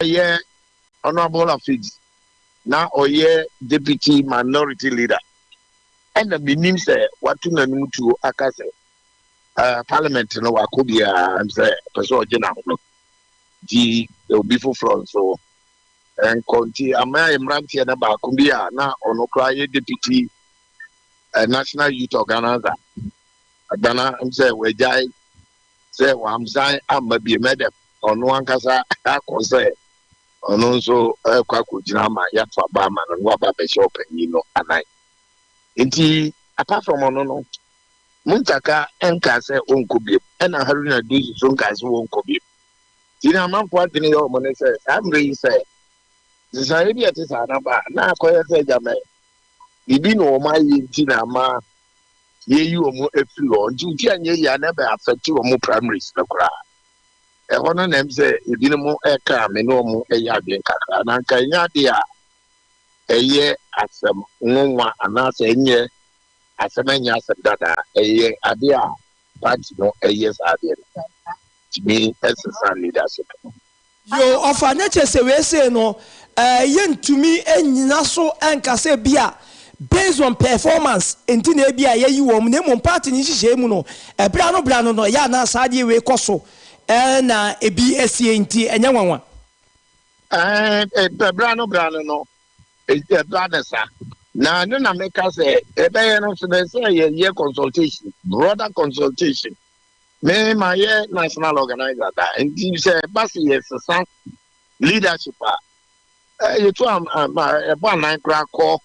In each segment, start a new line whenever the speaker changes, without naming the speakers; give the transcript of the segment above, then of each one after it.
yeah honorable affairs na oye deputy minority leader and the minim say what to nanu to akase parliament no wakobia and say person Agyenim no di obi foforo so and conti ama emrantie na ba kumbia na ono kraye deputy national youth organizer adana say wejai say wamzai amabi medem ono ankasa akose ono so kwakojina ma yato abama no waba be shop no anai enti apart from ono no muntaka enka say onkobie na haruna do so nka say onkobie tina manfo adini yo mo ne say I'm really say say bi ati sa na ba na akoye say jame bibi no ma yinti na ma yeyi omo efiri o nti anye ya na be affect omo primaries na kura e hono na mse ebini mo eka me no mo eya de kakra na nka nya de a eye asem nwa anase enye asem enya asem dada eye ade a party no eye sa de to me exercise leadership
yo ofa na chese we say no yentumi enyina so enka se bia based on performance enti na bia yeyi wo mu na mo party ni hihye mu no bra no ya na saade we koso na ebi esie enti enya nwanwa
bra no bra na sa na no na make us ebe no so dey say ye consultation broader consultation me my national organizer that enti say basi yes sa leadership you to about 9 crack call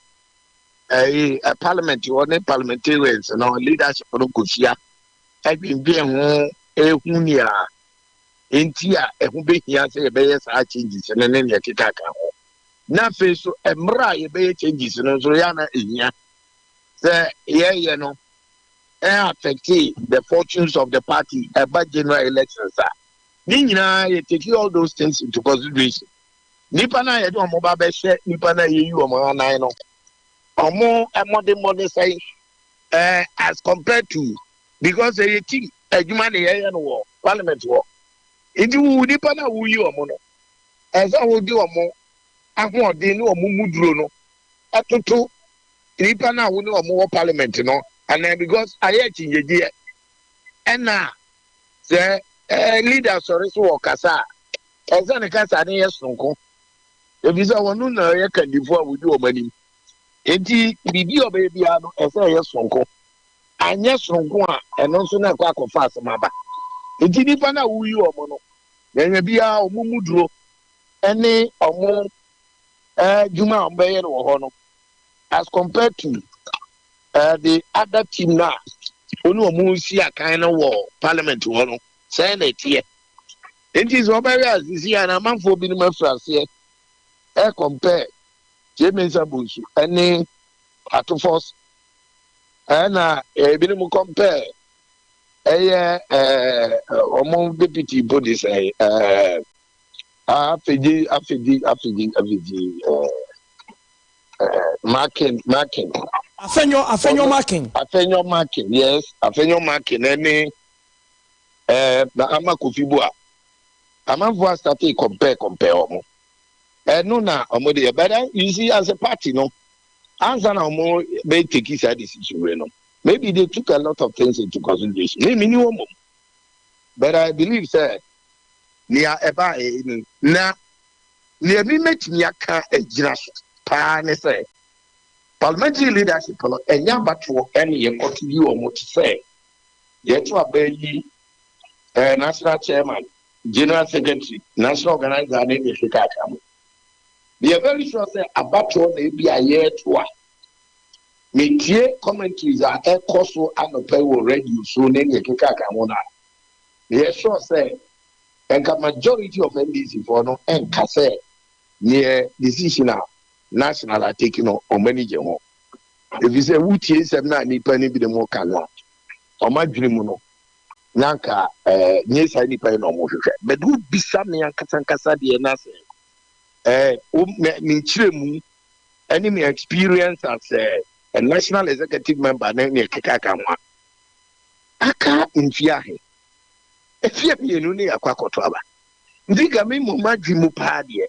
a parliament or parliamentarians no leadership no kusia e bi ho ehunia enti a ehu be hia say be yes a changes ne ne keka ka ho na fe so emra ye be changes no so ya na ehia say ye no affect the fortunes of the party about general elections ni nyina ye take all those things into consideration nipa na ye do mo ba be hye nipa na ye yi o mo anan no omo modern say as compared to because ye team adwuma ne ye no parliament wo idi wu nipa na wu yi o mo no eza wo di o mo ahoode ni o mo muduro no atoto nipa na wu ni o mo parliament no and then because aye chinjeje ena say leader sorry so okasa eza ne kasa ne yesonko ebisa wonu na ye kandifo a wudi o mani enti bibi obebia no eza yesonko anya sonko a eno nso na kwa kofa asema enti nipa na wuyi o mo no yenya bia o mumuduro ene omo juma ombe no ho no as compared to the other team now onu omo si akan no wo parliament wo no say na tie enti so obere asisi ana manfo bi no mafrase compare Jemensa Bunsu any Atufos na bi no compare omo deputy body say afiji marking afenyo marking yes afenyo marking any na amakofibua amanfo start compare omo no na omo dey but you see as a party no answer na omo be take this decision we no maybe they took a lot of things into consideration me minimum but I believe say near eba na near me metimi aka agira pa ne say parliamentary leadership no enya bato ene ye koto yi omo to say ye to abayi national chairman general secretary national organizer na dey fika aka. We are very sure say about what they be a year to one. Metie commentaries are a cost and a pay will radio so name a kikakamona. We are sure say and the majority of NDC for no and say near decision national are taking on many general. If you say what is a man ni penny be the more can or my dream no. Nanka yes I need pay no more. But who be some young Katankasa the nasa me chiremu any me experience as a national executive member na ne kekakamwa aka mfia he efia bi enu ne akwakoto aba Ndiga me mo madwi mu pa de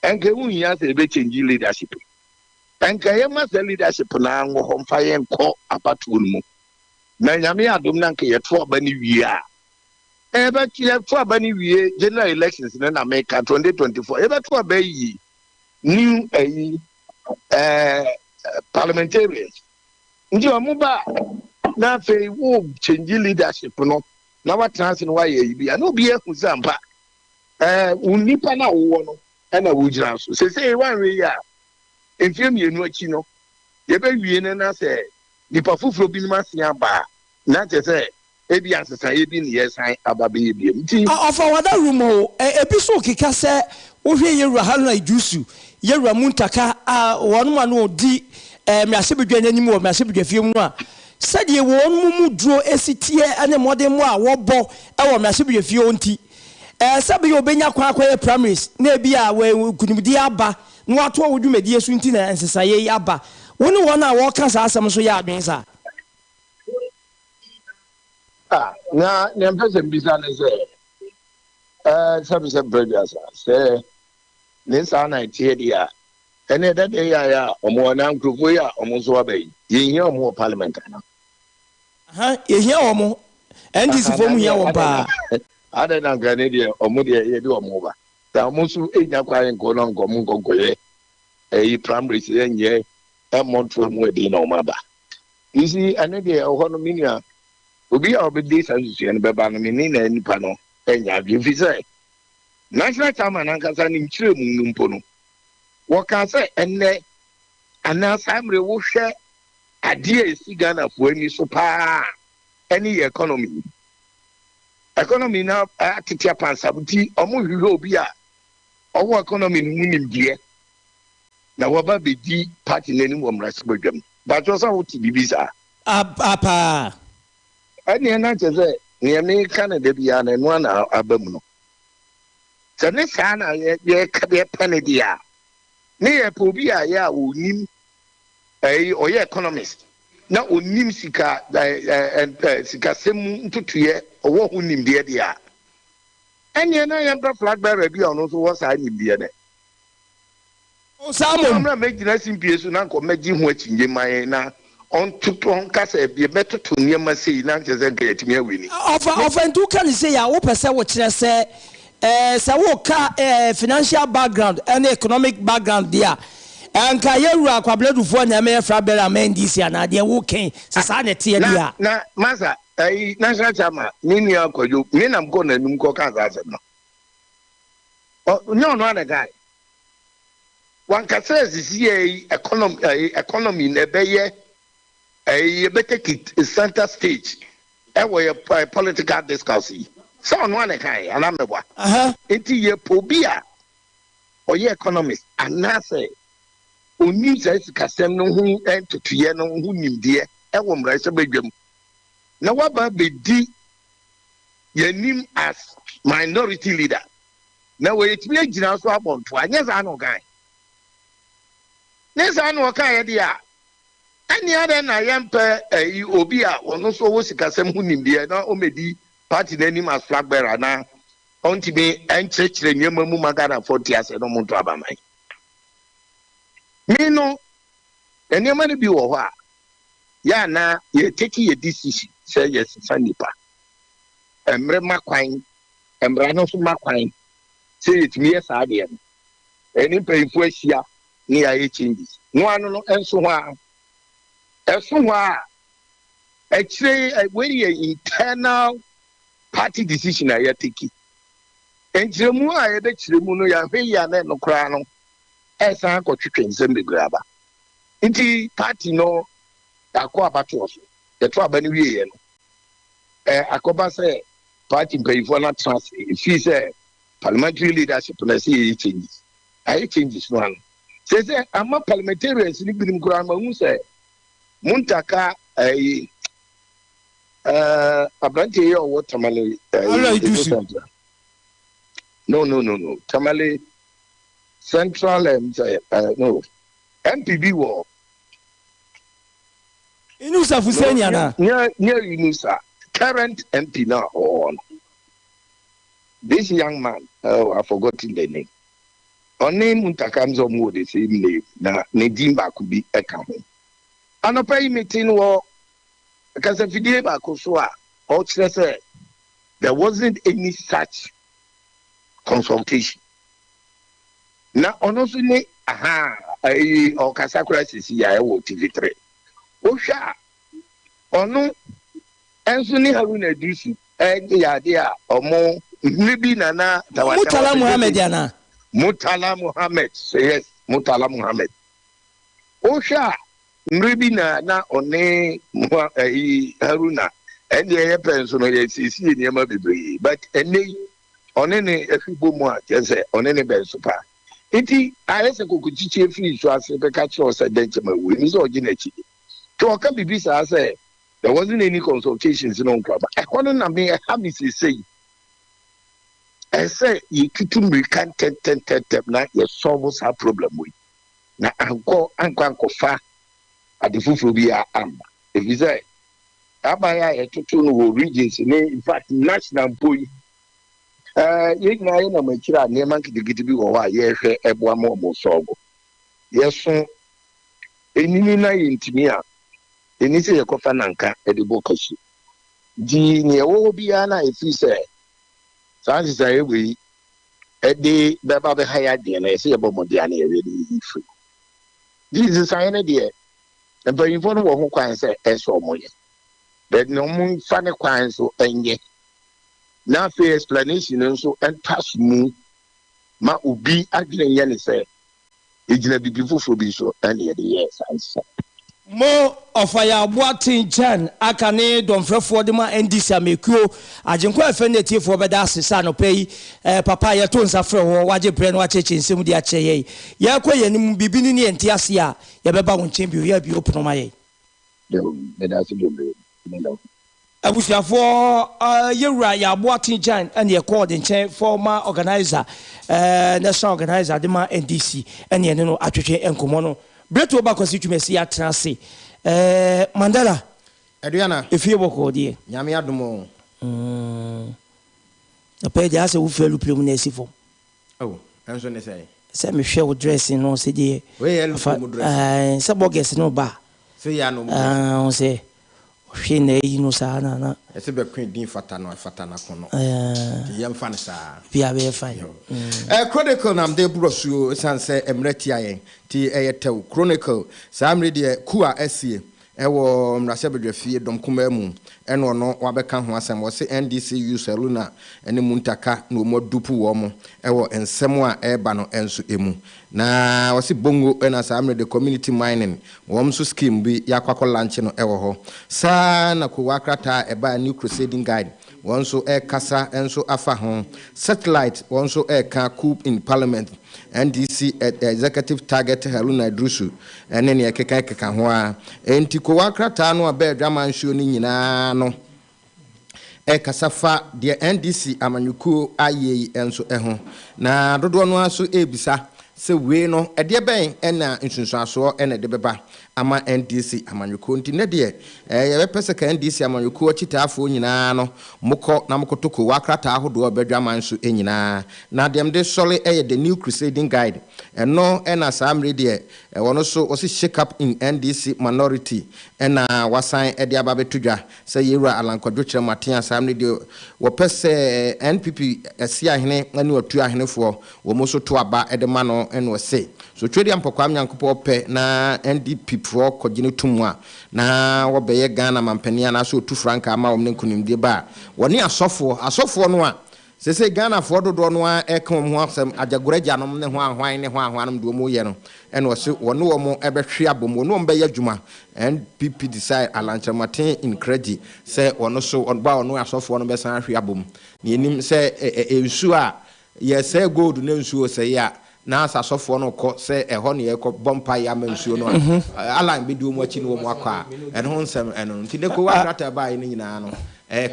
enka hu hia se be change leadership enka ye ma se leadership na ngo ho mfa ye nko apatuo mu na nyame adom na nka ye to aba ni wie a ebe ye to aba ni wie general elections na America 2024 ebe to aba yi new parliamentarians ndi o mu ba na fe wo change leadership no na wa trans no wa ye bi na obi e hu zampa unipa na wo no na wo jira so se wan we ya enfie mienu achi no ye be wie na se nipa fufuro bi ma sia ba na je se ebi asesa ebi ne yesan ababe ebi nti
ofa wada rumo ebi so kika se wo hwe yewura Haruna Ijusu yewura Muntaka wonu ma no di me asebedwa nanim wo me asebedwa fie mu a sade wonu mu duro esitie ane modern mu a wo bo e wo me asebedwa fie onti sabe yo benya kwa akwaye primaries na ebi a we kunimdi aba no ato wo dwumadi esu nti na nsesaye aba woni wona wo ka sa asem so ya adwen sa
na mpese mbisa ne se brother se ne sa na tie dia ene da de ya omo na nkrofo ya omo so abai ye hia omo parliament na
ye hia omo NDC fo mu hia wo ba
ada na ngane de omo de ye de omo ba ta omo so enya kwa nko no nko ye primary se nye monthly mu de na omo ba isi ane de ho no minia obi a obedi sansu ne beba no mini na nipa no enya bi say national chairman ankasa ni nchire mu mpo no wo ka say enne ana samre wo hwe ade esi Ghana fo ani so pa any economy na atitia pansabuti omo hwehwe obi a owo economy mu nimdie na wo ba bedi party nanim wo mrase badwam ba jo sa wo ti bibisa
apa
ani na cheze ni me Canada bia na no na abam no se ne sa na ye ka be panedia ne ye po bia ya onim oye economist na onim sika sika semu ntutuye owo hu nimde dia ani na ye flag bearer bia no so wo sa nimde ne
o Samuel
na me gina simpie so na ko magi hu achinje man na on tuton kasa bi metoto niema sei na ncheze nka yetimi aweni
ofa ntu kan say ya wo pese wo kire se wo ka financial background and economic background dia nka yewura kwabledufo na me fra bela NDC na de wo ken sasa na tie dia
na masa national chairman nini akwajo ni na mko na num ko kan za no no no na guy one ka say sisi economy na beye you better keep center stage where political discourse so on one kind and I'm into your pobia or your economist and now say only says casem no who and to ye no who nim dear and one rice bedroom now what about be your name as minority leader now where it's me general so about twice yes I know guy yes I know okay idea any other na yempe obi a ono so wo sikasem hu nimde na omedi party na nim as flag bearer na ontime enchechire nyema mu magana 40 ase no muntu abaman me no enema ne bi wo ho a ya na ye take your decision say yes sanipa emre makwan emra no so makwan say it me yes ade eni payfo ahia ni ya changes no anu no enso ho a actually internal party decision I take. And Jemu I bet Jemu ya veya no crano as I got chicken zembe grabber. Inti party no aqua batos, the trouble anyway. Akoba say party pay for not trust. If she say parliamentary leadership, and I see it changes. I changes one. Says I'm a parliamentarian sleeping in grandma who say Muntaka Abranti or what Tamale no Tamale Central and no MPB war
Inusa Fusenia
near Inusa current MP now on this young man, I've forgotten the name. On name Muntakamzo Mo, the same name. Na Nedimba could be a camel. And a pay meeting war because if you did back or there wasn't any such consultation. Now, honestly, or Casacra is here, TV3. Osha, or no, Anthony Haruna Dusu, and the idea or more, maybe Nana,
Mutala Muhammediana.
Mutala Muhammad, yes, Mutala Muhammad. Osha, maybe Nana, or ne Haruna, and the air person, yes, but any on any more, just on any best super. Iti ayese kukuchiche free so as be catch us at Dentama we is originate to oka bibisa say there wasn't any consultations in on club I want na me have me say I say you tutu me can ten na you solve our problem we na anko fa adifufu bi am if you say abaya e tutu no regions in fact national boy you know, na machira neman kidigiti bi wo wa ye hwe eboa mo sogo yeso enini na yintimi a eni se yekofa nanka edibo kashi di ne wo bia na efi se sanzi sa ewi edi beba be haya de na se yebo modia na ewe di ifu this sign de e ba info no wo ho kwan se eso moye but no mun fa ne kwan so enye na fair explanation nso entas mu ma obi adwene ye ne se ejina bibifofo bi so ene ye de yes answer
mo ofaya Boateng Jan akane domfrefo de ma NDC amekuo agenko afeneti fo beda asesa no pay papa ye to nsafre ho waje pre no acheche nsem de ache ye ye akoye ni bibini ne enti ase a ye beba won champion ye bi open ma ye
de da se do
abusiafo yewura ya Boateng Jan and ye called in chain former organizer national organizer de ma NDC ene ne no atwetwe enkomo no breto ba constituency atrase Mandela
Aduana
efie boko die
nyame adomo
apɛ de ase wo felu plum na esifo
oh enso ne
say me hwe wo dressing no se die
we yelu mu dressing
se boges no ba
se ya no
on se hwe na yi no sa na
ese be queen din fata na kono ti yam fa ne sa
bia be fine
chronicle nam de brosuo san se emreti ayen ti eyetew chronicle sa amre de ku a asie ewo mrase bedwafie dom kuma mu eno no wabeka ho asem wo se NDC'S eluna ene muntaka no modupu wo mo ewo ensem a eba no enso emu na wo se bongo ena sa amre de community mining wo so scheme bi yakwakọ lunch no ewo ho sa na ko wakrata eba new crusading guide won so kasa enso afa ho satellite won so ka coup in parliament NDC executive target Haruna Drusu ene ne keka ho a enti ko wakrata no aba adwaman show ni nyina no kasafa de NDC amanyuko aye enso ho na dodo no aso ebisa se we no ede ben ena nsunsuaso ena de beba ama NDC amanyuko nti ne de ye pese ka NDC amanyuko chitaafo nyina no mukọ na mukotoko wakrata ahodo obedwaman so nyina na dem de sole the new crusading guide eno ena samre de wono so o si shake up in NDC minority ena wasan ede ababetudwa se yewura alankwadwo kire maten samre de wo pese NPP asia ahene ani otu ahenefo wo mo so to aba ede ma no eno se so twedi ampokwa nyankopo pe na NDP pro kogine tumwa na wo beye Ghana mampania na so tu franka ama wo nkunimde ba woni asofo no a sese Ghana fo dodo no a ekan ho asem ajagoraja no ne ho ahwan ne ho ahwanum do mo ye no ene wo se woni wo mo ebehwe abom woni wo beye adwuma NPP decide alanchamaten in credit say wono so ba wono asofo no be san hwe abom ne enim se ensu a ye say gold ne ensu se ya na asofo no ko se eho ne ye ko bompa ya mansuo no alan be di omo achi no mo akwa ene ho nsem eno ntide ko wakrata ba yi nyina no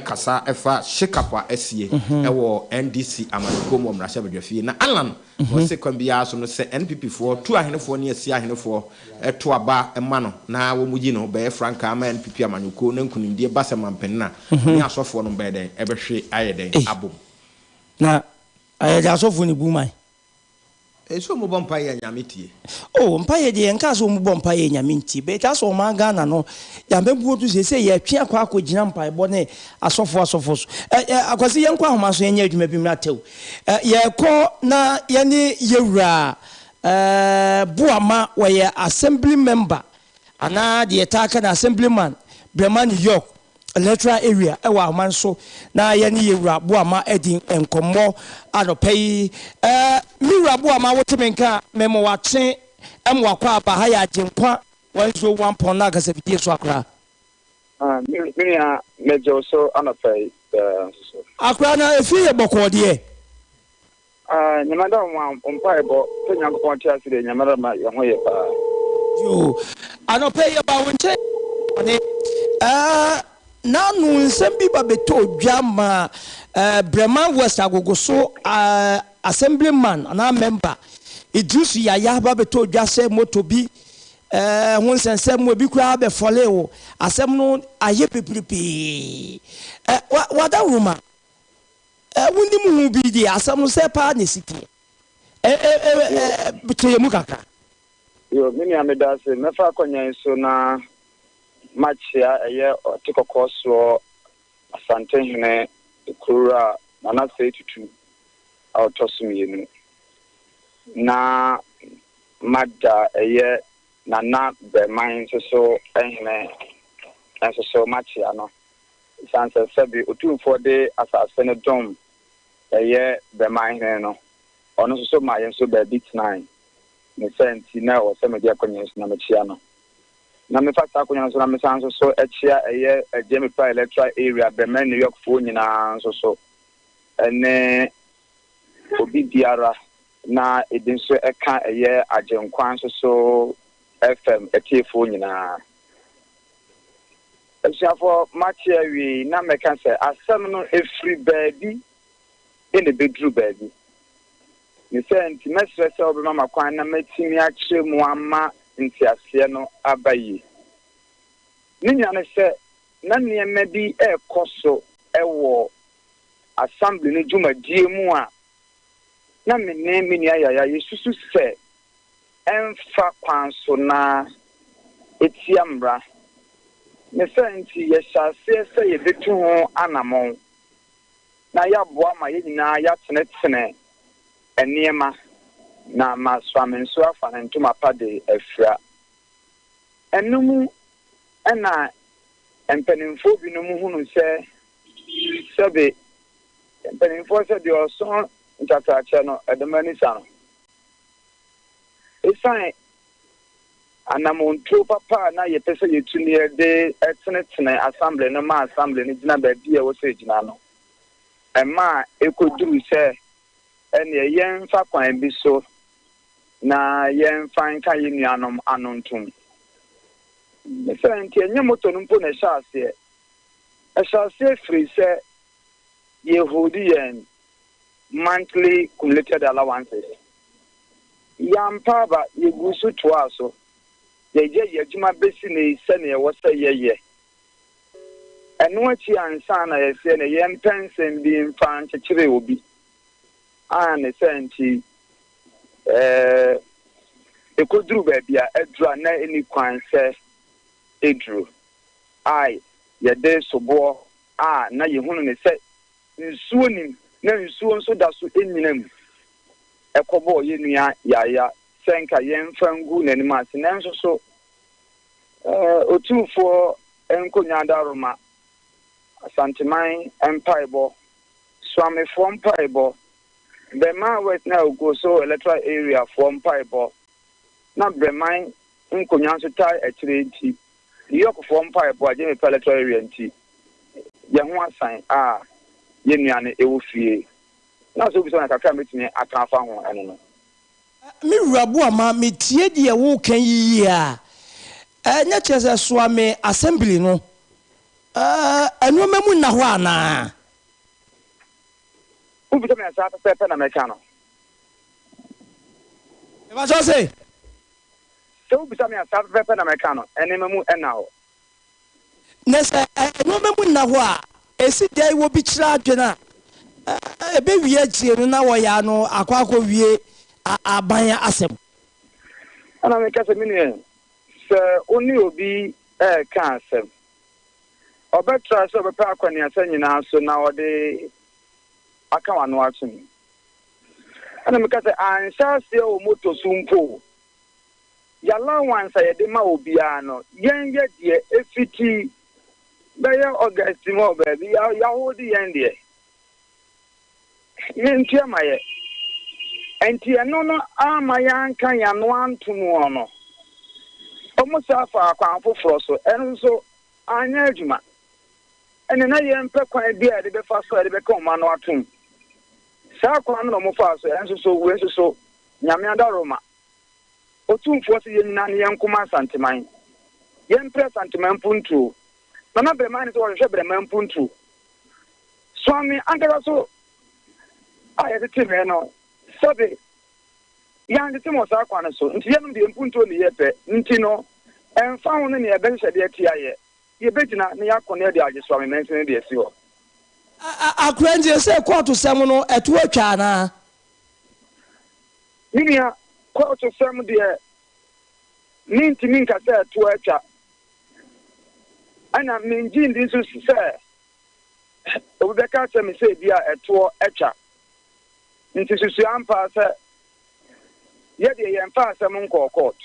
kasa efa shikapwa asie ewo NDC amanko mo mrasha bedwafie na alan wo se kwam bia so no se NPP fo tu ahenefo ne asie ahenefo to aba ema no na wo mugi no be franka ama NPP amanko na nkunimdie basema mpenna ne asofo no be den ebehwe ayeden abom
na ayɛ asɔfo ne bu man
eso mo bompa ye nyame tie
oh mpa ye de nka so mo bompa ye nyame ntie be ta so ma Ghana no ya mebu to se ye twe akwa gina mpa bo ne asɔfo so akwase ye nkwa homa so ye nya adwuma bi mratew ye kɔ na ye ne yewura Buama were assembly member ana de taka na assemblyman Breman New York electoral area ewa amanso na ye ne yewura Buama edin enkomo anopai miwura Buama wotemenka memo waten emwakwa aba ha ya Agyenkwa 101 na gasa fidie so akra
minia mejo so anopai
akra na efi ye bokode
nyamada mpa ebo to nyankopon tia se de nyamada ma ye ho ye pa
yo anopai ye ba wonche ne na nu nsem bi ba beto dwama Breman West agogoso assemblyman na member Idris Yaya ba beto dwase moto bi hun sensem mo bi kura be fole wo asem no aye pepepe wada ruma wundi mu bi di asem no se pa ne siti betoye mu kaka
yo mini ameda se mefa konyan so na machia eye otikoko so asante hene kura na se tutu autosumiyenu na mada eye na Breman so ehne so machia no sanse sabi otumfo de asase ne dom eye Breman hene no ono so ma yen so ba bit 9 ne senti na o se me dia konyen so na machia no na me fata konyen so na me sanso so echia eye Agyenim electoral area Breman New York fo nyina so ene obi biara na edin so eka eye Agyenkwa so FM etiefo nyina esiafo machia wi na meka se asem no efri baabi ene bedru baabi ni senti mesrese obi mama kwan na metimi akye mu ama ntiase no abayi ni nyane se na niema bi ekoso ewo assembly ni dwumadie mu a na menne mini ayaya yesusu se emfa kwanso na etiamra ne senti yeshase se yebetu ho anamon na yaboa ma yenyina ya tenetene eniema na maswamenso afanentuma pade afra enumu ena empenimfo bi no mu hunu se sebe empenimfo se de oso ntatache no edemani sano esan anamonto papa na yepese yetuni de etenetene assembly no ma assembly ni gina ba bia wo se gina no ema ekoduru se ene yen fa kwan bi so na yen fan ka yenuanom anontum senti enye moto no mpo na shaase free se Yehudian monthly cumulated allowances yampaba yegusu toaso yeje yejuma besi ne se ne wo se yeye eno achi ansa na yese ne yempensem bi mfa nchekire obi ne senti ekoduru baabia edura na eni kwan se edru ai yede sobo na yehunu ne se nsuo nim na nsuo nso da so enyinam ekobo yenua yaya senka yemfangu nanim ase nanso so otufo enkonya daroma asanteman empaibo swamefo empaibo Breman West na go so electoral area for empaibo na Breman nkonya so tai akire nti York for empaibo Agyenim electoral area nti ye ho asan yenuane ewofie na so bi so na kakra metime akafa ho eno no
mi wura Buama metie de wo kan yi a nya chese swame assembly no eno memu na ho ana
ubi to me asa pepe na meka no
e ba so say
so ubi to me asa pepe na meka no ene memu ena ho
nese eno memu na ho a esi dai wo bi kira adwena ebe wie tie no na wo ya no akwa wie abanya asem
ana me ka se mini se oni obi ka asem obetra so bepa akwani asanyina so na ode aka wano atun ana me ka se ansha se o moto sumpo yalla wansa ye de ma obi ano yen ye de efiti beye August mo be ya hodi yen de yen tia maye enti eno no ama yanka ya no antumu ono omusa fa akwan foforo so eno so anya adwuma ene na ye mpe kwan bia de be fa so de be ka ma no atum sa kwan no mo fa so enso so we enso so nyame adaroma otumfo se ye nyina ne yankoma santeman ye mpre santeman puntu na be man so wo hwe bre man puntu swami angara so aye de teme no sabe yan de temo sa kwan so nti ye no de mpuntu ne ye pe nti no emfa ho ne ye be hye de atia ye betina ne yakone de age swami mensen de esi ho
akranje se court sem no eto atwa na
ninia court sem de minti minka se eto atwa ana minji ndi so se obeka se me se bia eto atwa nti susu ampa se ye de ye mfa asem nko court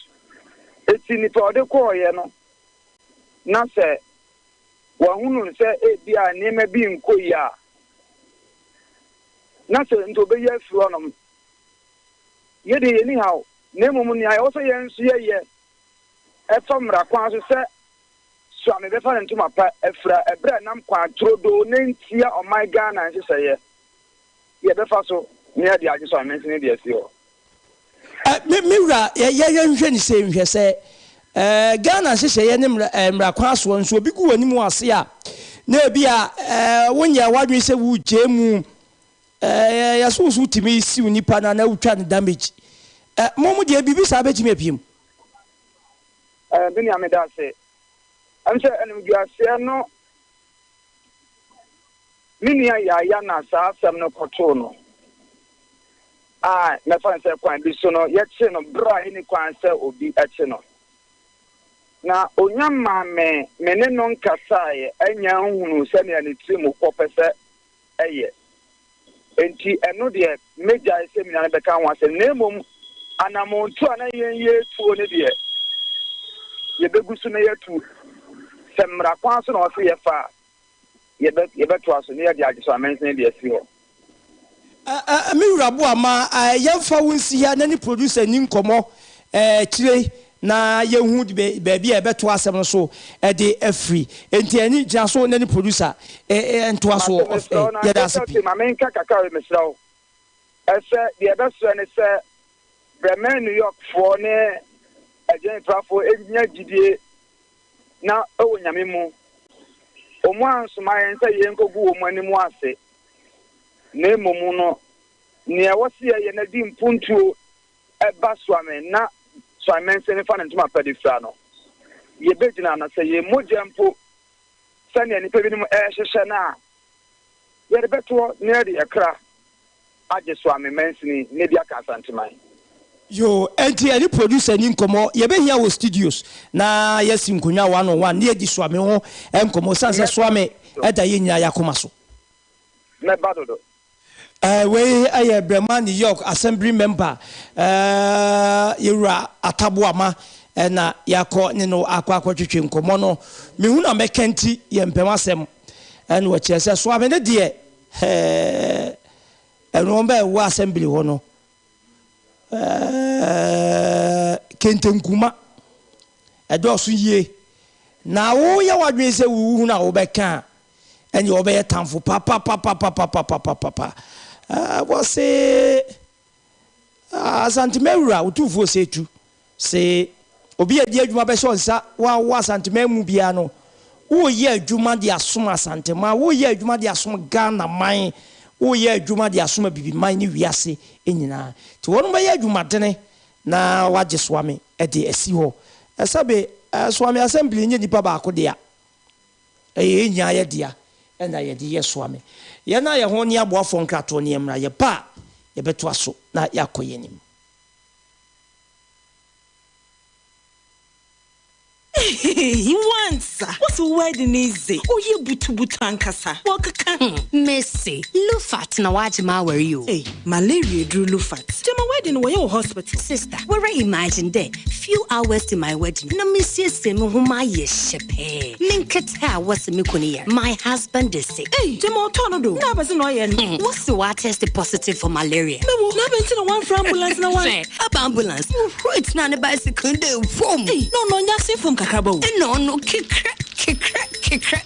eti ni to de ko ye no na se wahunu se bia nema bi nko ya na se nto be ye fro no ye de ye ni hawo nemu ni ayo so ye nsu ye efamra kwan so se so ame be fa ntuma pa efra ebra nam kwa trodo ne ntia o my Ghana nhese ye be fa so ne de age so ame ne de asi ho
mewura ye nhwe ni se nhwe se Ghana nhese ye ne mra kwa so nso obi gu wani mu ase a na bi a wonya wadwen se wu jemu ya so so timi si unipa na utwa ne damage momu de bibi sa betimi apim
bini ameda se amse enu giase no mini ya na sa asem no koto no na fa se kwan bi so no ye che no bra ni kwan se obi eche no na onyama me ne no nkasa ye anya hunu se ne ani timu kopese eye enti eno de meja se mi na be kan wa se nemom anamontu ana ye tuo ne de ye begusu na ye tu semra kwa so na o se ye fa ye be to aso ne ye de agiso amensen de asi ho
mewura bo ama yemfa wonsi ya na ni producer ni nkomo kire na ye hu de baabi e beto asem no so de afri enti ani gya so na ni producer ento aso ye da sipi
ma menka kakao mesrawo ese de be so ne se Bremen New York for ne Agyenim trafo enya gidie na owo nyame mu omu ansoma yen se yen kogu omu animu ase na emomu no ne wosi ye na di mpuntuo eba swame na swame se ne fa ntuma pedifra no ye begina na se ye mojampo sane ni pebi ni hwehwe na ye de beto ne de ekra age swame mensini ne bia ka santiman
yo enti any producer ni nkomo ye be hia wo studios na yesi nkonya 101 ne edi swame ho enkomo sanse swame eda ye nya yakoma so
me badodo
we aye Brema New York assembly member yura Atabuama na yakọ ne no akwa twetwe nkomo no mehu na mekenti ye mpem asem en wo chese swame ne de eno be wo assembly ho no kentenkuma edosu ye na wo ya wadwen se wu na wo beka eni wo be tamfo papa wose santimewura utufo setu se obi edi adwuma be so nsa wa santimemu bia no wo ye adwuma de asoma santema wo ye adwuma de asoma Ghana man wo ye adwuma de asoma bibi man ni wiase enyina ti wono be ye adwuma dene na waje swame e de esi ho esabe swame assembly nye nipa ba ko de a enya ye dia and I had yes swami. Yana Yahonia Boafon Catonium, Rayapa, Mpasuaso, na Agyenim.
He wants. What's the wedding easy? Oh, you butu Wakaka.
Messi, Lufat na wajima were you?
Hey, malaria drew Lufat. To my wedding were your hospital.
Sister, where I imagine there, few hours to my wedding. No Monsieur Semu whom I shepe. NKETIA was Mikuni. My husband is sick.
Hey, Jemo Tornado. Nabas no yen.
What's the water tested positive for malaria?
No, never one for ambulance no one.
Up ambulance. It's not a bicycle.
Hey, no, that's it from Kakabo.
No, kick.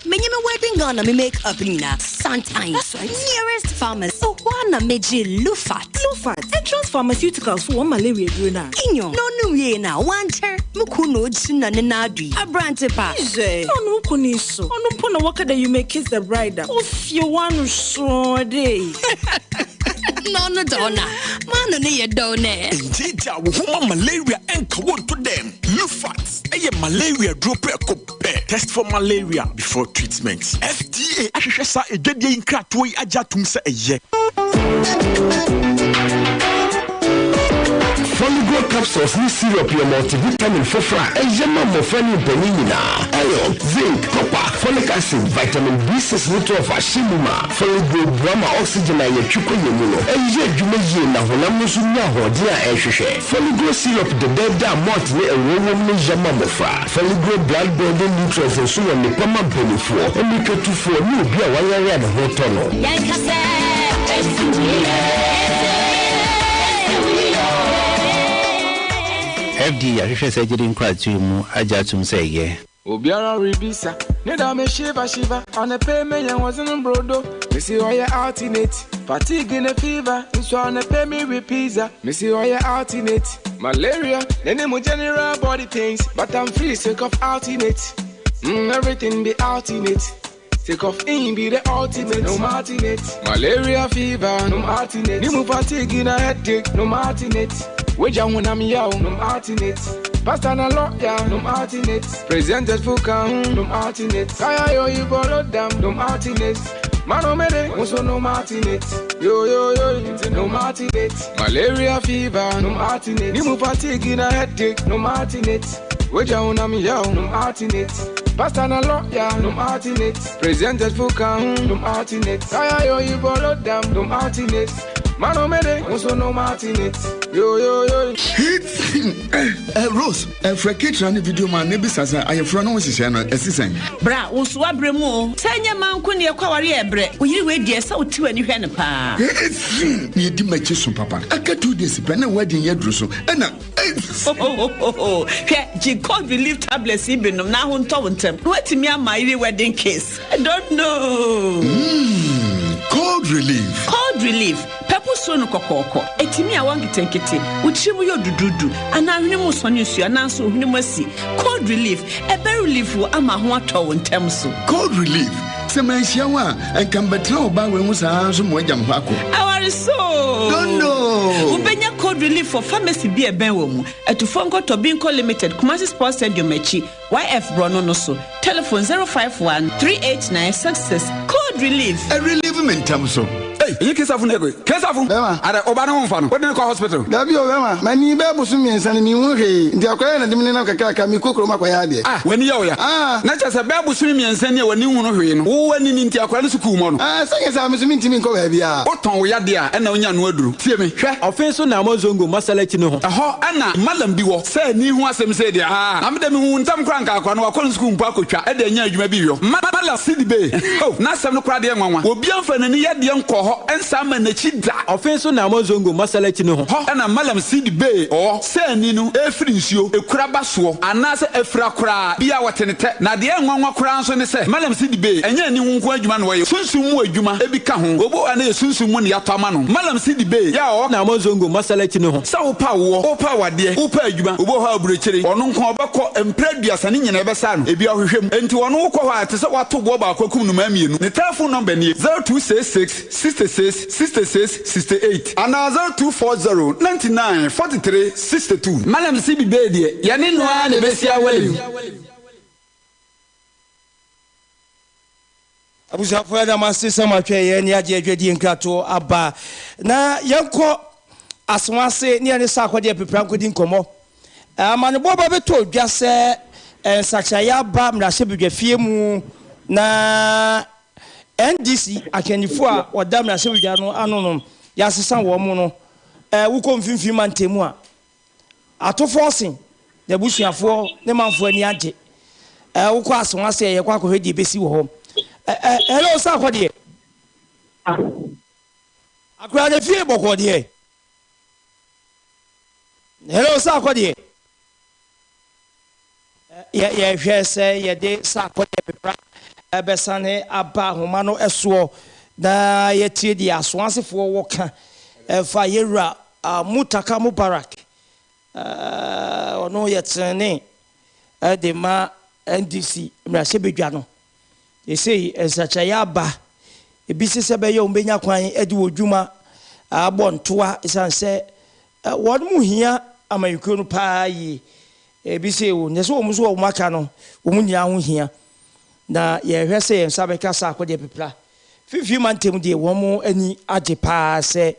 Many wedding gonna me make up Nina. Sometimes nearest pharmacy. So one meji Lufat.
Entrance pharmaceuticals for one malaria druna.
Inyo. No ye na wanter. Mukuno china nenadi. A brante pa.
No kuniso. No pona waka that you may kiss the bride. If you want to show day.
No, donna. Man, no, you don't know.
Indeed, woman malaria and come to them. Lufat. A malaria drop test for malaria before treatment. FDA Ashesa a dead in Kratway Ajatumsa a ye.
Foligo capsules ní syrup your multivitamin for fra. Ejema mo fani benina. Iron, zinc, copper, folic acid, vitamin B6, B12, ashimuma. Foligo brama oxygen na yechuko yemuno. Eje jumeje na honam so nya hodi a ehwehwe. Foligo syrup de beda malt ne ewowo ne jama mo fra. Foligo blood building nutrients so won ne pama benefo. Emiketufo ni obi a wayare na hotono.
Yankase.
FDA ahwehwɛ sɛ gyedi nkratoe mu agya atum sɛ yɛ
Obiara ribisa neda me shiva on a payment and wasn't brodo me see all your alternate fatigue in a fever so on a pay me with pizza me see all your alternate malaria then mo general body pains but I'm free sick of alternate everything be alternate sick of in be the ultimate no alternate malaria fever no alternate ni fatigue in a headache no alternate Weja wuna mi yao, no alternate. Pasta na lo ya, no alternate. Presented fuka, no alternate. Kaya yo you bolo dam, no alternate. Mano mede, also no alternate. Yo, no alternate. Malaria fever, no alternate. Nimu fatigue in a headache, no alternate. Weja wuna mi yao, no alternate. Pasta na lo ya, no alternate. Presented fuka, no alternate. Kaya yo you bolo dam, no alternate. Mano mede, also no alternate. Yo.
Rose, Frekitra ni video man ne bisasa ayefra no hihye no esisen.
Bra, wo so abremu. Sanya manko ne kwaware ebre. Oyiri we die sa otiw ani hwe ne pa.
Ni di machi so papa. Aka 2 days pe na wedding yedru so. Ena.
Hwe G-Code relief tablets ibinom na ho nto wontem. Wetimi ama iri wedding case. I don't know.
Cold relief.
Pepo so no kokoko. Etimi a wangitenkete. Uchimu yo dududu. Ana hwene mu so ne su ana so hwene mu asi. Cold relief. Ebe relief wo ama ho atɔ wo ntem so.
Cold relief. Semanhia wa enkambetra oba we hu saa so mo agam ho akɔ.
Awari so.
Don't know.
Ubenya cold relief for pharmacy bi eben wo mu. Etufonko Tobinko Limited Kumasi Sports Stadium echi. YF Brono no so. Telephone 051 38966. Cold relief.
A relief mentam so.
Hey, you kiss off nego. Kiss off. Ada obana ho fa no. What dey call hospital?
Da bi o bema. Mani be busu mi ensa mi hu he. Ndi akwara na dimne na kakaka mi kokoro makwaya de.
Wani ya o ya. Na chese be busu mi ensa ne wani hu no hwe no. Wo wani ni nti akwara su ku mo no.
Sanya sa mi su mi ntimi nko ba bia.
O ton wo ya de a na onya no aduru. Tie me. Hwe.
Ofen so na Amazongo masalachi no ho.
Eho ana malam bi wo. Se ni hu asem se de na me de mi hu ntam kra nka akwa no akwa su ku mpa akotwa. E de nya adwuma bi yo. Malam sidibe. Oh, na asem no kra de nwanwa. Obi amfa na ni ya de nko ho. Ensa ma na chida.
Ofen so na Amazongo masalachi no ho.
Ana malam sidibe. Oh, se ni no efri nsuo. Ekura baso. Ana se efra kra. Bia wotenete. Na de nwanwa kra nso ne se malam sidibe. Enya ni hu nko adwuma no wo. Sunsum mu adwuma ebi ka ho. Obo ana sunsum mu ne yatama no. Malam sidibe. Ya o
na Amazongo masalachi no ho.
Sa wo pa wade. Wo pa adwuma. Obo ha aburekire. Ono nko obekọ empraduasa ne nyina ebesa no. Ebi ahwehwem. Enti ono wo kọ ho ate se wato bo ba akwakum no mamienu. Ne telephone number ne 0266 66 66 68. Ana 0240 99 43 62. Malam sidibe de. Ya ne no a ne besia wali.
abusafo da masisa matwe ye ni agye adwadi nkrato aba na yenko aswase ne ne sa akwade pepra nkodi nkomo amane boba beto dwa se ensachaya ba mrahye bedwa fie mu na NDC akanifo a oda mrahye bedwa no anono yasesa wo mu no wuko mfimfim mantemu a atofosin na busuafo ne manfo ani agye wuko aswase ye kwa kohwedi besi wo ho hello sa kwade akura de fie bokode hello sa kwade ya hwese ye de sa kwade pepra ebesane aba homa no eso na ye tie di aswansefo wo ka fa yera mutaka mubarak ono ye tsene de ma NDC mrahye bedwa no they say ensachaya ba ebisi se be ye ombenya kwan edi wodwuma abontoa isanse won mu hia amayuko no pa yi ebisi wo ne so omuso wo maka no wo mu nyina ho hia na ye hwese ye nsabeka sa akode pepla fifi mantem de wo mu ani age pa se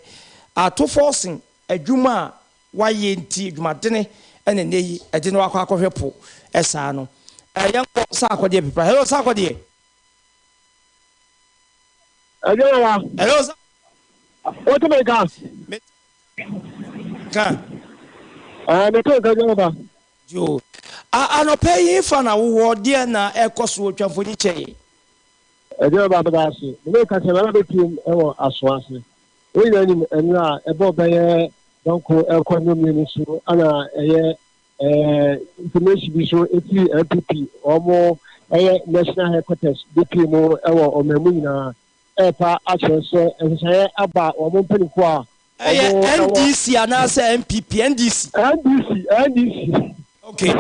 ato forcing adwuma waye nti adwumadene ene neyi ede no akwa akwohwepo esa no yanko sa akode pepla hello sa akode hello sir.
What do you got?
Jo. Ano pay fa na wo de na ekoso otwafo ni cheye.
Ejo ba ba si. Me ka se na be tim e wo asoase. We yani enra e bo be ye donc economy ni so ana eye information bi so eti MPP omo eye national headquarters BP mo e wo omamu nyina epa achese ensaye aba omo mpaniko a
NDC anase MPP NDC okay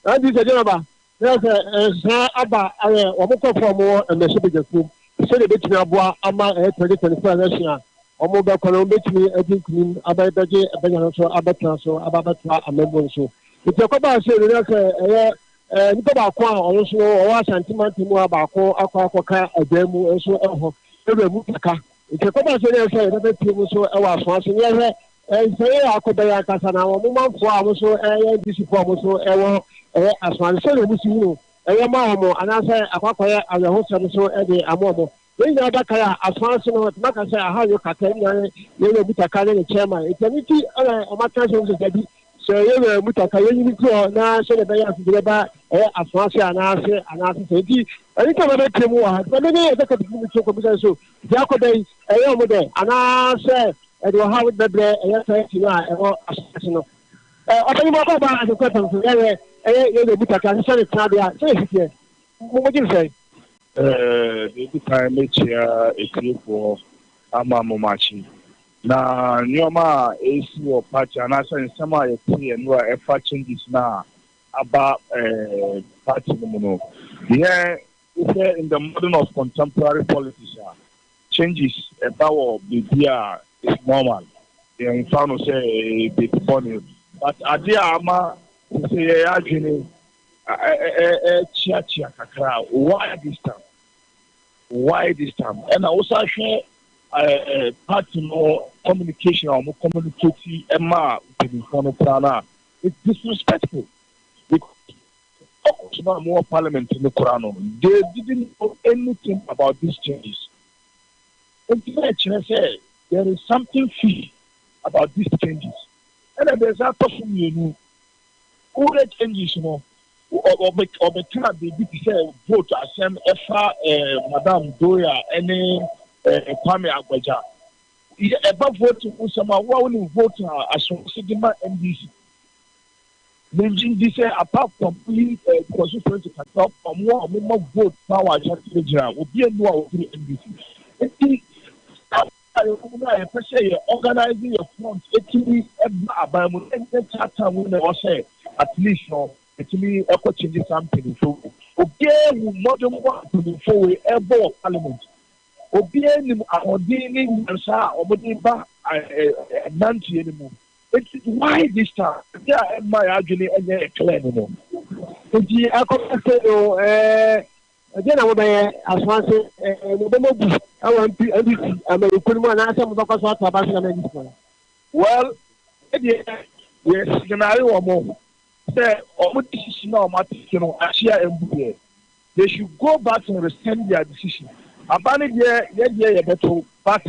NDC jonaba yes ensaye aba omo kofo mo emese bejafu se de betimi aboa ama 2024 election omo be kono betimi adinkunim ababeje abanya so abetran so ababetwa amembo so itekoba se re se nipa ba ko a ono so o asantimante mu abako akwa adamu so eho ebe mutaka itekoba se re se ebe pim so ewa aso so ye se akoba ya kasa na wo manfo a so disipline mo so ewo aso se le musi hu ma mo anase akwakoye ayeho se so de amomo we nya da kaya aso no maka se aha yo kaka ye mutaka ne chairman itemiti o maka se so jadi so ye mutaka ye ni ko na se le ba ya fi ba aswase anase se di ani ka ba temu wa ba ne ye ka temu so ko bisa so ya ko dai mo de anase e do ha be bre sa ti na aswase no o ni mo ko ba ko tan so ye le mutaka se le tra dia se fitie mo ji se
the time mecha ekifo ama mo machi na nyoma esi o party anasa nsema ye tie no e fa changes na aba party no yeah in the modern of contemporary politics changes about bibia is normal in fact say be funny but adia ama say Agyenim chia kakra why this time and also share party no communication or more communicating Emma Plana. It's disrespectful. Because more parliament in the Quran. They didn't know anything about these changes. And say there is something free about these changes. And then there's a person you know who the changes or make the say vote as Madame Doya any Kwame Agbaja. About voting for someone who will vote as Sigma NDC. Mention this apart from constituency control from more vote power just will be a new NDC. Organizing your front, actually, at least actually change something. So, okay, we modern one for a parliament. Obianim ahodini nsa omodiba nanti anymore. Why this time? My Agyenim enye clear no. Nti akọsẹ
again I will as one say I want to American one and some of us what about American.
Well, yes, generally or more. Say, or decision or matter, Asia and they should go back and rescind their decision. Abandon their better, but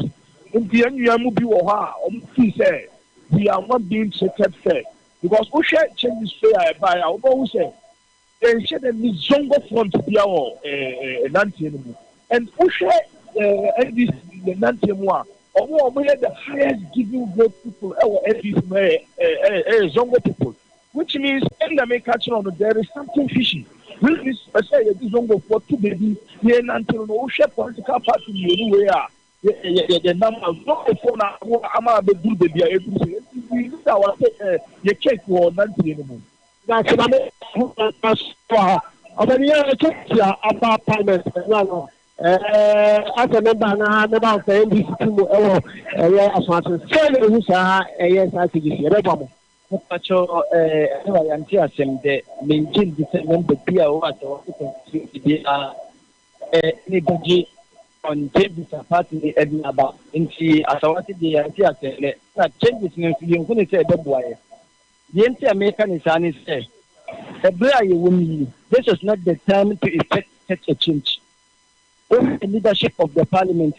in the end, you are moving or we are not being treated fair because we share changes fair by our own say. They share the Zongo front to be our Nantian and we share the Nantian. Or we are the highest giving vote people Zongo people, which means in the make there is something fishy. Will this say Zongo for 2 baby, until no share political party anywhere. The number of Zongo for now, the good baby, we use our check for Nantian. That's about Parliament. As a member of the NDC team, as much as yes, I think it's
Pacho, the maintain discernment the peer what on changes party Aduanaba into Asawati the anti changes in the Unity Boy. The anti American is an say. This is not the time to effect such a change. The leadership of the parliament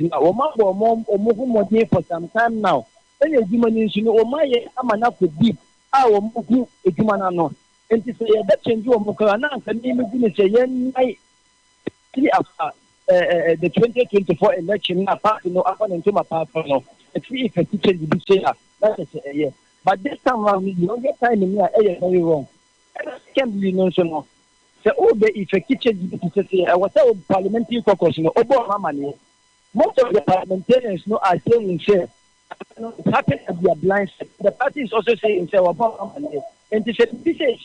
for some time now. Any human my amana could be our Mugu Edumanano. And to say that change your Mukarana can even say after the 2024 election, apart no upon into my partner. It's if a teacher to be say that is a year. But this time around, you don't get time in here, very wrong. Can't be no so. So all the effective changes I was a parliamentary caucus no money. Most of the parliamentarians are saying share. It happened at their blind side. The party is also saying say money. And this is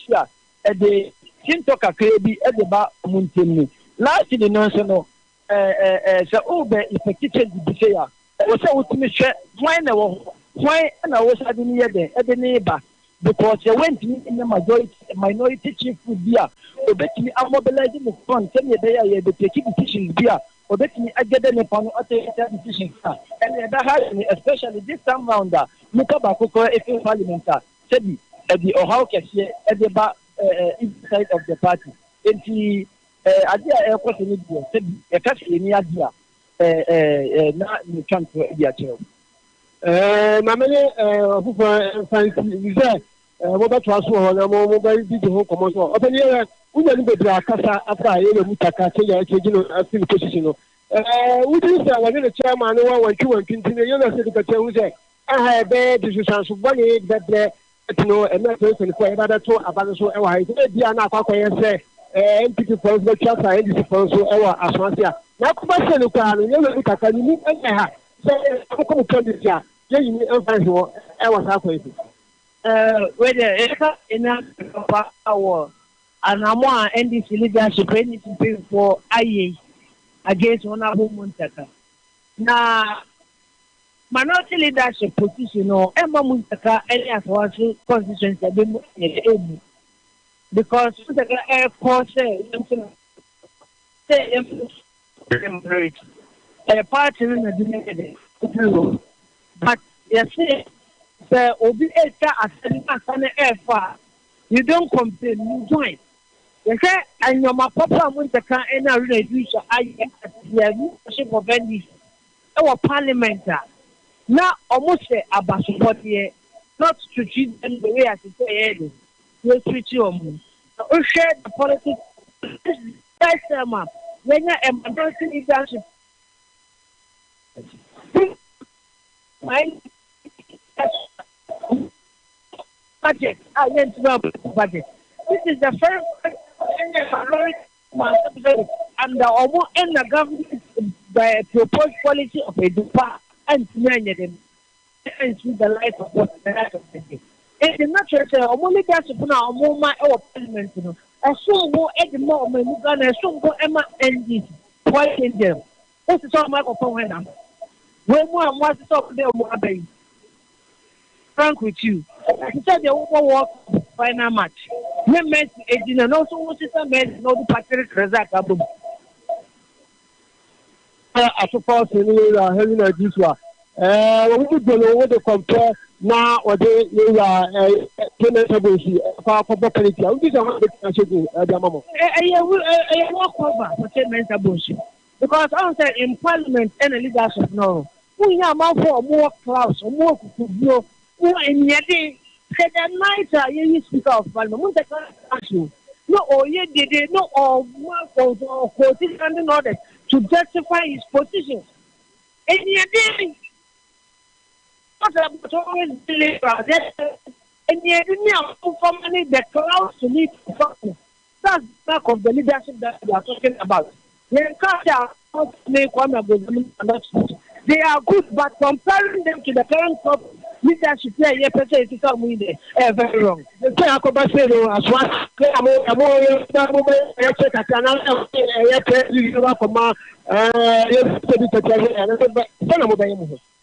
here at the Sintoka Krebi at the bar Muntini. Last in the national so all the effective changes say I was out to me share why and I was having here at the neighbor. Because they went in the minority chief would be or bet me I'm mobilizing the fund, tell me they are the taking decisions beer, or bet me I get them upon decisions. And especially this time round, look about if parliamentar, said the Ohio Cashier at the bar inside of the party. And the idea airport in India said a country near Dia, not in the country of the child.
Mamele, who fancy Mpasuaso na mobile video commercial. Open here, we will be Kasa after I Mutaka, say, position. We do say, when the chairman, one, two, and continue, you know, who say, I have bad decisions of 1 year that and that person for another 2 about so I Diana say, NPT for the chapter, NDC for so as once here. Now, question you can you need and say, I'm going to this year. You I was halfway.
Whether enough power and I'm more NDC leadership anything to pay for IA against one of Muntaka. Now, minority leadership position or Emma Muntaka any as one constituency have been able because the air force say a party in the but you see. The Obi Esta as air far. You don't complain, you join. You say, and your papa wants to come and reduce the leadership of NDC. Our parliamentar. Now, almost say about support here, not to treat them the way I say, you treat you on. We share the politics. That's the when you're a minority leadership. Budget. Budget. This is the first and the almost end the government by proposed policy of a DUPA and and see the light of what the rest of the day. It is not just only that's put our moment our parliament. I saw more at the moment we're gonna assume go Emma NDC. Why in them? This is all microphone right now. When more wants to talk there more baby. Frank with you. He said they won't walk final match. We met 18 and also what is a man, no the patriot result.
to pass in having a this one. We would go to compare now or the penetration for locality. These are what I should do, Mamo.
I walk over for 10 minutes bullshit. Because I said in Parliament and the leadership now, we have more clouds or more to in your day. Said that night, you speaker of Parliament. No, or you did it, no, or one quotation in order to justify his position. And your day. What about always deliver that? And yet, for money, the clouds to meet. That's back of the leadership that we are talking about. They are good, but comparing them to the current top leadership, is very wrong. The thing I could say, as one,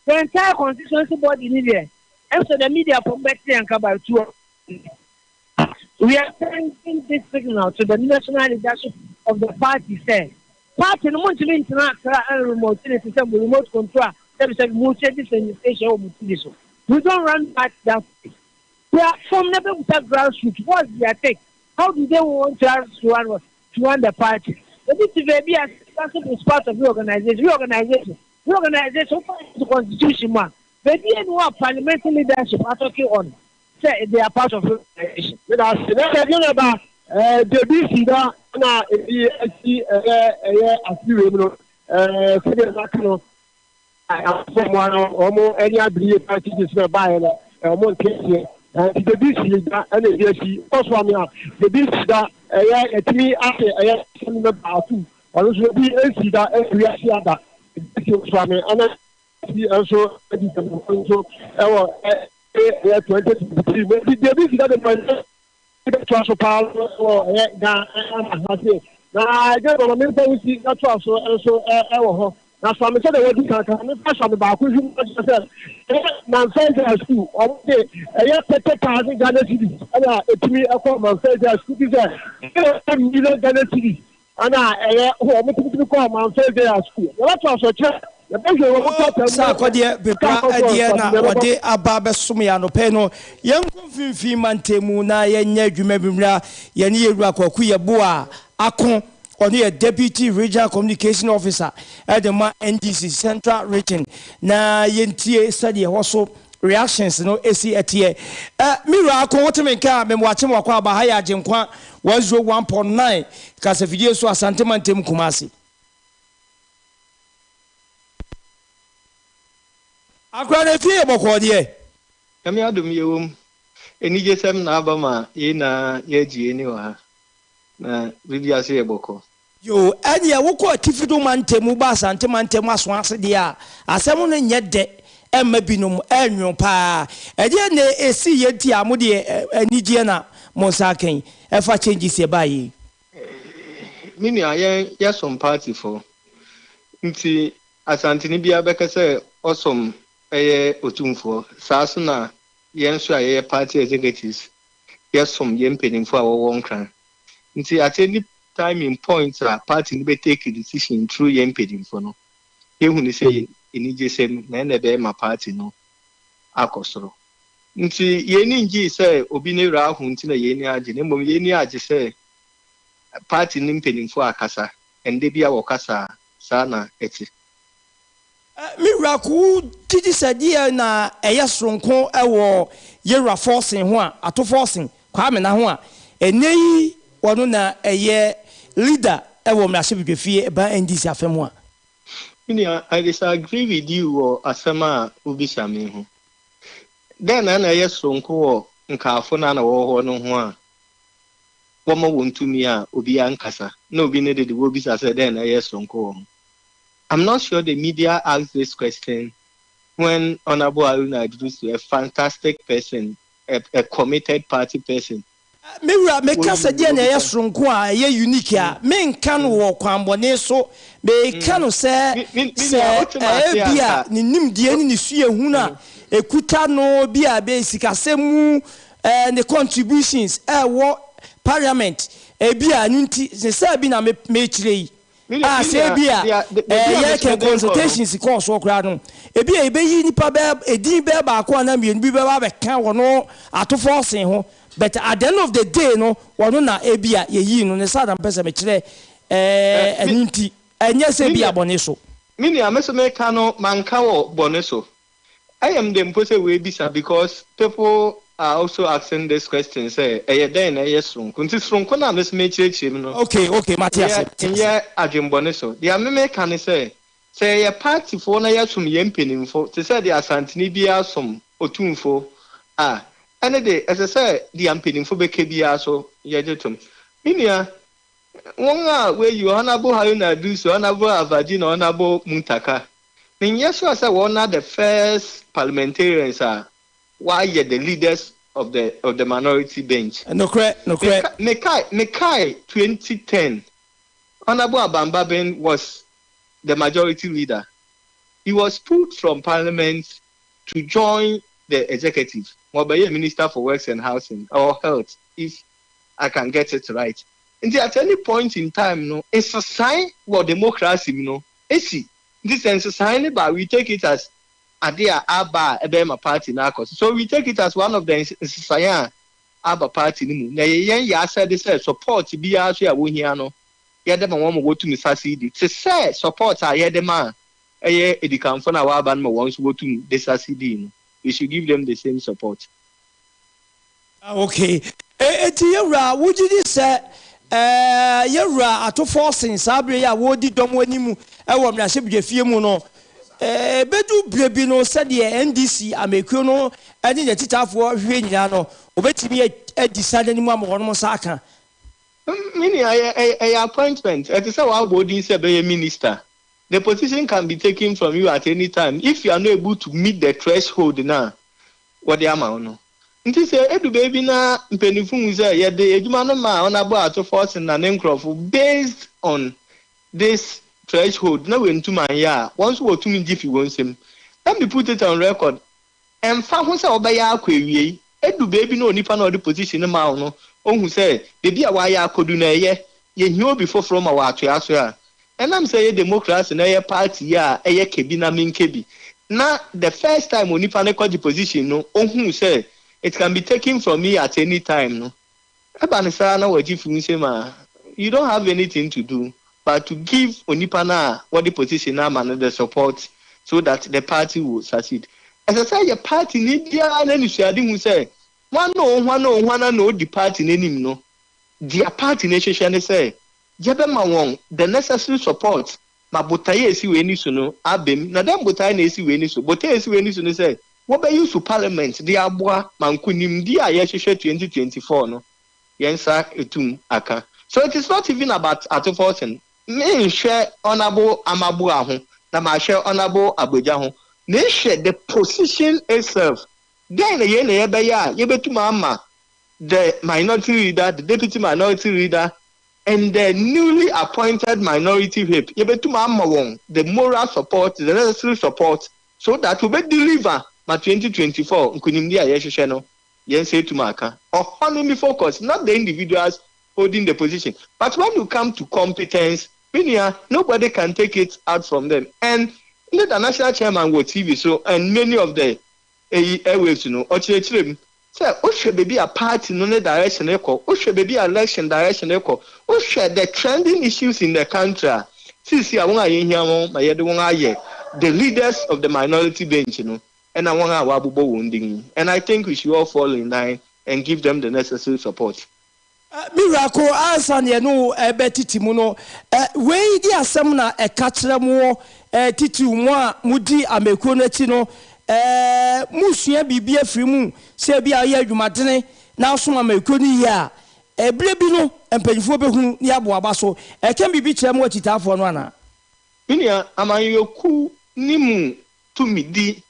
the entire constituency body in India, and so the media from Boateng and Kabatu. We are sending this signal to the national leadership of the party. Say, party no want to be international and remote control. There is a multi-station. We don't run back that way. We are from never without grassroots. What's their take? How do they want us to run the party? The DCVB is part of the organization. Reorganization of the constitution, man. But they know parliamentary leadership are talking on. Say they are part of the organization.
But I said about the BC that now I am someone or more any other party is not buying a more case here. The BC that and the also the BC that to me after I am about two. Or also be AC that every other. Swami, and also, our 2023. The transfer power or I get on a mental see that also our now some said what you can pass on the back with Manfred school or a 30,000 Ghana cities and to me a form of Manfred school is a million Ghana cities. Ana who to call Manfred school. That's also check.
Sakodia Bepra Adiana or de Ababa Sumiano Peno, young Fifi Mantemu, na Yenya Jumebra, Yani Rakokuya Bua, Akon, or near Deputy Regional Communication Officer at the NDC Central Region. Na Yentie study also reactions no ASIEDU. Mira ko woteme ka me wache mo kwa ba haya jenkwa 101.9 ka se video so asante mantem Kumasi. Akwara fie bokọ de.
Kami adum yewum. Eni jesem na abama ye na yeji eni wa. Na bibia se bokọ.
Yo, eni ya wokọ atifido mantem ba asante mantem aso ase de a. Asem no nye de. Emma binum enyo pa ede na esi yenti amode anigye na monsaken efa changes e bayi
mini aye some party for nti asante ni bia beka se osom eye otumfo saaso na yenso aye party executives some yempedinfo awo wonkran nti at any time in points a party ni be take a decision through yempedinfo no yehu ni say NDC'S na ebe ma party no akosoro nti yeni nji say obi ne ra hu nti na yeni age ne mbom yeni age say party ni mpedinfo akasa ende bia wo kasa sana eti
miraku titi sadia na eyesronko ewo yera forcing ho a ato forcing kwa me na ho a enei wono na eye leader ewo mrahye bibefie ba NDC afemu a
I disagree with you or asama ubisame ho. Then na yesonko wo nkafo na wo no ho a. Wo mo wontumi a obi ankasa. Na obi ne de wo bisa say then na yesonko wo. I'm not sure the media asked this question when Honorable Aruna introduced a fantastic person, a committed party person.
Mira meka sadia na yesronko a ye unique a me nka no wo kwambone so me ka no se bia ni nimdie ni sue hu na ekuta no bia be sikasemu the contributions wo parliament bia nti se bi na me chire say bia ye can consultations course so kra no e bia e be yi nipa be edin be ba ko na mi bi be ba be kan wo no ato forcing ho but at the end of the day no wono na e bia ye yi no ne sadam pese me kire enunti enye se bia bone so
mini ameso me ka no manka wo bone so I am the impose we bisa because people are also asking this question say then yes run kunti srunko na ameso me chire no
okay Matthias
yeah adwembone so dia me can say your party for na yasum ye mpenimfo to say the asantini bia som otumfo ene de as I say the mpenimfo be ke bia so ye jetum minia wonga we you honorable Haruna do so honorable Avadi na honorable Muntaka then yes so say one of the first parliamentarians are why the leaders of the minority bench
no correct
Mekai 2010 honorable Abamba Ben was the majority leader. He was pulled from parliament to join the executive or by a minister for works and housing or health if I can get it right. And at any point in time, no, it's a sign of democracy, no. This is a sign, but we take it as Adia Abba Ebema party narcos. So we take it as one of the sign Abba party. Ya said this support to be out here no. Ya dem won go to ASIEDU. To say support ya dem edikan for na wa ban mo won go to this ASIEDU. We should give them the same support.
Okay. Yewra would you say yewra ato forcing sabre ya wodi dom wanimu e wo mrahye bdefie mu no bedu brebi no said the NDC amekuo no eni ne titafo hwe nyina no obetimi edisade ni mu amon saka
mini a appointment it is our body say be minister the position can be taken from you at any time if you are not able to meet the threshold now what the amount no nti say edu baby na mpenifu say ye de eduma no ma on abo ato force na nkrofo based on this threshold na we ntuma ya once we tumi gifi wonsem let me put it on record and fa ho say obeya akwawie edu baby na onipa na odi position ma no ohun say de bia wa ya akodu na ye hia obi foforo ma wa ato aso a and I'm say democracy na ye party ya eye kebi na menkebi na the first time onipa na kwa di position no ohun say it can be taken from me at any time. No, you don't have anything to do but to give Onipana what the position and the support so that the party will succeed. As I say, your party need who say one no the party name no. Their party nation say Jabema the necessary support. Ma botaye si we ni so no abem na dem botaye na si we ni so botaye si we ni so no say what be use to parliament the aboa mankunim di a ye hwehwe 2024 no yensa etum aka so it is not even about atoforten me share honorable amabu aho na ma share honorable agbeja ho me share the position itself then ye na ye be ya ye betum ama the minority leader the deputy minority leader and the newly appointed minority whip ye betum ama won the moral support the necessary support so that we be deliver ma 2024 nkunimdi a yehwehwe no yen say to maka only focus not the individuals holding the position but when you come to competence nobody can take it out from them and the national chairman go TV so and many of the airwaves ochirechirem say o should be a party no direction eko o should be election direction eko o should the trending issues in the country see awon ayehia won ma yede won aye the leaders of the minority bench and I want our wounding. And I think we should all fall in line and give them the necessary support.
Miracle answer no betiti mu no we di asem na e ka kire mu titu mu a mudi amekuo no ti no musua bibia afiri mu se bia ye adwumadene na asoma amekuo ni ya ebre bi no empanyifo behunu ni aboaba so e kan bibi kire mu atitafo no ana
minia amanyoku nimu tumidi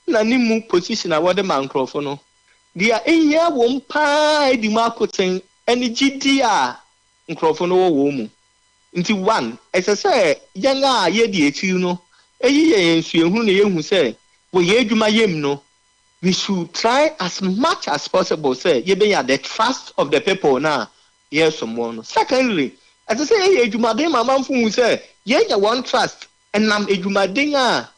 na nimu position award mankrofo no dia ehia wo mpa edi makoten eni gidi a nkrofo no wo mu nti one esese yanga ye di echi no eyi ye ensuehu na yehu se wo ye adwuma yem no we should try as much as possible say ye be ya the trust of the people na yes someone secondly as I say adwumaden ma manfo hu say ye nya one trust enam adwumaden a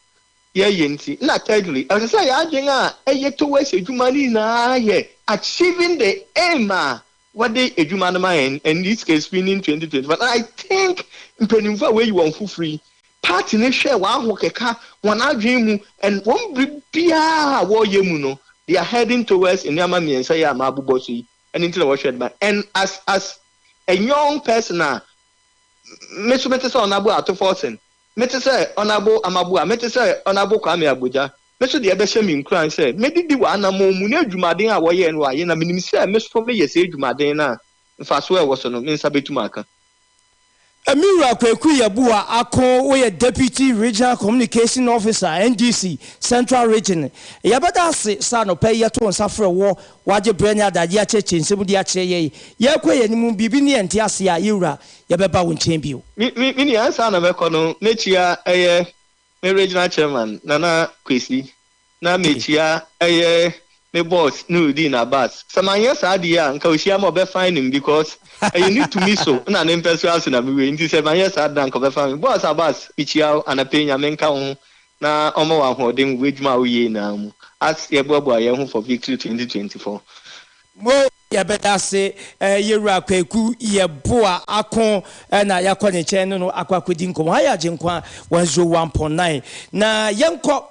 ye yenti na thirdly as I say ya adwen a eye towards adwumani na ye achieving the aim what the adwumani ma in this case winning 2020 but I think mpanimfo wey you want for free party ne share wa ho keka wan adwen mu and one bia wo ye mu no they are heading towards in Yama Miensa Yama Bubosi and into the worship. And as a young person, Mr. Metasa Onabu at Forsen, Metasa Onabo Amabua, Metasa Onabo Kami Abuja, Mr. the Abesham in crime said, maybe the one Mune Jumadina, Wayan, Wayan, I mean, Miss for me, yes, Jumadina, Mpasuaso was on Sabitumaka.
Amira Kweku Yabua Ako we Deputy Regional Communication Officer NDC Central Region. Yabada se sa no pay ya to nsafre wo waje brenya da ya cheche nsemu dia cheye ye kwe ye nimu bibi ni ente ase ya yura yabeba wo nchen bio.
Mini ansa na meko no mechia me regional chairman Nana Kwesi na mechia me boss Nurudin Abbas. Samanya Sadia nka oshia mo be fine him because you need to miss so na Mpasuaso na me nti se manya Sadia nka be fine. Boss Abbas ichia anapenya menka ho na omo wa hodin wedwuma oye na mu. As ye bobo ye ho for victory 2024.
Mo ya beta se yewura Kweku Yeboa Akon na yakọ ne chen no akwakwedi nkomo ha ya jenkwa 101.9 na yenko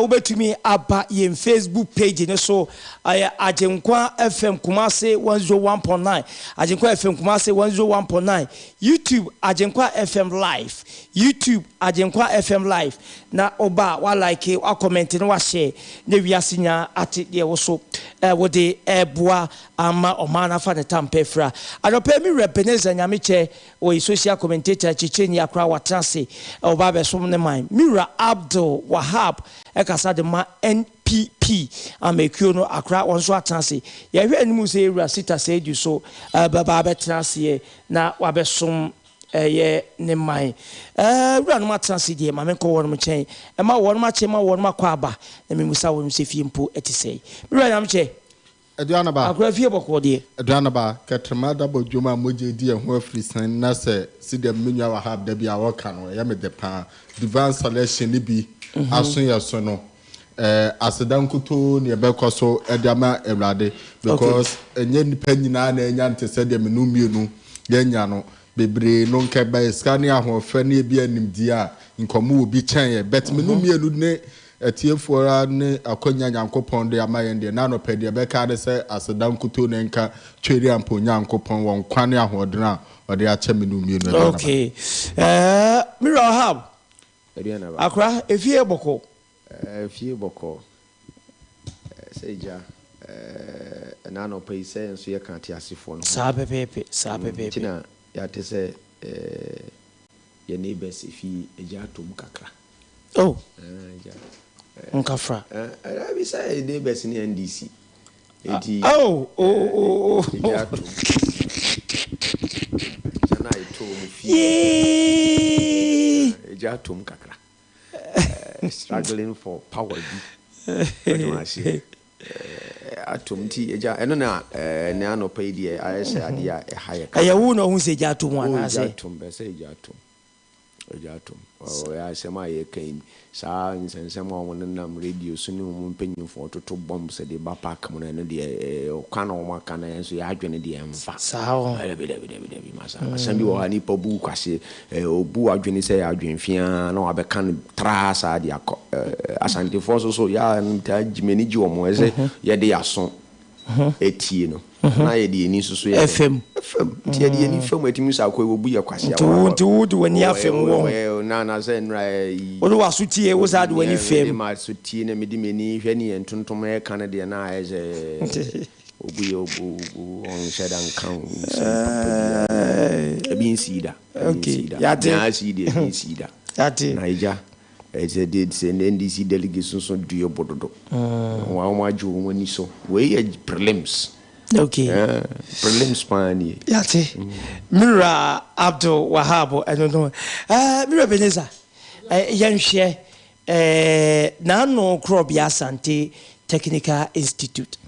ubetumi aba yen Facebook page ne so Agyenkwa FM Kumase 101.9 Agyenkwa FM Kumase 101.9 YouTube Agyenkwa FM Live YouTube Agyenkwa FM Live na oba wa like wa comment no wa share ne wiasinya ate de wo so wo de eboa ama omana fa ne tampefra anope mi Ebenezer Nyameche o social commentator chicheni akra watrase oba be so ne man Mira Abdul Wahab ekasa de ma NPP amekuo no akra wonso atrase ye hwe animu se ewura sita ASIEDU so baba betrase na wabesom ye ne man ewura no matrase de ma menko won mo chen e ma won ma che ma won ma kwa aba na memusa won se fie mpo etisei Mira Nyameche
Aduanaba
akra fie boko de
Aduanaba katrama da bodwuma moje di ho afrisan na se sidem menwa wa have da bia wo ka no ya me de pa divine selection ni bi aso ya so no asedan kuto ne ebekọ so edama ewrade because enye nipa nyina na enya nte se de menu mienu yenya no bebre no nke ba skani ahofe na ebi animdi a nkomo obi chen ye bet menu mienu ne etiefora ne akonya nyankopon de amayen de na no pede beka de se asedan kuto ne nka tweri ampo nyankopon won kwane ahodena ode ache menu mienu.
Okay Mira Hab akra efie boko
fie boko seja na no pay say nso ye kan ti asifo no
sa pepe
tina ya te se ye neighbors fi eja atom kakra
oh nkafra
bi say neighbors ni NDC eti eja atom sana ito mu fi eja atom kakra struggling for power atom ti eja eno na ne anopa die ayese ade a haye
ka yawu no hu se eja atom ana se
atom be se eja atom o ya se ma ye kan sa nsensem o wonam radio so ne mu mpanyimfo toto bomb se de ba park mo na de o kana o maka na enso ya adwene de emfa
sa o
bi masa asambi wo ani po bu kwase obu adwene se ya adwenfia na wa be kan tra sa de akọ asante force so ya nta jimeni ji o mo eze ye de yaso etie no na ye de ni so ya
FM
tie de ni fam atimi sa akọ obu ya kwase ya
tu wani FM wo
na ze nra
wo wa sutie wo sa de wani FM
ma sutie na me di meni hwe ni entontom e kan de na eze obu on shedan kan ebi sida
ya
sida naija eze did send NDC delegation so duo bododo wa ma ju woni so we prelims
okay
prelims pani
yate Mira Abdul Wahab I don't know Mira Ebenezer yanhwe na no krobia Asante Technical Institute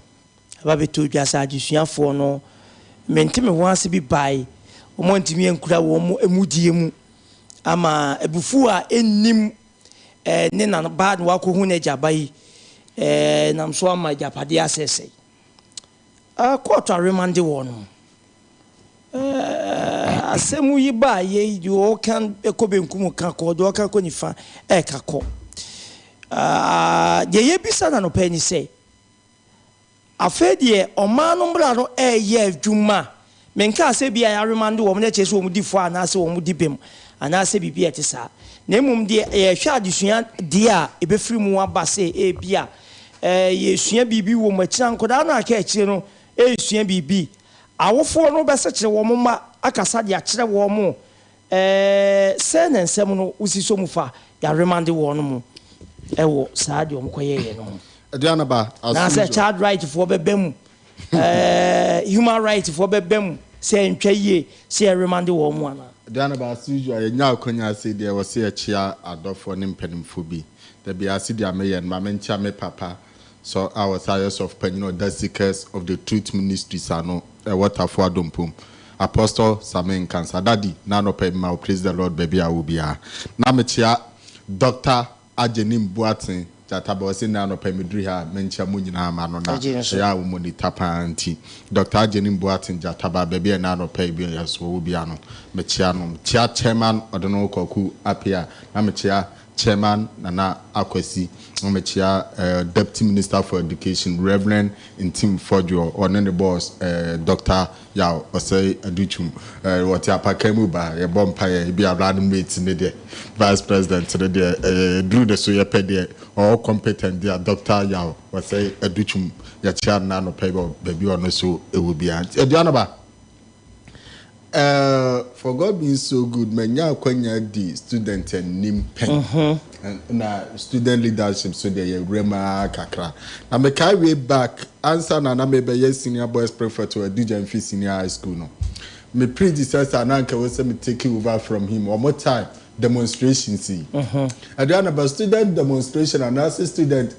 ababeto dwasa ajusuafo no mentime wanse bi bai omontimi enkura wo mu emudie mu ama ebufu a ennim ne na ba no akohu na jabai nam so ama japade asese court remande won asemu yi ba ye you can ekobenkum kan ko do kan ko nifa kako ye bisa na no pani say afedie omanu mbra no ye adwuma menka se bia ya remande wo na chese wo mu difo ana se wo mu dibem ana se bibia etisa na emum de ye hwa adesua de a ebefiri mu aba se bia ye sua bibi wo machira nkoda na aka akire no sua bibi awofo no bese kire wo ma akasa de akire wo mo se na nsem no usiso mu fa ya remande wo no mu ewo saadi omkoyeye no
Aduanaba
na say child right for bebem human right for bebem say ntwaye say remande wo mu ana
Aduanaba as usual ye nya akonya say there was say chia adofo ne mpanimfo bi the be ASIEDU ameyen ma mencha me papa so our sires of penino NDC'S of the truth ministries ano waterfo adompum apostle Samen Kansa daddy na no pay ma praise the Lord baby I will be na mechia Dr. Agyenim Boateng jataba wase na no pemidri ha mencha mu nyina ma no na ya wo moni tapanti Dr. Agyenim Boateng jataba baby na no pay bi yaso wo bia no mechia no chia chairman odono koku apia na mechia chairman Nana Akwesi mechia deputy minister for education Reverend Intim Fodio or the boss Dr. Yao Osei Aduchum what ya pakemu ba ye bompa ye bi abrad mate ne de vice president de drew the so ye pede or competent there Dr. Yao Osei Aduchum ya chair na no pebe baby on so e will be Aduanaba for God being so good menya kwanya di student and nim pen na student leadership so there rema kakra na me carry way back answer na me be senior boys prefect to Agyenim senior high school no me predecessor na nka we say me take over from him one more time demonstration see Aduanaba student demonstration and as student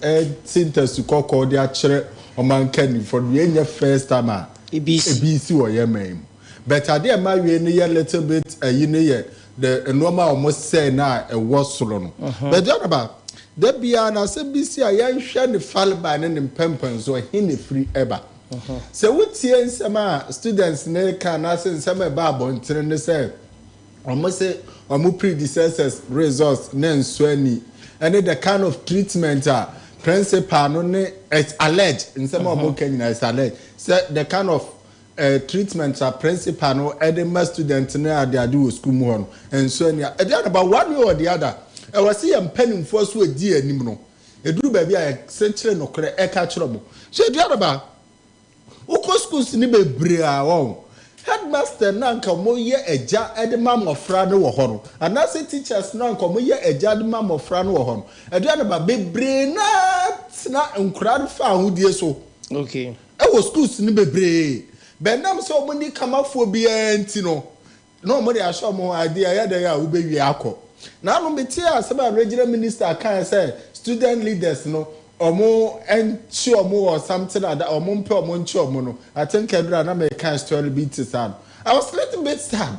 centers to call their chere o man can for the first time EBC or yemen but I did my way a little bit the normal almost say now a was solo. But Aduanaba, there be an ASIEDU a young shiny fall by an pempens or hini free ever. So what here some students can ask some about and say almost say or more predecessors results nen sweni and the kind of treatment principal no it's alleged in some of Kenya is alleged. So the kind of treatments are principal no edema student na they do school mu and so nya about one way or the other I was see am penning for so di anim no eduru ba bia senchire no kre e ka kire mo so Aduanaba uko schools ni bebre a won headmaster na nka mo ye eja edema mofra no wo ho no and as teachers na nka mo ye eja edema mofra no wo ho no Aduanaba bebre na nkura fa ahudie so
okay
e wo schools ni bebre Benam so many come up for Bientino. No money I saw more idea ya will be akọ. Now no metia some regional minister can say student leaders no or more and sure more or something like that or more per moncho mono. I think Edra make kind story beat sad. I was a little bit sad.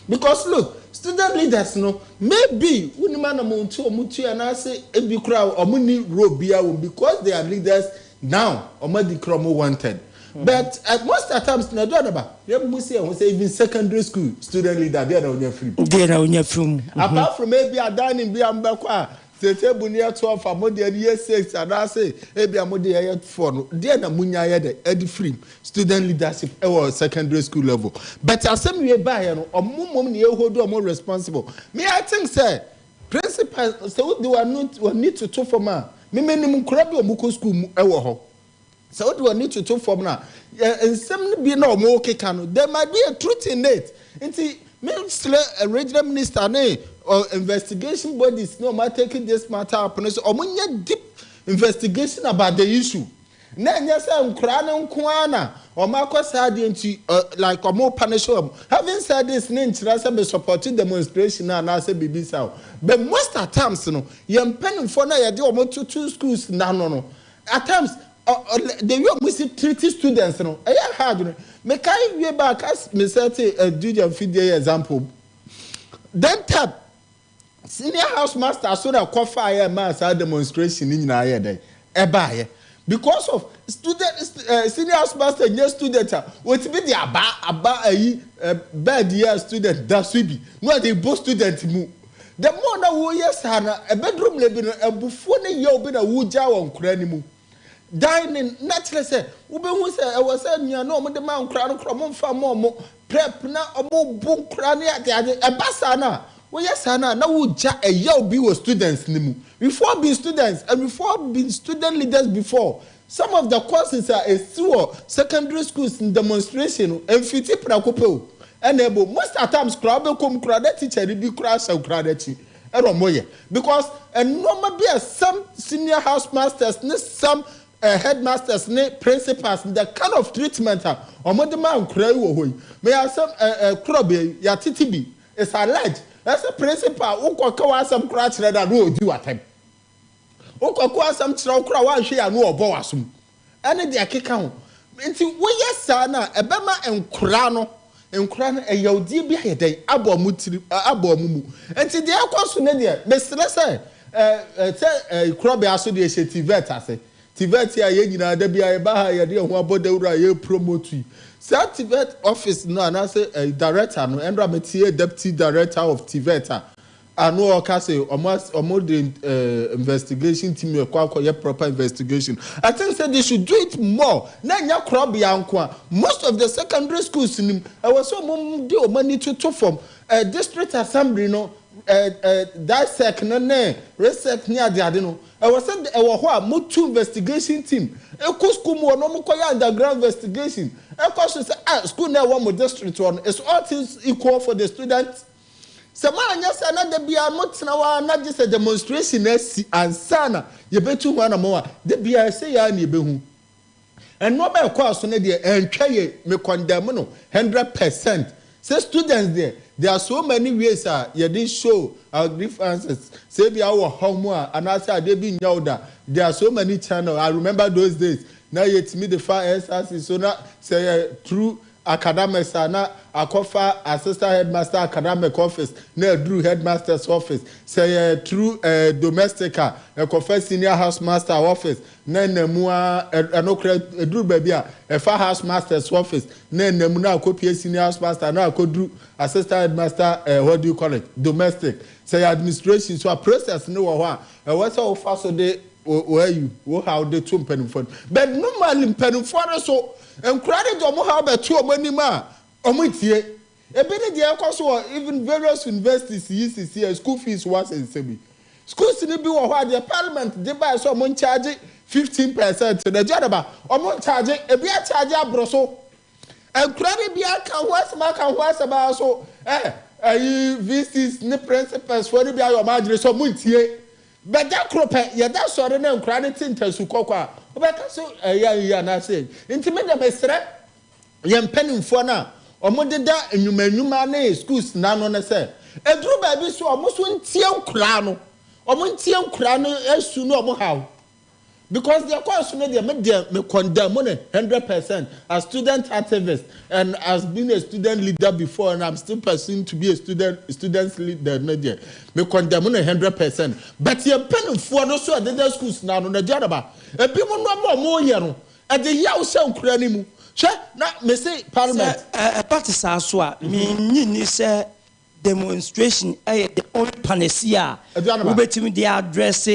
Because look, student leaders no maybe when man amount to mutu and I say if you crowd or money robia because they are leaders now or the chromo wanted. But at most times, Aduanaba, you must say even secondary school student leader, they are on your free.
They are on your free.
Apart from maybe a dining being Bakwa, say table near 12 for more than year 6, and I say, maybe a more than 4. They are Munya Eddie free student leadership or secondary school level. But as some way by or more you hold more responsible. Me, I think, sir, principals, so they are not need to talk for man. Me, minimum crab or Muko school. So what do I need to talk for now? And some be no more can. There might be a truth in it. And see, minister, a regional minister, or investigation bodies, no matter taking this matter up, or when you deep investigation about the issue. Then yes, I'm crying Kwana or Marcos Hadi like a more punishable. Having said this, Ninja be supporting demonstration and I say BB South. But most of times, you're penning for now, you do almost 2 schools. No. At times, they will treat students, no. I hard. me kai we back as me say do the video example then tap senior house master so that cover fire mass demonstration in na here dey e ba here because of student senior house master new student what be the aba bad year student that should be no dey both student mu the more na wo yes na a bedroom le bi no ebufo ne ye obi na wo ja won kura ni mu dining naturally say wo be hu say e was say nua na omo de man kura no kura mo mfa mo prep na omo bu kura ne ade e basa na wo yes na wo ja e ye obi wo students ni mu before being students and before being student leaders before some of the courses are secondary schools in demonstration and fiti prakopo enable most at times crowd come crowd teacher be crash and crowd because and normal be some senior house masters some headmasters principals the kind of treatment man cry may have some crowd ya titibi is alleged as a principal who can some crash that no do at time okoko some tro kra wa hwe ya no obo wasum ene de akeka ho nti wo yesa na ebema enkura no eyawdi bi ayeden abo mu nti de akoso ne de mesre se kra be aso de hye tivet ase tivet ya ye nyina da bia ye ba ha ye de ho abodawura ye promote tivet office no na say director no endra metie deputy director of tivet I know say almost the investigation team your proper investigation. I think that they should do it more. Most of the secondary schools in him, I was so money to form district assembly, that second resec near the adeno. I was sent a two investigation team. A school more no underground investigation. Of course, school now one more district one. It's all things equal for the students. Samanya sana de bia motina wa na just a demonstration and sana ye betu wana mo de bia say ya na behu and no be course na de entwa me condemn no 100%. Say students there are so many ways ye dey show our grievances say bia wo home and I say dey be nyawda there are so many channels. I remember those days now yet me the far SRC so na say through academics na akofa assistant headmaster academic office na through headmaster's office say through domestic akofa senior house master office na namu anokra through babia fa house master's office na namu na akopie senior house master na akodru assistant headmaster what do you call it domestic say administration so a process no wo ho a what so far so dey where you how they to penifon but normally penifon so encourage them how be to omanima omitie ebeni dey akoso even various universities UCC school fees was in sebi schools ni bi wo ho the parliament dey buy so mon charge 15% to the jadaba omon charge ebi a charge abroso encourage bi aka ho asema so VCs ni principals for bi ayo madre so montie but that crop ya that sorry na encourage tintasu kokwa obeka so ya na say intime dem esre yem penimfo na omodeda enwuma na schools na no na say eduru ba bi so omoso ntie nkura no esu no omo how because the course no me condemn 100% as student activist and as been a student leader before and I'm still pursuing to be a student leader no there me condemn 100% but you pen for no so the schools now no na jaraba e bi mo ye no e de ya wo se nkura ni mu hwe na me say parliament
party sa so a me nyini say demonstration the only panacea we betimi dey address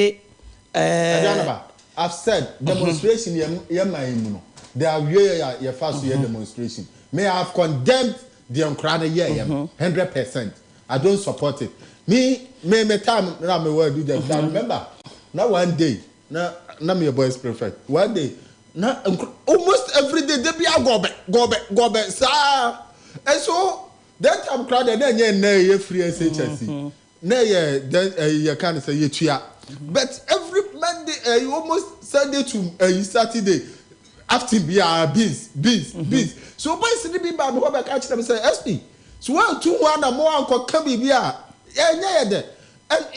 Aduanaba I've said demonstration no. There are ye fast demonstration. May I have condemned the uncrowded 100%. I don't support it. Me time now me word do that. I remember now one day now me boys perfect. One day now almost every day they be go back sir. And so that time crowded then ye free SHSC. Na ye can say ye tua. But every Monday, almost Sunday to Saturday, after beans. So boys see be bad, go back catch them say SP. So 1 2 1 more uncle can be and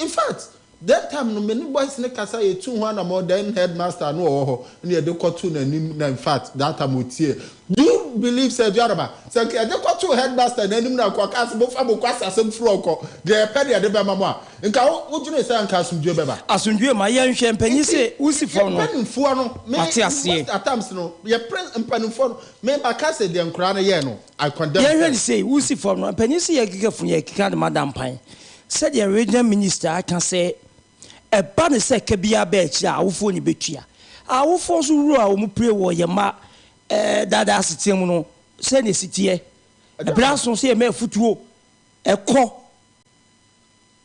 in fact, that time no many boys in the casa ye 200 more than headmaster no ho near the cotton and in fact that time would do you believe said Jaraba so the cotton headmaster and then na kwa cast both abukwasa some froko they penny at the bama nka what you say anka asundwe beba
asundwe ma ye nhwe mpanyi se usi fo no
mpanimfo no me at times no ye prince mpanimfo no me baka say the nkra no ye no I condemn
ye really say usi fo no mpanyi se ye kikafun ye kika de madam pan said the regional minister I can say a ban se kebia be chi awofo ni betua awofo so ru a wo mu pray wo ye ma dada asitem no se ne sitie e braso se me futuo e ko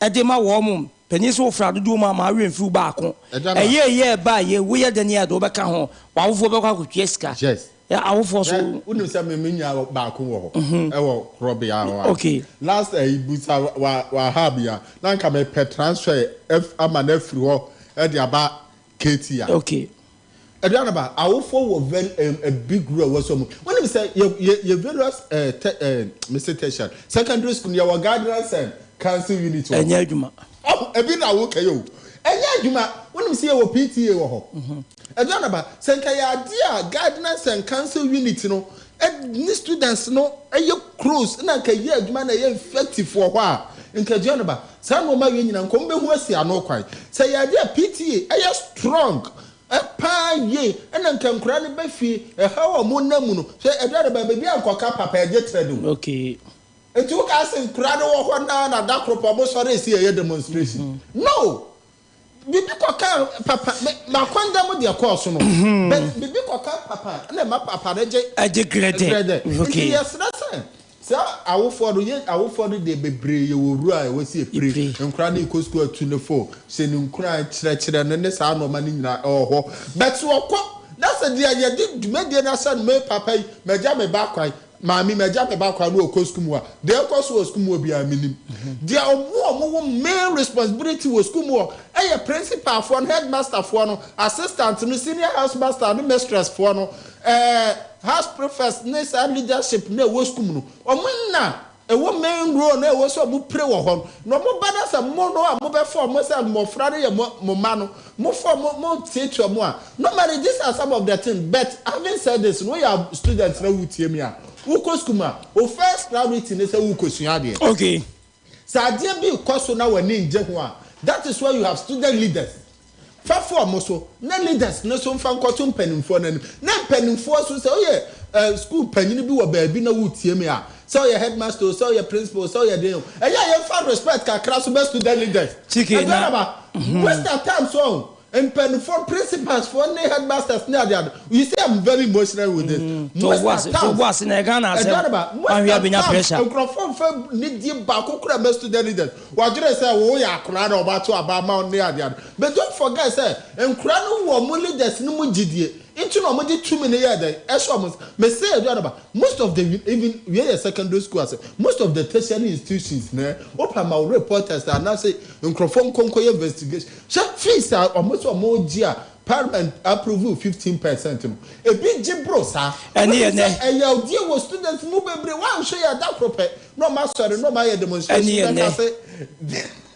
e de ma wo mum penisi wo fra dodo ma ma renfu ba ko ye ba ye wo ye de ne ado be ka ho awofo be kwa kotwa sika
yes
ya awofo so
unu se me nya ba ko wo ho e wo krobe ya ho
okay
last ibusa wa habia na nka me pe transfer ama na free ho e de aba NKETIA
okay
Aduanaba awofo wo very a big role was so when we say you various Mr. Teshan secondary school you were guidance and council unit
enya adwuma
e bi na wo kayo enya adwuma when we say wo PTA wo ho Aduanaba senka ya dia guidance and council unit no any students no e close na ka ye adwuma na ye effective for ho a nka Aduanaba sa no ma nyina nkom be hu asia no kwan say ya dia PTA e strong pa ye ena nkankura ne bafi ha wo mo namu no so edare ba bia ankoka papa eje tredo
okay
etu ka se nkura no wo ho na dakropo mo sore si ye demonstration no bibi koka papa ma kwanda mo de course no bibi koka papa na ma papa eje
grade okay
yes that's it so awofo de bebre ye woru a we si epre nkura na iko school 24 se ni nkura kire ne sa no ma ni nyina oho but woko that's the idea did me na san me papa meja me ba kwai maami meja me ba kwai no oko school mu a de oko school mu obi aminim dia omo main responsibility was school mu e principal for headmaster for no assistant no senior house master no mistress for no house prefect ness and leadership na wo school no omunna e wo main role na e wo so bu pray wo ho no mo bada sa mo no a mo be for mo say mo frare ye mo ma no mo for mo teach mo a normally these are some of the things but having said this no your students na wutie me a wo ko school ma o first priority ne say wo ko sua de
okay
sa de bi koso na wani nje ho a that is why you have student leaders Fafo moso na leaders na so mfa nkoto mpanimfo na mpanimfo so say oye school panyin bi wo baabi na wutie me a say oye headmaster say oye principal say oye dey eya fa respect ka class best student leaders
chicken
na waste of time so mpanimfo principals for ne headmasters na dey you say I'm very emotional with this
to was na Ghana say and we have been pressure
microphone need die ba kokura best student leaders wa jure say wo ya akura na oba to aba ma on dey but don't forget say nkura no wo mo leaders no mo gidie into no mo di 2 minutes here there eso me say Aduanaba most of the even we are secondary schools most of the tertiary institutions na open my reporters are now say microphone konko investigation check fees are almost more dia Parliament approve 15%. A big jibro, sir. And here, your dear was students move every one share that proper. No master, no my demonstration.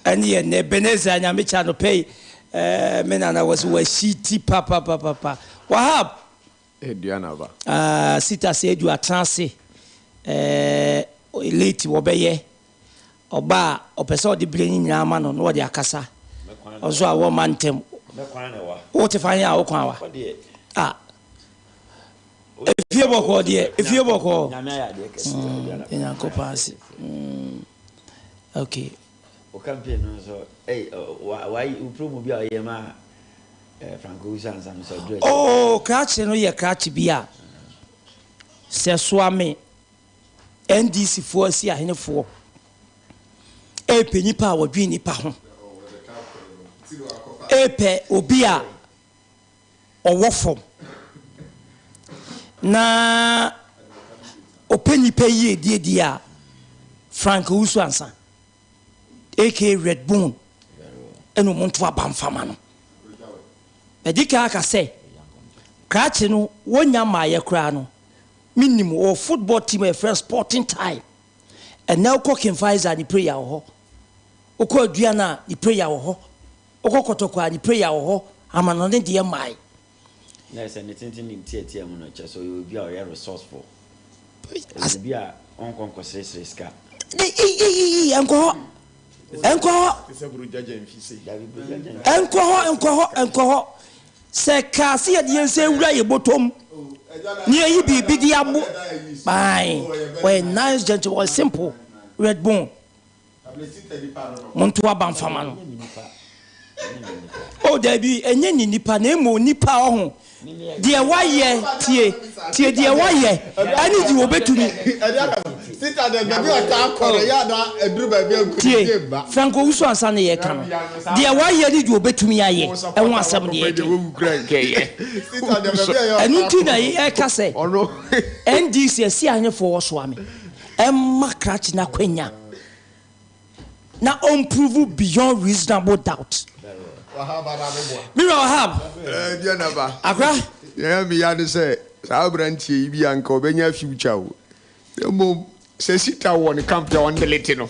And here, Beneza and Amichano pay. Menana was shitty papa. What happened?
Aduanaba.
Sita said you are transi. Late obey. Oba, or person the bringing Yaman on what they are cassa. Also, a woman tem. What if I know Okwa? If you walk, dear, if you walk, in a copasi. Okay.
Why you prove your Yama Franco Sansan so dress?
Oh, catch no ye catch beer. Sir Swami NDC for see a hen for a penny power, dreamy pound. Epe obia owofom na openi peye dia Frank Usuansa AK Red Bone eno monto abamfama no edika aka say crash no wonya maye kra no minimum or football team a first sporting time and now cooking fires and the prayer ho okọ aduana the prayer ho okokotokwa ni prayer ho amano ne de mai
na se ne tintin ni tie mu no che so you be a resourceful as be a on konkosese ska
enko se kasi ya de se wura ye botom ni yi bibi di abu bye we nice gentle simple red bone muntu abamfama no o da bi enye ni nipa na emo nipa ho de waye tie de waye ani di obetumi
sita de baby o ta akore ya na eduru baby ankuri ba
Franco uso ansa na ye ka no de waye ni di obetumi aye ehun asem de ye
sita de baby ya
enu na ye ka se NDC'S si anye for so ame emma crash na kwenya na unprove beyond reasonable doubt. Mira Wahab.
Aduanaba.
Akra.
Ya mi ya ne say sa brantie bi anka obenya future o. Emo se sita won camp ya won delete no.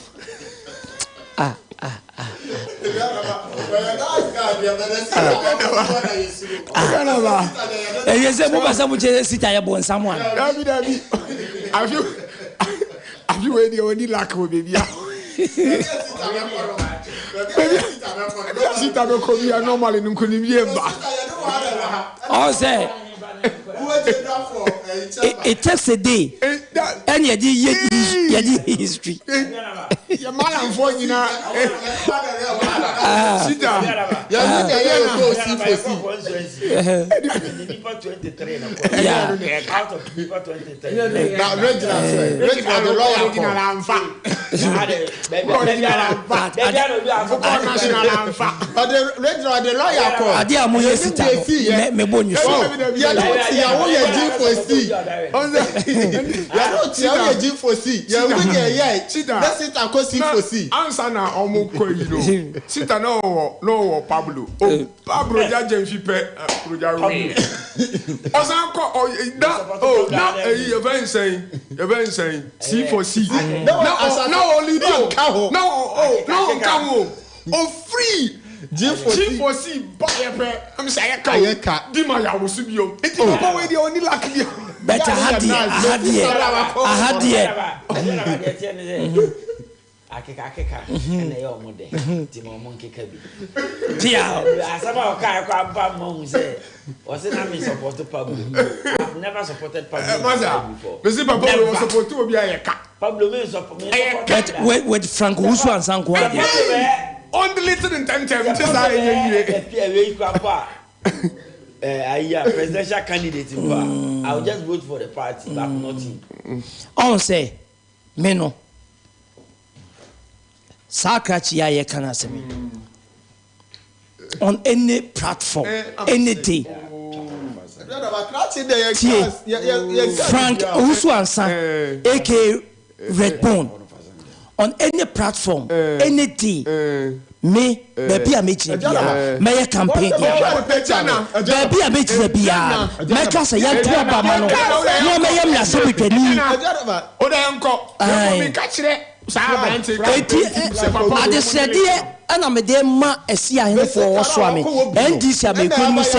Aduanaba. Yese mo basa mo che sita ya bon Samuel.
Dabi. Have you any only lack of baby? Sita no come here normally no kuni biemba.
Oh say it takes a day and you history.
Your man for you now. Sita.
Ya go see for
out of people 23.
Now Reginald the lawyer call.
Ade amoye sita me bonu so.
Ya wo ye G for C. Ya no ti ya G for C. Ya we ye let's sit and go C for C.
Answer na omo ko yi no. Sita no Pablo. Pablo ja jemfi pe proja wi. Osan ko now you been saying C for C. No only do. No free. G for C buy I'm say ka. Di ma ya wo su bi o. Eti ko we dey only lack bi.
Better hadie.
Akeka na ye omode ti mo mon keka bi
dia
asaba o kai kwa ba mo say o say na me support Pablo. I've never supported Pablo before.
Me say Pablo support obi ayeka.
Pablo me support
with Franco Usu and Sanko
on the little in time just I
presidential candidate I'll just vote for the party but not him.
On say me no Sakrachi ya kana semi on any platform any day Frank Usu Ansan aka Redbone on any platform any day me baby a mechi bia me campaign dia baby a mechi bia me ka say ya to abama no me yam na so betwani
o da enko me ka kire
ade sedie ana me de ma esi ahene fo wo so ame NDC a me kwemu se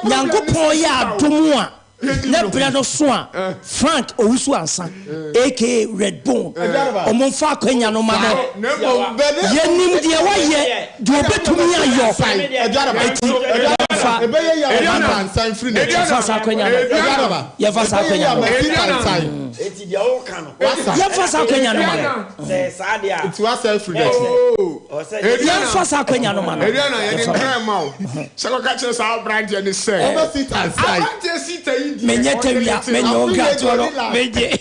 nyankopon ya adomu a ne brado so a Frank Owusu Ansan aka Redbone omonfa akwanya no ma no yenim de waye de obetumi ayo
ebeye ya Ansan free na
fa sa akwanya no ya fa sa akwanya no
eti dia o kan no
ya fa sa akwanya no ma no
se sa dia
it was self free
ya fa sa akwanya no ma no
eriana ye dey cry ma se ko ka kire sa brand ye ni say
ever sit aside
menye tawia menye ogato no menye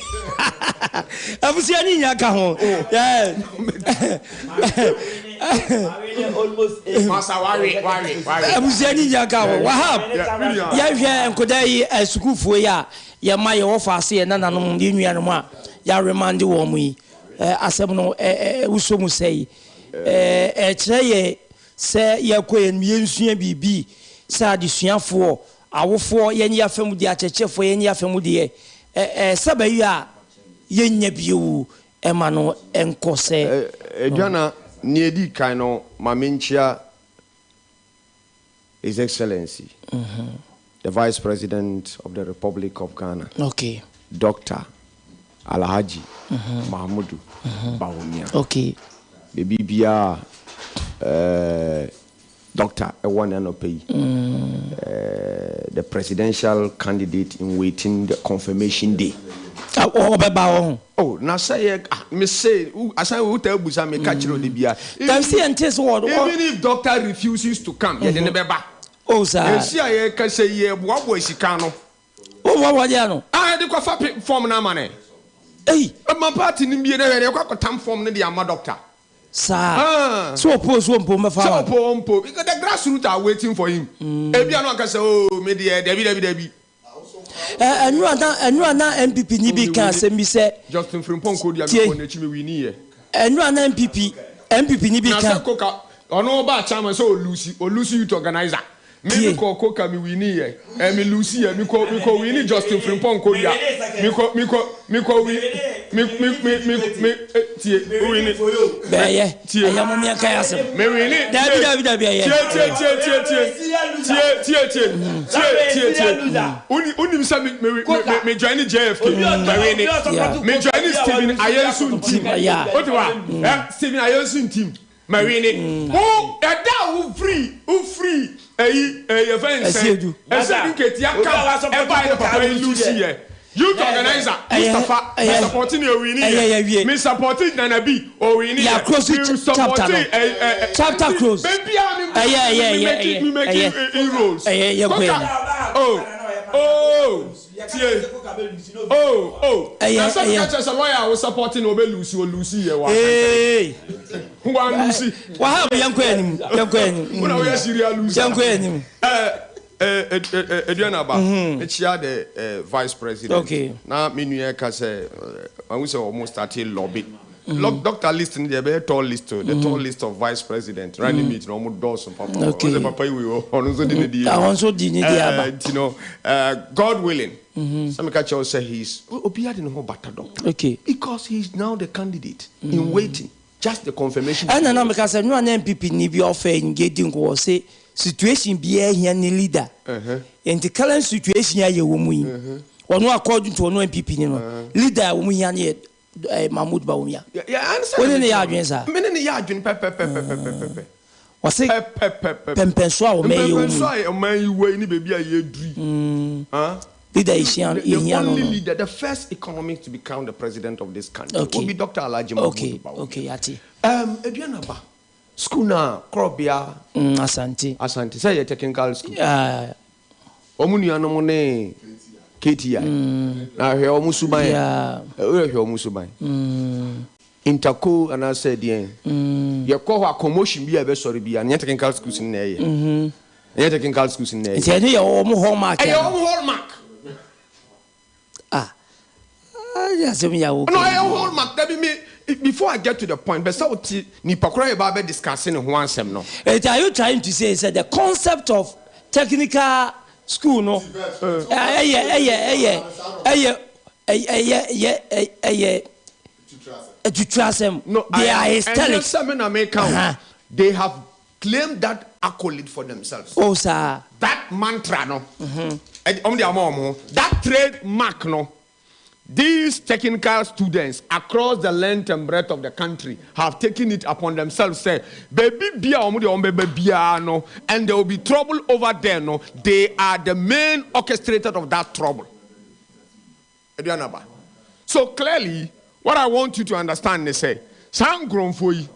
abusia ni nyaka ho
almost
masa wari
abusia ni nyaka ho Wahab ya hwe enkodai asukufuo ya ya ma ye ofa ase na nanom de nuanom a ya remind wo mu yi asem no wuso mu sei kire ye se yakoye miensua bibi sa adesuafo awofo yenye afemu de achechefo yenye afemu de sabayi a yenya biu emano enkose
Aduana ni edi kan no mamenchia His Excellency, the Vice President of the Republic of Ghana,
okay,
Dr. Alhaji Mahmudu Bawumia,
okay,
the BBR Dr. Aduanaba, the presidential candidate in waiting the confirmation day. Oh, now say, me say, as I will tell Busa, me catch you the beer. Even if doctor refuses to come, you didn't be back. Oh, sir. You see, I can say, yeah, what was Chicano? Oh, what was you? I had the form na money. Hey, my party in the area, got time form the Ama doctor. Sir, so oppose one poor because the grassroots are waiting for him. Everyone can say, oh, media, Debbie. And you are not MPP Nibi can say me say Justin Frimpong could have been we need. And you are not MPP Nibi can coca or no about chairman so Lucy or Lucy youth organizer. Me call coca me we need and me Lucy and me call we need Justin Frimpong could me call we youth organizer, Mustafa, supporting your winning. Me supporting Nanabi or winning. Yeah, close supporting chapter close. Baby, me making inroads. Oh. As a lawyer, I was supporting Obe Lucy or Lucy. Hey, who are Lucy? What happened, young queen? When I was serious, young queen. Aduanaba, it's the vice president. Okay. Now, Minuye Kase, I will say almost started lobby. Doctor listing the tall list, the tall list of vice president. Randy meet no more doors of Papa. Okay. Papa, we were also didn't you know, God willing. Some catch say he's Obiad in Hobata doctor. Okay. Because he's now the candidate in waiting. Just the confirmation.
And then I said, no, an MPP need be offering getting was say. Situation be here ni leader. In the current situation here, you woman. Or no, according to no MPP, leader woman here, Mahmoud Bawumia. Yeah, answer. When in the yard, sir. Men in the yard, Pepe. Was it Mpasuaso? May you wait, baby, a year dream. Leader is here. The only leader, the first economic to become the president of this country will be Dr. Alhaji Mahmoud Bawumia. Okay, Yati. Aduanaba. School na Krobia Asante say a technical school omunu anomone NKETIA na hwe omusuban hwe omusuban interco and I said ye ko commotion bi e be sorry bi na technical schools na ye technical schools na ye say ye omu hallmark yes me ya no hallmark that be me. Before I get to the point, but so ni pakura about discussing one sem no. Are you trying to say that the concept of technical school no? No, they are hysteric. They have claimed that accolade for themselves. Oh, sir. That mantra no. That trademark no. These technical students across the length and breadth of the country have taken it upon themselves, say, baby, no, and there will be trouble over there. No, they are the main orchestrator of that trouble. So clearly, what I want you to understand is say, Sam Gromfoi,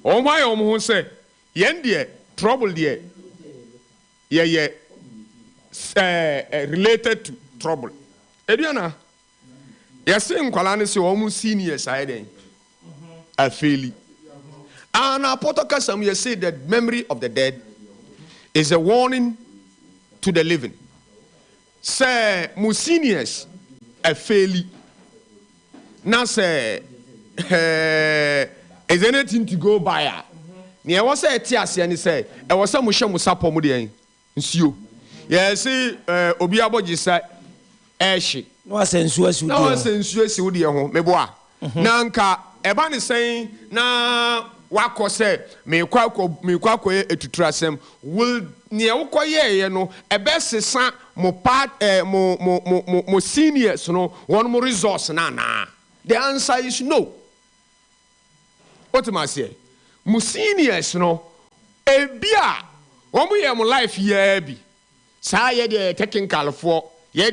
oh my, say, yen trouble there, related to trouble. Ediana, yes, in Qualanis, you almost senior side, a fairly. And our protocol, you say that memory of the dead is a warning to the living. Say, Musinius, a fairly. Now, say, is anything to go by? Near was a tears, and he said, I was some Mushamusapo Mudian. Yes, see, Obiabo said. No sensuous would be a home. Meboa. Nanka, Eban is saying, na
wako say me kwa etutrasem will near ukoye no ebesesa mo part mo seniors no one more resource na. The answer is no. What am I saying? Mo seniors no ebia omo ye mo life ye bi sa ye de technical for ye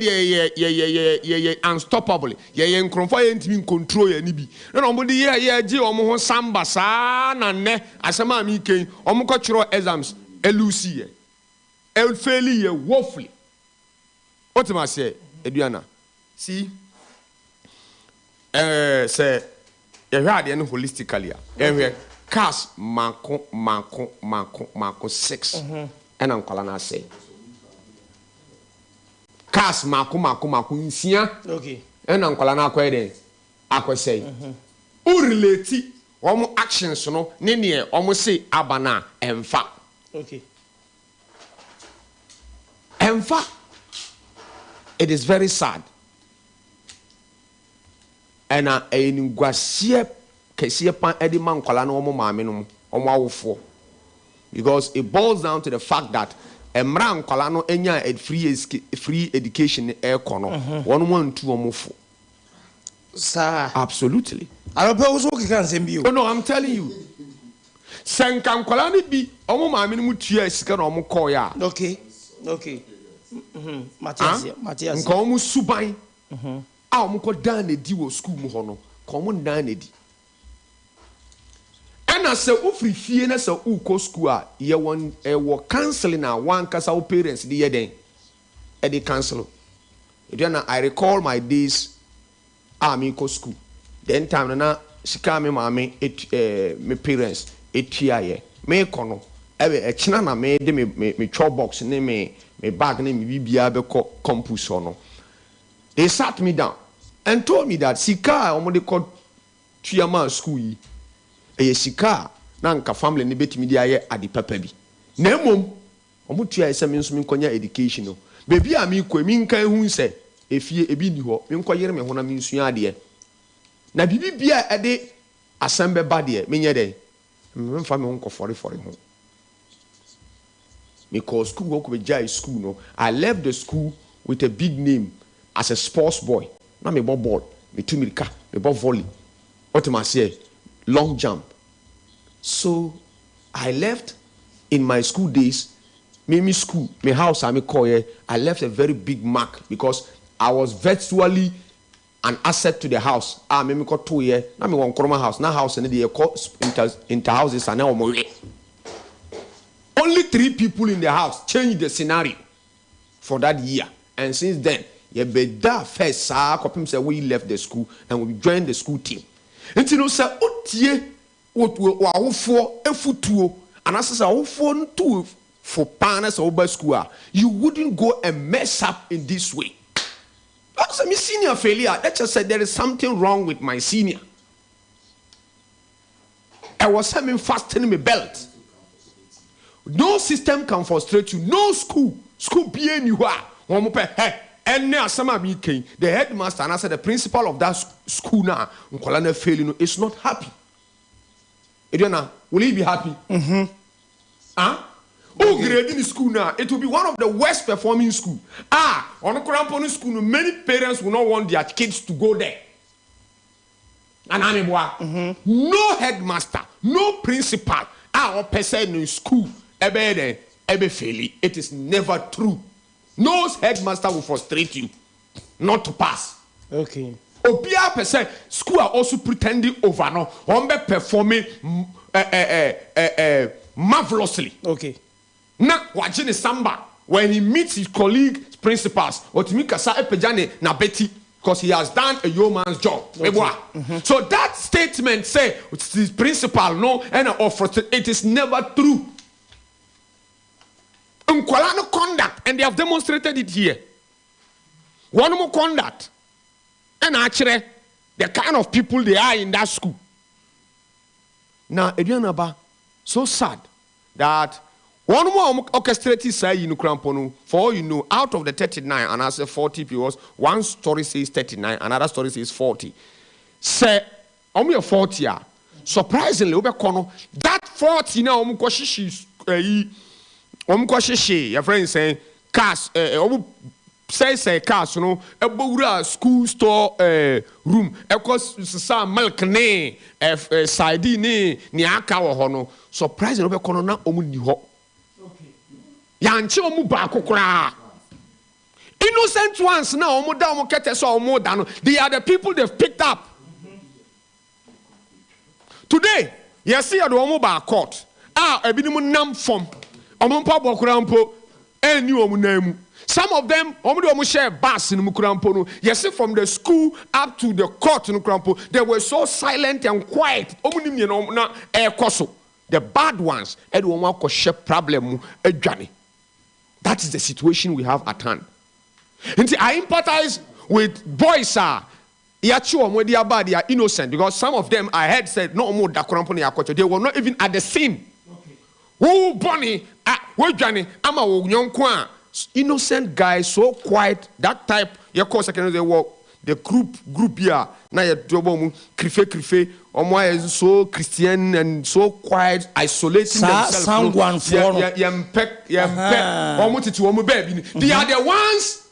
unstoppable ye nkronfo ye ntimi control ye ni bi na omo de ye gi omo ho samba sa na ne asema mi ken omo ko chiro exams elusi ye el faili ye woefully. What am I say Aduana? See say ye hwa de no holistically e cars mako 6 and ankwala na say cars mako nsia
okay
and ankwala na akwede akwesey o relate omo actions no ne ne omo say abana emfa
okay
emfa. It is very sad and in gwasie kesiye pan edi man kwala na omo maame no omo awofo because it boils down to the fact that emra nkwala no enya free education e kono one want to omo fo
sir
absolutely
arope also can say bio
no I'm telling you senka nkwala ni bi omo maame no mutua sika na omo call ya
okay Matias
nka omo suban a omo ko dan edi wo school mu ho no ko omo dan edi. Na se ufri fie na se uko school a ye won wo counseling na one kasa wo parents dey ye den e dey cancel. Then I recall my days me go school. Then time na sika me maame me parents etua ye me kono e china na me de me chop box ne me bag ne me bibia be ko campus no. They sat me down and told me that sika omo de ko tuama school yi sika na nka family ni betimi dia ye ade papa bi na emom omutua ese me nso me nkonya education no bebi a me ko mi nkan hu nse efie ebi ni ho me nkoyere me ho na me nsua ade na bibi bia ede asembe ba de me nye de me mfa me nko fore ho because school go be jai school no I left the school with a big name as a sports boy na me ball me tumirika me volley what am I say long jump. So I left in my school days, me school, my house, I left a very big mark because I was virtually an asset to the house. Me got 2 years. Now me one corner house. Now house and the inter houses are now more. Only 3 people in the house changed the scenario for that year. And since then, you better first say we left the school and we joined the school team. Nti no sa otie wawofo efutuo anasesa wawofo ntu for panas oba school you wouldn't go and mess up in this way. That's my senior failure. Let's just say there is something wrong with my senior. I was having fastening my belt. No system can frustrate you. No school be anywhere. And now the headmaster and I said the principal of that school now failing is not happy. Will he be happy? Grade in school now, it will be one of the worst performing school. On a Kuramponi school, many parents will not want their kids to go there. And no headmaster, no principal, or person in school, ebe failing. It is never true. No headmaster will frustrate you not to pass.
Okay.
Obia percent school are also pretending over no. One be performing marvelously.
Okay.
Na wajini samba when he meets his colleague principals otimika sa epejane na beti because he has done a yeoman's job. Okay. So that statement say it's the principal no and it is never true. Nkwala conduct, and they have demonstrated it here. One more conduct, and actually, the kind of people they are in that school. Now, Aduanaba, so sad that one more orchestrated say in Ukramponu, for all you know, out of the 39, and I say 40 people, one story says 39, another story says 40. Say, only a 40 year.
surprisingly obekono that 40 na omo ko shishi your friend saying cars omo say cars no ebowura school store room ekos milk ne side ni aka wo ho no surprisingly obekono na omo ni ho yanche omo ba kokora innocent ones now omo da omo kete so omo da no they are the people they've picked up. Today, you see at the Omoba court. Ebinim nam form. Omumpa Bokurampo, and new Omunemu. Some of them, Omu share bus in Mukurampo. You see from the school up to the court in Mukurampo, they were so silent and quiet. Omunim, you know, na air koso. The bad ones, everyone ko share problem, a journey. That is the situation we have at hand. And I empathize with boys, sir. They are innocent because some of them I had said no more they were not even at the scene. Who Bonnie, Johnny, I'm innocent guys, so quiet. That type, your course, they work. The group here, now you're krife, is so Christian and so quiet, isolating themselves. They are the ones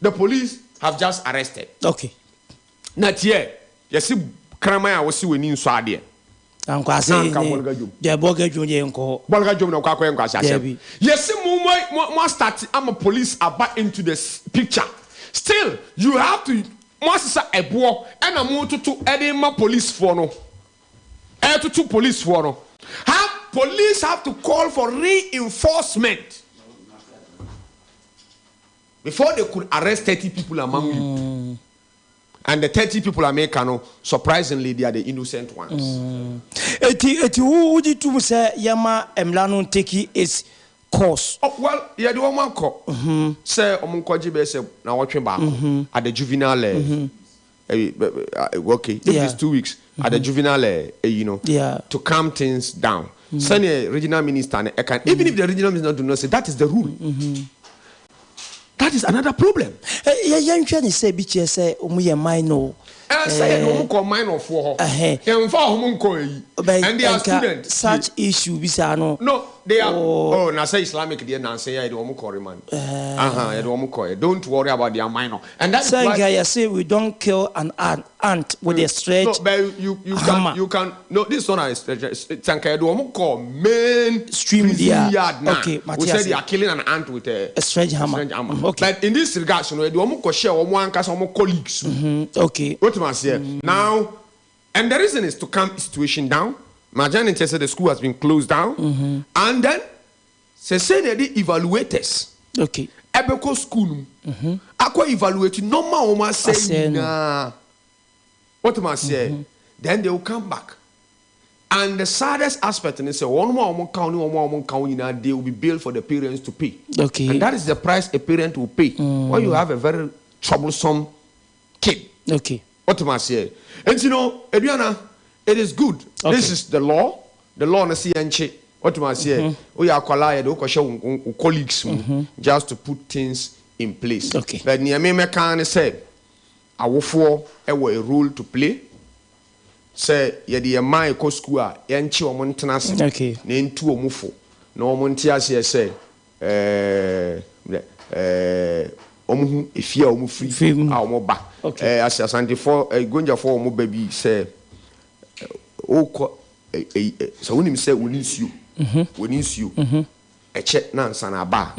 the police have just arrested.
Okay.
Not yet. You see, Kramaya was see when you saw there. Yes, more start. I'm a police about into this picture. Still, you have to once a boy and a move to Edinburgh police for no. To police for no. Police have to call for reinforcement before they could arrest 30 people among you. And the 30 people Americano, surprisingly, they are the innocent ones.
Who would you say Yama Emlano take its course?
Oh, well, yeah, the one call. Say, Omunkoji say, now watching back at the juvenile. Okay, this is 2 weeks at the juvenile, to calm things down. Send a regional minister, even if the regional minister do not say that is the rule. That is another problem.
Yeah, trying to say, bitch, say, minor.
Say, no, minor for her. And they are students.
Such issue, Bisano.
No, they are. Oh, now say Islamic, they are say, I don't call man. Don't worry about their minor. And that's
why I say we don't kill an ant with a stretch.
No, but you can. No, this one is Tanka. Do call mainstream yard now. Okay, we say they are killing an ant with a
stretch hammer. Okay,
but in this regard, you know, do share one cause some colleagues.
Okay.
Now, and the reason is to calm the situation down. Majority said the school has been closed down, and then say the evaluators.
Okay.
Ebeko school. Akwa evaluate normal woman say nah. What am I say? Then they will come back. And the saddest aspect is say one more county, they will be billed for the parents to pay.
Okay.
And that is the price a parent will pay when you have a very troublesome kid.
Okay.
What am I say? And you know, Adriana, it is good. Okay. This is the law. The law na see enche. What am I say? We are colleagues just to put things in place.
Okay.
But Niameme can say, I will for a role to play. Say, yedi my co school, enche o montanasi.
Okay.
Nen tu o mufo. No montiasi say, omu efia omu free omu ba.
Okay.
As asante for gonja for omu baby say oko so when him say we need you a check na sana ba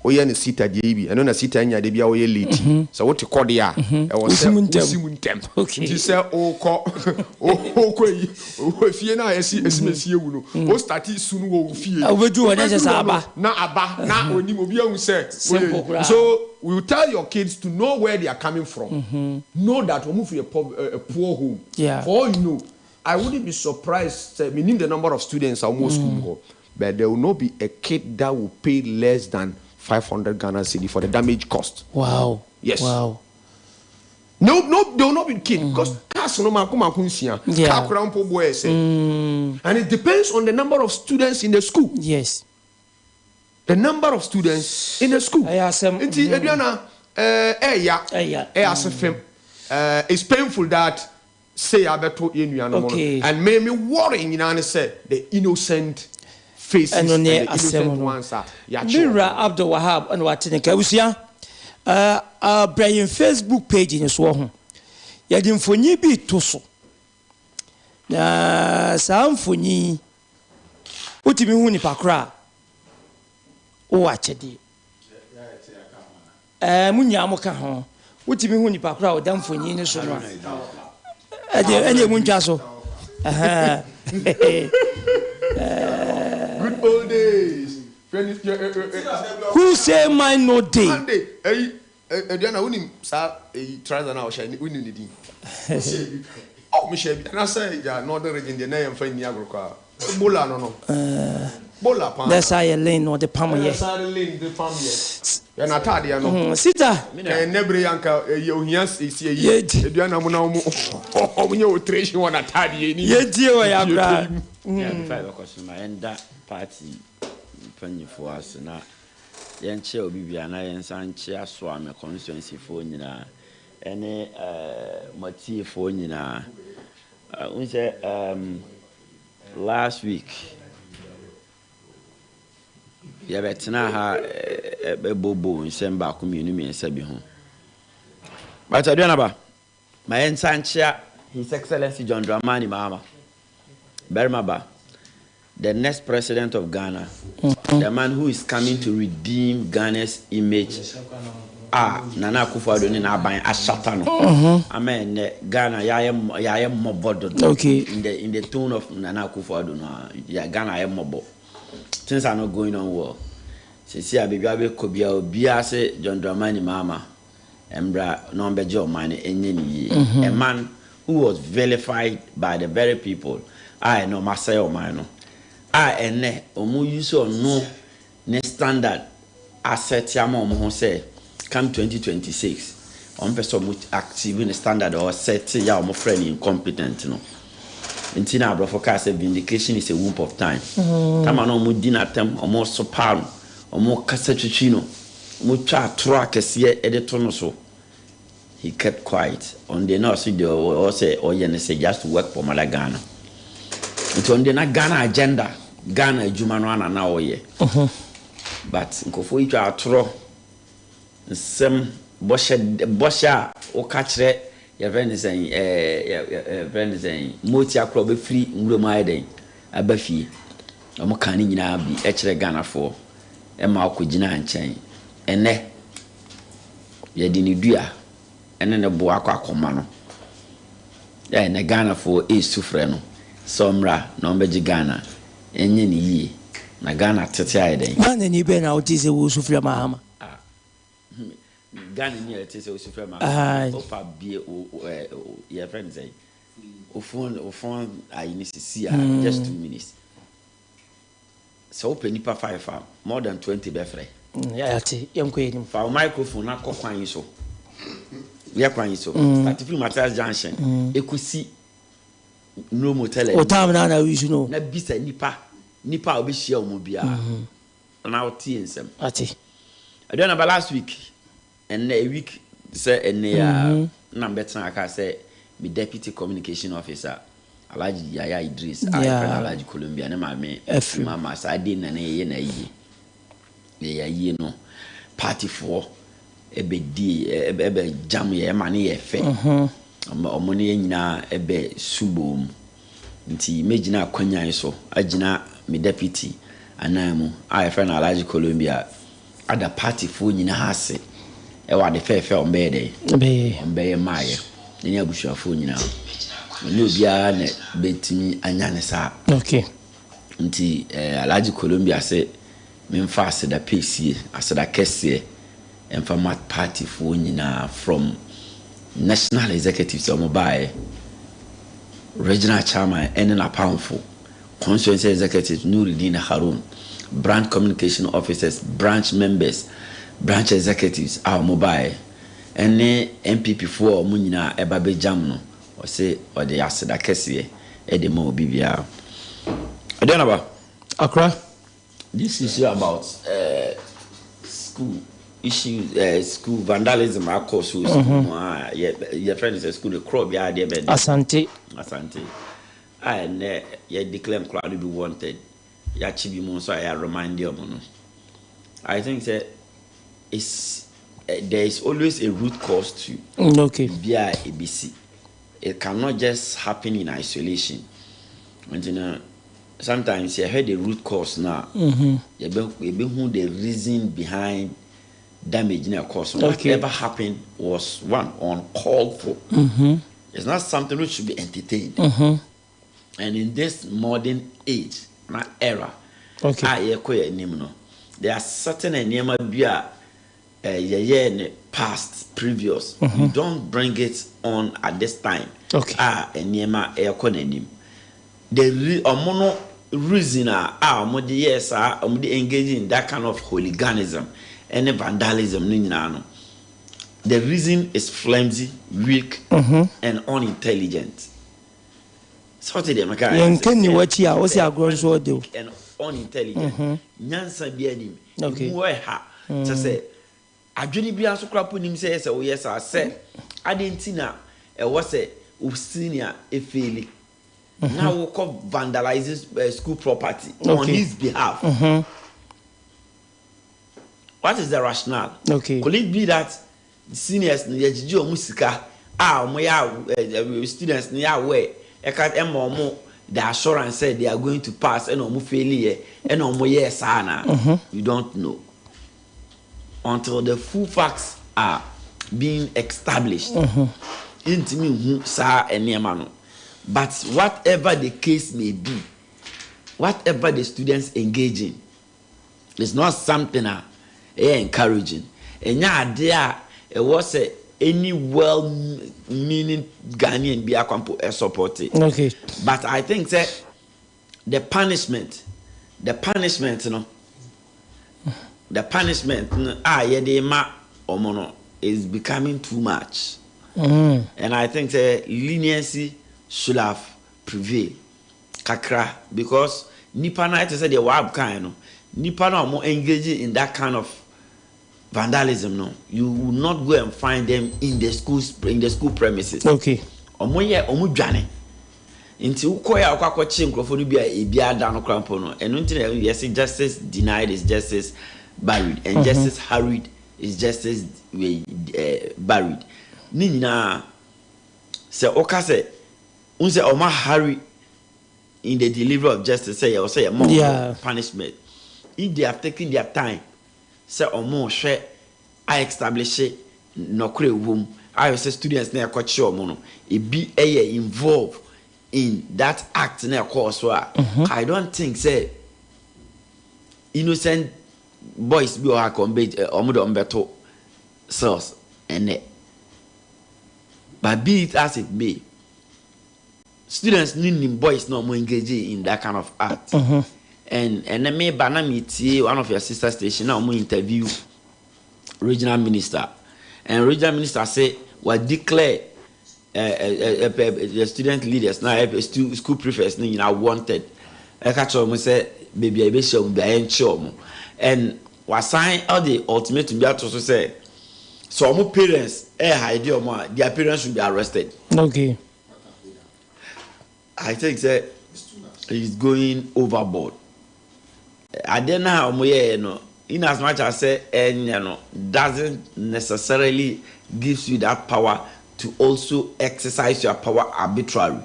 oye ne sita de bi eno na sita nya de bia oye late so what call there e was say usimuntem he say oko yi o fie na esimesi ewu no o start sunu wo fie
obedu wona je sa aba
na onim obi ahun say so we will tell your kids to know where they are coming from. Know that we move from a poor home.
Yeah.
For all you know, I wouldn't be surprised. Meaning the number of students are almost school, but there will not be a kid that will pay less than 500 Ghana cedi for the damage cost.
Wow.
Yes.
Wow.
No, there will not be kid because cars no man come
yeah.
And it depends on the number of students in the school.
Yes.
The number of students in the school. It's painful that say abeto yenuanom
Okay.
and may me worry nyina say the innocent faces and the innocent ones are
Mira Abdul Wahab and watene kawusia Brian Facebook page ni so ho ya di mfonyi bi to so na sa mfonyi utimi hu ni pakra o achede munya mo ka ho utimi hu ni pakra o da mfonyi ni so no ade muntwa so
good old days.
Who say mine no day?
Hey, Aduana, unim sa trouser na o shine unim ni din. Oh, me share. Na say ja northern region de na yem fa ni agrokwa. Bola no no. Bola pa.
That's how you lane no the palm here.
That's how you lane the palm here. Ya na tade ya no.
Sita.
Nebre yanka ye ohia esi ye. Aduana mo na mo. O nye o treasure wona tade ye ni.
Ye die o ya bra.
Yeah, five o'clock my enda party Mpasuaso na yenche obi bia na yensanche aso ame constituency fo nyina ene mati fo nyina unse last week ya betena ha bobo nsemba komunu mi nsabi ho but Aduanaba my yensanche His Excellency John Dramani Mahama Bermaba, the next president of Ghana, the man who is coming to redeem Ghana's image. Nana Akufo-Addo ni na ban ashata no. Amen. Ghana ya am mobodo.
Okay.
In the tone of Nana Akufo-Addo no. Ya Ghana ya mobo. Things are not going on well. Sisi abibi abe kobia obia se John Dramani Mahama. Embra no beje o man enye ni. A man who was vilified by the very people. I know myself, man. Ene omu use no ne standard asset yama omu say come 2026 on person mu active in the standard or set ya omu friend incompetent no. Ntina abrofo ka say vindication is a whoop of time. Tama no omu dinatem omu soparo omu kasa twitwi no omu twa tro akese e de to no so. He kept quiet on the no so the or say say just to work for Malagana. It's on the Ghana agenda, Ghana Jumano na oye. But nkofo itwa atro nsem bosha o kachre ya venisen venisen moti akro be free nguro mai den abafie amo kan nyina bi e kire Ghana fo e ma akogina nchen ene ye di ni dua ene ne bo akoma no ya ne Ghana fo e sufre no somra no mbeji Ghana enye ni yi na Ghana tete ayeden
Ghana ni be na otise wo sufre Mahama
Ghana ni etise wo sufre Mahama o fa bie your friend say o phone ayini sisi just 2 minutes so open nipa 5 more than 20 be free
ya ati yenko enim
fa microphone na kokwan yi so ya kwan yi so start film materials junction ekusi no motel
o time na we should know
na bisa nipa obehia omo bia na oti ensem
ati
Aduanaba last week and a week say ene na better aka say me deputy communication officer Alhaji Yaya Idris Alhaji Columbia na mama sa ade na ye na yi no party for ebedi ebe jam ye ma ne ye fe omo ne nyina ebe subom nti megina akwanyan so agina me deputy anamu friend Alhaji Columbia ada party for nyina hase e wa de fefe ombe maye ni abusuafo nyina ni obia na betimi anyane sa
okay
nti Alhaji Columbia say memfa aseda pesie aseda kese emfa mat party for nyina from national executives or mobile regional chairman and a powerful constituency executives Nuruddin Harun, branch communication officers, branch members, branch executives are mobile and MPP for munina ebabe jamno or say or the aseda kese e de mo bibia Aduanaba
Accra.
This is about school issues school vandalism across school. Your friend is a school the crop yeah there
Asante.
And you declare crowd to be wanted. Ya chibi mo so I remind you no. I think that there is always a root cause to via ABC. It cannot just happen in isolation. And you know, sometimes you heard the root cause now. You be who the reason behind damage in a cause. Whatever happened was one uncalled for. It's not something which should be entertained. And in this modern age, not era, there are certain enema past, previous. You don't bring it on at this time. Enema the reason yes engaging in that kind of hooliganism and vandalism. The reason is flimsy, weak, and unintelligent. So to them, and unintelligent. Nyansa biadim. To say, Agyenim bi aso krapo nim say yes, oh yes, I said. Adentina, was a senior efeli. Now we call vandalizing school property on his behalf. What is the rationale? Could it be that seniors Yajijo Musika students near way the assurance said they are going to pass and failure and yes you don't know until the full facts are being established. But whatever the case may be, whatever the students engage in, it's not something encouraging. And yeah, there it was any well-meaning Ghanaian be a supported. But I think that the punishment, you know, is becoming too much. And I think that leniency should have prevailed. Kakra, because Nipa na say the wab kind, Nipa na more engaging in that kind of vandalism. No, you will not go and find them in the school premises. Omo dwane. Inti ukoya ukwakoche mkrofo bia ebia da no krampo no. Eno nti na yes justice denied is justice buried and justice hurried is justice buried. Ni nyina se okase unse oma hurry in the delivery of justice say or say more punishment. If they have taken their time, say omo hwe I establish no kre wom I say students na kwachi omo no e bi involved in that act na course I don't think say innocent boys bi o ha kombe omo do mbeto cells and but be it as it may, students need boys no more engage in that kind of act. And then me banamiti one of your sister station now more interview regional minister, and regional minister say what declare the student leaders now school prefects wanted. I catch them say baby I be sure be ensure and was sign all the ultimatum be to say so our parents their parents should be arrested. I think that he's going overboard. I don't know how in as much as say and doesn't necessarily gives you that power to also exercise your power arbitrarily.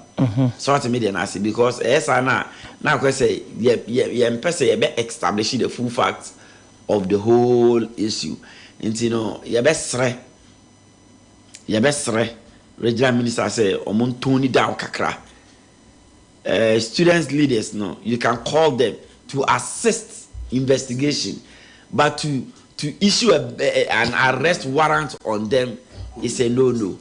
So to me then I say because now I say you establish the full facts of the whole issue. And your best regional minister say omon tone down kakra. Students leaders no, you can call them to assist investigation, but to issue an arrest warrant on them is a no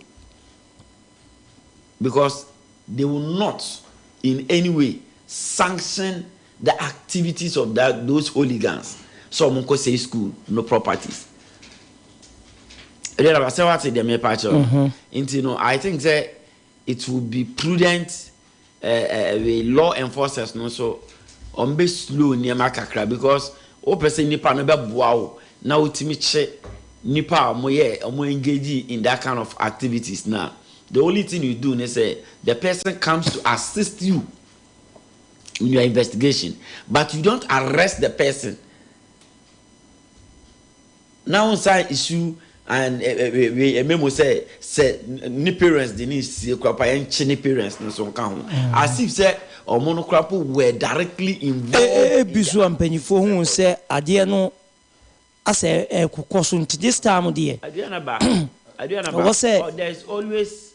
because they will not in any way sanction the activities of those hooligans. So monko say school no properties. I think that it will be prudent law enforcers no so on be slow near makakra because o person nipa no be boa o na otimi che nipa omo engage in that kind of activities now. The only thing you do is say the person comes to assist you in your investigation, but you don't arrest the person. Now inside issue and a memo say ni parents they need see kwapa en parents no so kan as if say omonokrapo were directly involved.
Bisu ampanyifo hu say ade no ase ekokoso nti this time there
Aduanaba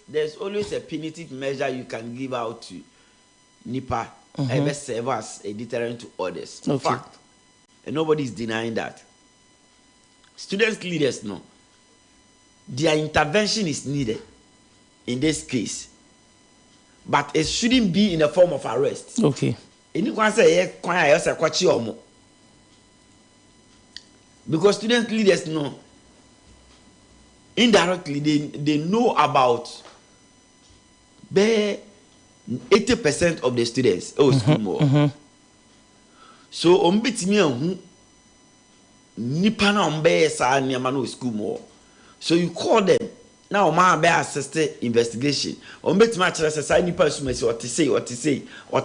there's always a punitive measure you can give out to nipa ever serve as a deterrent to others. Fact, and nobody is denying that. Students leaders know their intervention is needed in this case, but it shouldn't be in the form of arrest.
Okay.
Anyone say because student leaders know indirectly they know about 80% of the students school more. So ombitimi nipa na ombe sa niama no school more. So you call them now man be assist investigation. Ombitimi akere say nipa sumesi what say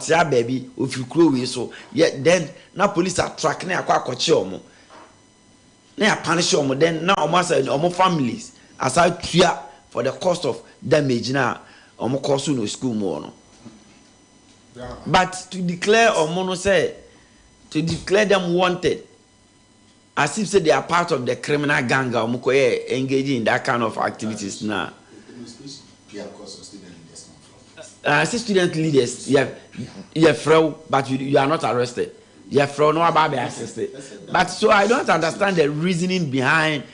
ya baby if you crow we so yet then na police are track na akwakoche omo na punish omo then now omo say omo families aside clear for the cost of damage na omo cost no school more no. But to declare omo no say to declare them wanted as if say they are part of the criminal gang or engaging in that kind of activities now. Student leaders, you have fraud, but you are not arrested. You have fraud, no about being arrested. But so I don't understand the reasoning behind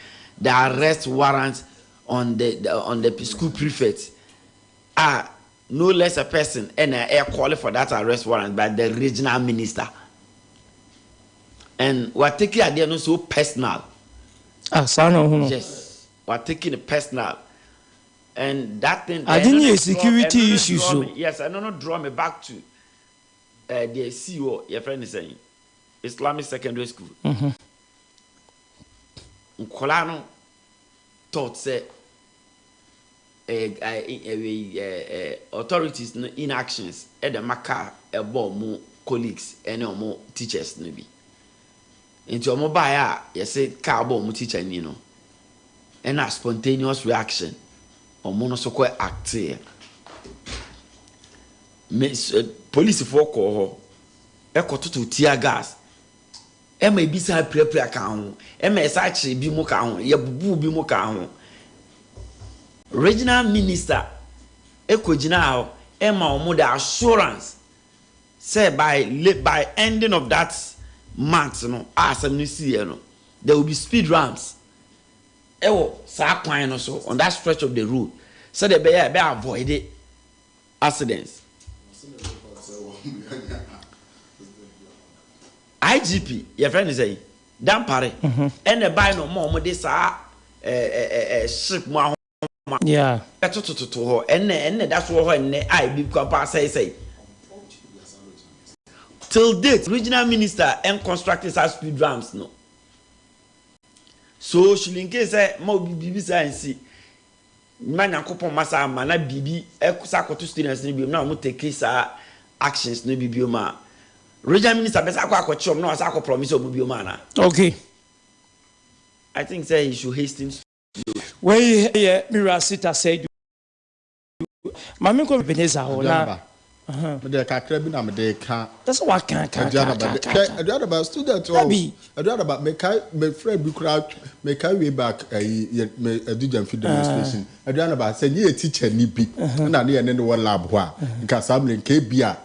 the arrest warrants on the school prefect. No less a person and a qualify for that arrest warrant by the regional minister. And we're taking idea no so personal. Yes, we're taking it personal, and that thing.
I didn't hear security issues. So
yes, I don't draw me back to the CEO. Your friend is saying Islamic secondary school. Nkolano thought say authorities inactions at the Maka about more colleagues and more teachers maybe. Into a mobile, you say carbon teacher, you know, and a spontaneous reaction or monosocquer act here. Police for call echo to tear gas. May be side pre account, MS actually be more count, ya boo be more count. Regional minister echo general Emma more the assurance said by ending of that months, no, there will be speed ramps. On that stretch of the road, so they be avoid accidents. IGP, your friend is saying, Dampare, and the buy no more. This ship more.
Yeah,
and that's what I be say. Till date, regional minister and constructors have speed ramps no. So she in case more BB science man yakopon masa mana BB ekusa to students ni bi na mo take case actions no bi ma. Regional minister be sa kwa chom na sa promise obu bi ma na.
Okay.
I think say he should hasten.
Where here Mirasita said Mami ko Veneza ho na
Me kakra bi na me de ka.
That's what can.
Aduanaba student Aduanaba me friend bi kura me kai way back me Adujan fi demonstration. Aduanaba say you teacher ni bi na ne ne wo lab ho a nka samle nke bia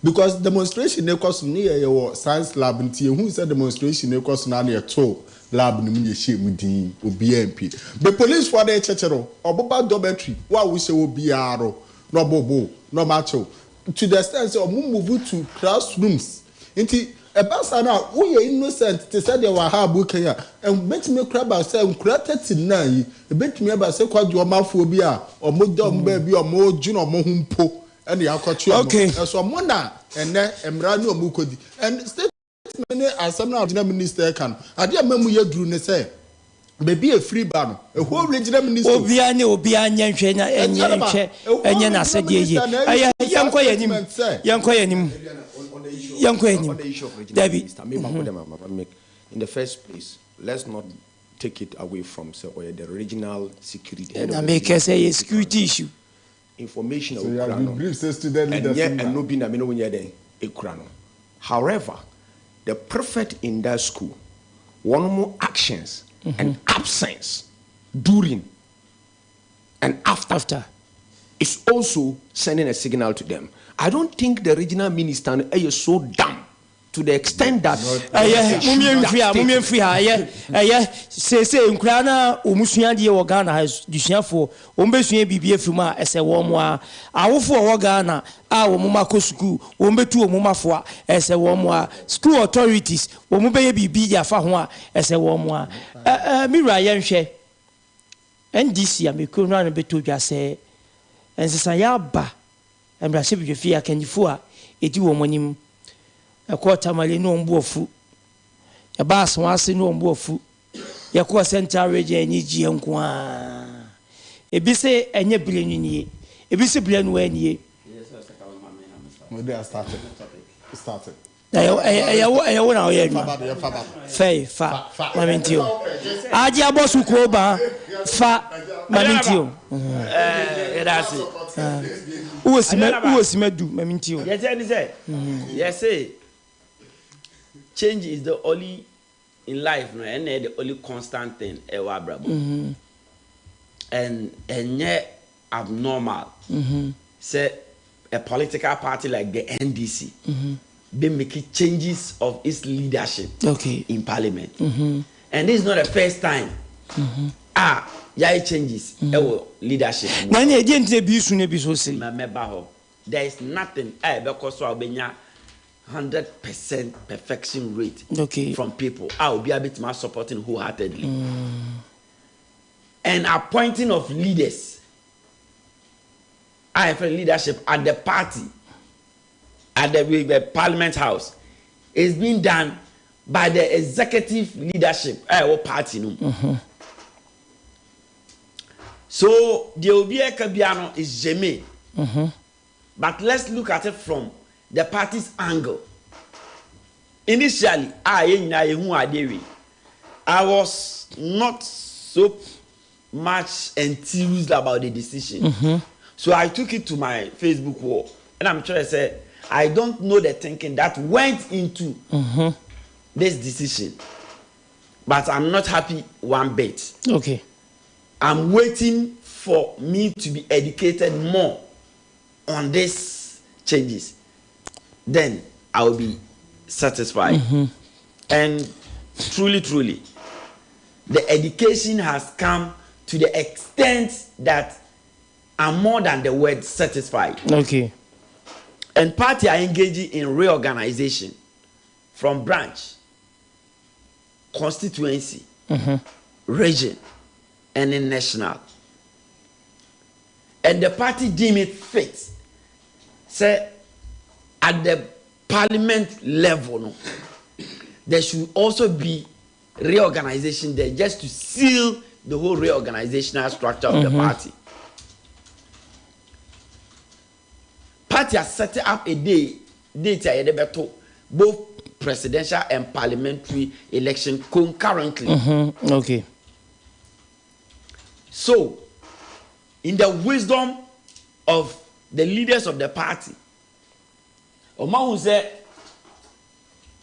because demonstration ne course ni ye wo science lab nti ehun say demonstration ne course na ne to lab no me ye mu din obi MP. The police for the chechero oboba dormitory wa wo say obi aro no bobo no macho to the extent say move to classrooms nti ebasa na wo ye innocent te say they were ha buke ya and bet me crab say nkura 39 e bet me aba say kwadwo mafo bi a omodom ba bi omojuno mo humpo ene yakotwe mo so mo na ene emra ni omukodi and statement asem na regional minister kan ade amamu yaduru ne say Baby a free ban. A whole regional minister.
Obiane nyenhwe na enye na sede ye. Aya yanko yanim. David.
In the first place, let's not take it away from the regional security.
And make us a security issue.
Information
so you have brief student leaders
and no bin amino when you're however, the prefect in that school, one more actions and absence during and after is also sending a signal to them. I don't think the regional minister is so dumb to the extent that
say nkrana omusua de wo Ghana has dusuafo ombesua bibie fima ese wo mo a awofo wo Ghana a wo mo makosuku ombetu wo mo mafo ese wo mo a school authorities wo mo beye bibi ya fa ho a ese wo mo a mira yenhwe NDC amekonu na beto dwa se ensesa ya ba emra se bidwe a kanjifo a edi wo monim a quarter mile no mbuofu ya bas wase no mbuofu ya kwa central region ni ji enko a ebise enye bilenwie ebise bilenwe anie
we started
ya wona o ye fa mamentio aji abosu ko ba fa mamentio
that's it
uwosime du mamentio
yes say change is the only in life, no, and the only constant thing ever, and yet abnormal. Say a political party like the NDC, be making changes of its leadership in parliament, and this is not the first time. Yeah, changes leadership. There is nothing because I'll be 100% perfection rate from people. I will be a bit more supporting wholeheartedly. And appointing of leaders, I feel leadership at the party, at the Parliament House, is being done by the executive leadership or party. So the Obia Kabiano is Jeme. But let's look at it from the party's angle. Initially, I was not so much enthused about the decision. So I took it to my Facebook wall. And I'm trying to say, I don't know the thinking that went into this decision. But I'm not happy one bit. I'm waiting for me to be educated more on these changes. Then I will be satisfied. And truly, the education has come to the extent that I'm more than the word satisfied. And party are engaging in reorganization from branch, constituency, region, and in national. And the party deem it fit. Say, at the parliament level, no, there should also be reorganization there just to seal the whole reorganizational structure of the party. Party has set up a date both presidential and parliamentary election concurrently. So, in the wisdom of the leaders of the party, Oman said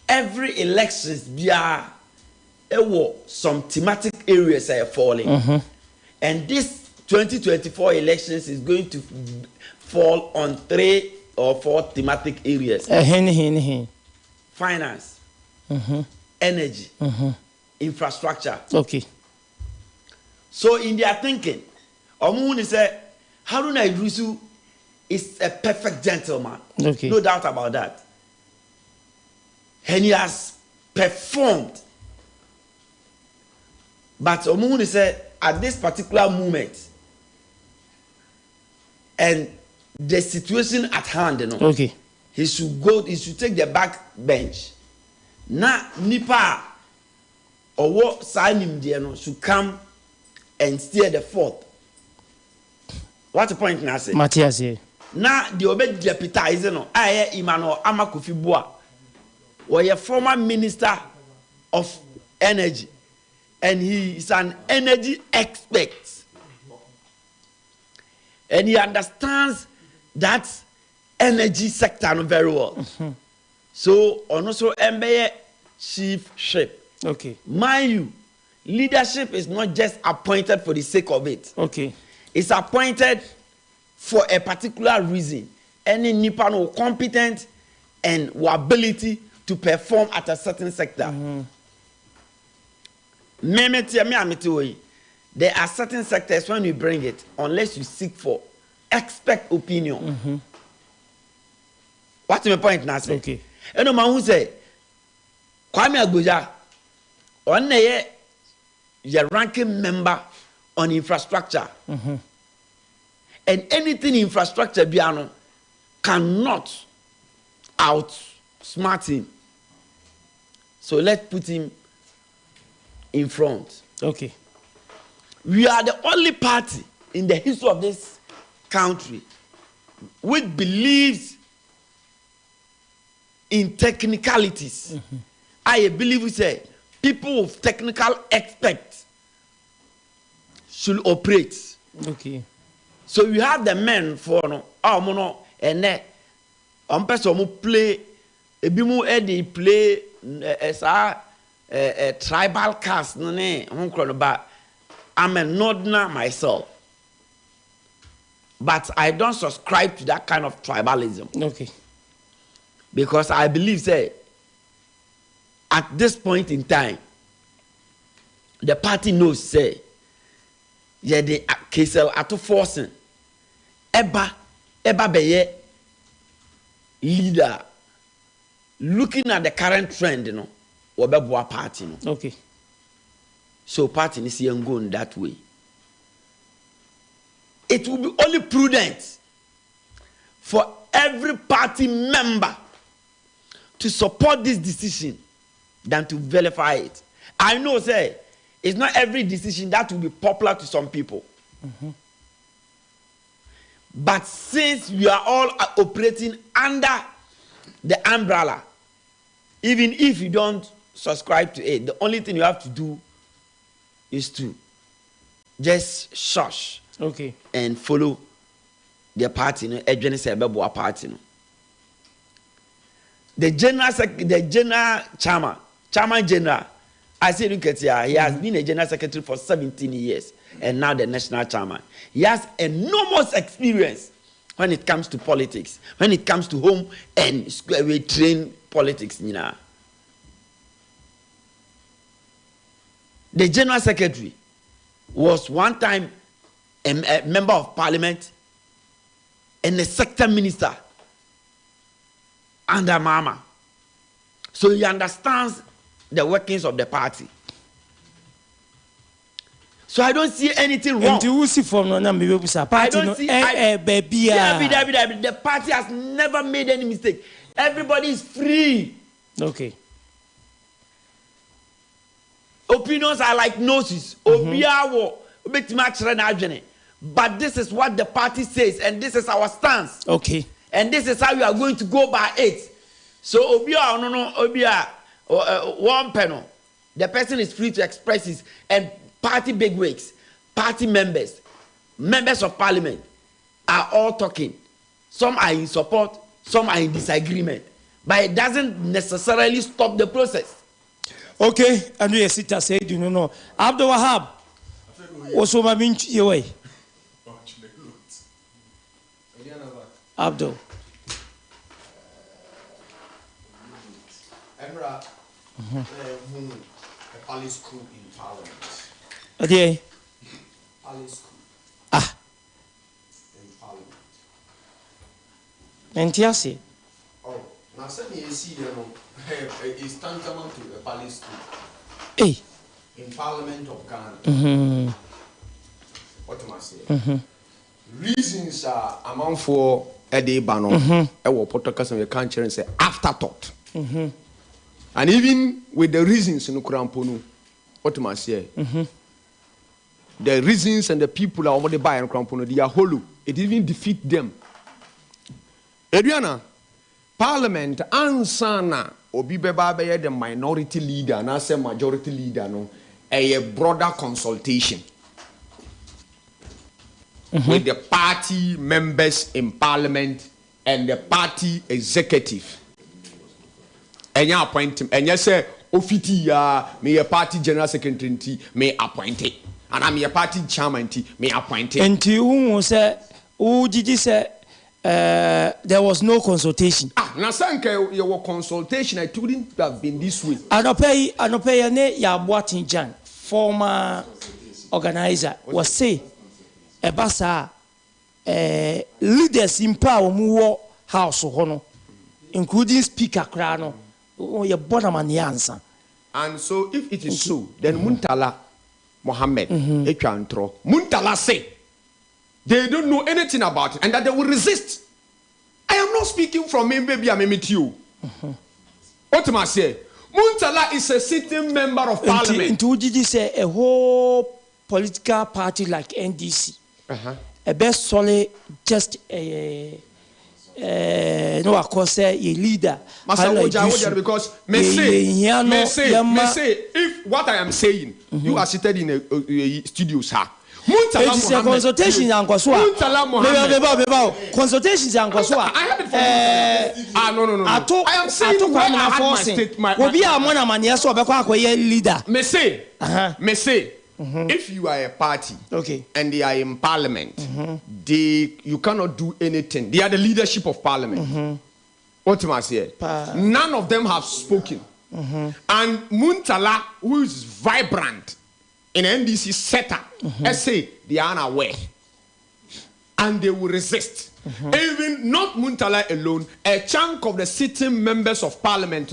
every elections there were some thematic areas are falling, and this 2024 elections is going to fall on 3 or 4 thematic areas: finance, energy, infrastructure. So in their thinking, Oman said Haruna Idrisu is a perfect gentleman. No doubt about that. And he has performed. But Omuni said, at this particular moment, and the situation at hand, he should take the back bench. Na nipa or what signing there should come and steer the fort. What's the point now? Say
Matthias.
Now the obey deputize no. I Emmanuel Amakofi Boa, or a former minister of energy, and he is an energy expert, and he understands that energy sector very well. So also MBA chiefship.
Okay.
Mind you, leadership is not just appointed for the sake of it.
Okay.
It's appointed for a particular reason. Any Nipa no competent and ability to perform at a certain sector. There are certain sectors when you bring it, unless you seek for expert opinion. What's my point now?
Okay.
And no man who say, Kwame Agbodza, on the ranking member on infrastructure. And anything infrastructure biano cannot outsmart him. So let's put him in front.
Okay.
We are the only party in the history of this country which believes in technicalities. I believe we say people with technical experts should operate.
Okay.
So you have the men for no and then person play play tribal cast but I'm a northerner myself, but I don't subscribe to that kind of tribalism.
Okay.
Because I believe say at this point in time the party knows say yeah the KSL ato forcing eba beye leader looking at the current trend, obeboa party no.
Okay.
So party is going that way. It will be only prudent for every party member to support this decision than to vilify it. I know, say, it's not every decision that will be popular to some people. But since we are all operating under the umbrella, even if you don't subscribe to it, the only thing you have to do is to just shush.
Okay.
And follow the party. The general chairman general, ASIEDU NKETIA, he has been a general secretary for 17 years and now the national chairman. He has enormous experience when it comes to politics, when it comes to home and we train politics. The general secretary was one time a member of parliament and a sector minister under Mama. So he understands the workings of the party. So I don't see anything wrong. I don't see the party has never made any mistake. Everybody is free.
Okay.
Opinions are like noses. But this is what the party says, and this is our stance.
Okay.
And this is how we are going to go by it. So one panel, the person is free to express his, and party bigwigs, party members, members of parliament are all talking. Some are in support, some are in disagreement, but it doesn't necessarily stop the process.
Okay, and we sit as said, you know, Abdul Wahab, also my minch away. Abdul.
Emra, a palace coup in Parliament.
Okay.
Palace coup.
Ah.
In Parliament.
Entiasi.
Oh, now send me a see it's tantamount to a palace coup.
Hey.
In Parliament of Ghana. What am I saying? Reasons are among for a day ban on a podcast and we can't share and say afterthought. And even with the reasons in Ukuramponu,
What am I saying? The reasons and the people are already buying Crampono, they are hollow. It even defeat them. Adriana, Parliament, Ansana, Obi Beba the minority leader, and I say majority leader, no, a broader consultation with the party members in Parliament and the party executive. And you appoint him, and you say, Ofiti, me a party general secretary, may appoint it. And I'm a party chairman, may appoint it.
And you say, oh, did you say there was no consultation?
Now, your consultation, I couldn't have been this way.
I don't pay ya Boateng, former organizer, was say, a basa leaders in power move house hono, including Speaker Krano, or your bottom and the answer.
And so, if it is so, then Muntala Mohammed, Muntala say they don't know anything about it and that they will resist. I am not speaking from me, baby, I'm with you. What am I saying? Muntala is a sitting member of Parliament.
Into did you say a whole political party like NDC? A best solid, just a no, of course, a leader.
Because may say, if what I am saying, you are seated in a studio, sir.
It is a consultation, Uncle Swat. Consultations, Uncle Swat.
No. I am saying
will be a monoman, so leader.
May say, if you are a party,
okay,
and they are in Parliament, you cannot do anything. They are the leadership of Parliament. What am I saying? None of them have spoken. And Muntala, who is vibrant in NDC setup, let's say they are unaware, and they will resist. Even not Muntala alone, a chunk of the sitting members of Parliament,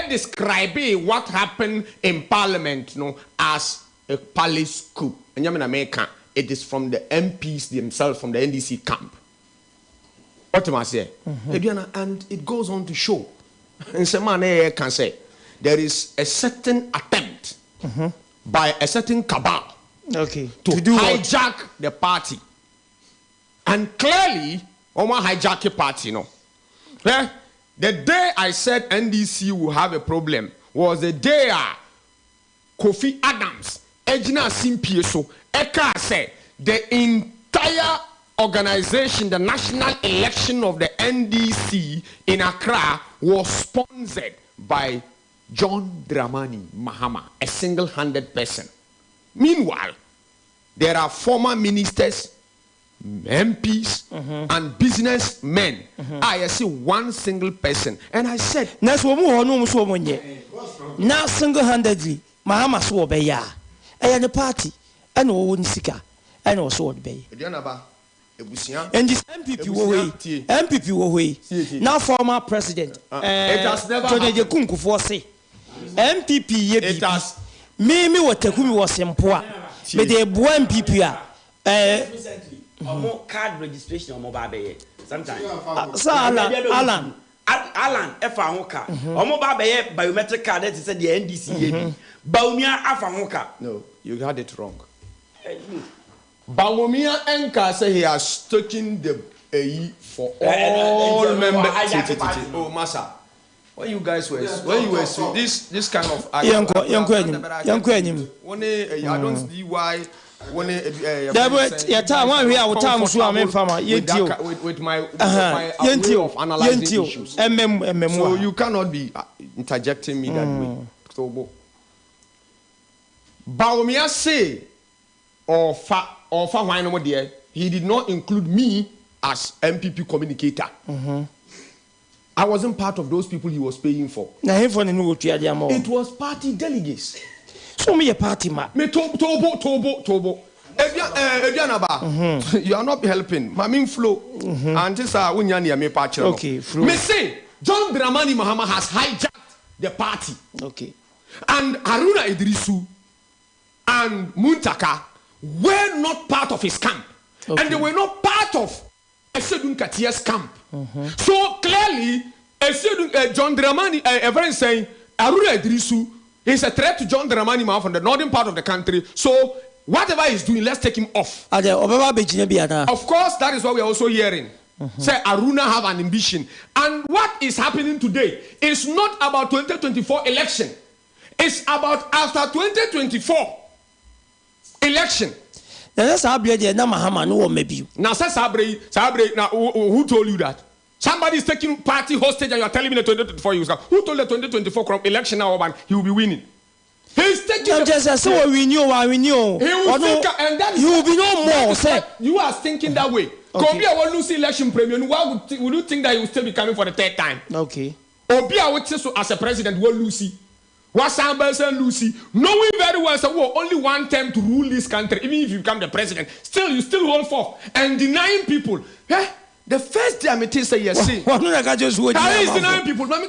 describing what happened in Parliament, as a palace coup. And in America, it is from the MPs themselves, from the NDC camp. What am I saying? And it goes on to show, and someone can say, there is a certain attempt by a certain cabal to hijack the party. And clearly, Oma hijack the party, the day I said NDC will have a problem was the day Kofi Adams, Ejina Simpieso, Eka said the entire organization, the national election of the NDC in Accra was sponsored by John Dramani Mahama, a single-handed person. Meanwhile, there are former ministers, MPs, and businessmen. I see one single person. And I said,
now single-handedly, Mahama saw Beya, and the party, and all Sika, and also Bay. And this MPP will wait. Now former president. It has never happened. MPP it has. Me what Tekumi was employed. But the MPP
recently, more card registration on mobile. Sometimes.
Alan,
Efahoka. Mobile biometric card that is the NDC. Baumia Afahoka.
No, you had it wrong. Bawumia Enka say he has taken the AE for all members. Oh, Massa. When you guys were this kind of I don't see why when
your time when we are time so I'm farmer
with my way of analyzing issues. So you cannot be interjecting me that way. So Bawumia say he did not include me as MPP communicator. I wasn't part of those people he was paying for. It was party delegates.
So me a party man.
Me Tobo. Aduanaba, you are not helping. Mamin flow. And this me patch.
Okay, flow.
Me say John Dramani Mahama has hijacked the party.
Okay.
And Haruna Idrisu and Muntaka were not part of his camp. And they were not part of ASIEDU NKETIA's camp. So clearly, John Dramani, everyone saying, Haruna Idrisu, He's a threat to John Dramani Mahama from the northern part of the country. So whatever he's doing, let's take him off. Of course, that is what we are also hearing. Say Aruna have an ambition. And what is happening today is not about 2024 election. It's about after 2024 election. Now, who told you that? Somebody is taking party hostage and you are telling me the 2024 you who told the 2024 election now he will be winning? He's taking he will be no more. You are thinking that way. Obia will lose election premium. Why would you think that he will still be coming for the third time? Okay. Obia will so as a president will Lucy. What's Lucy? Knowing very well so only one term to rule this country, even if you become the president, you still hold forth and denying people. The first day I met say yes. How is denying people? When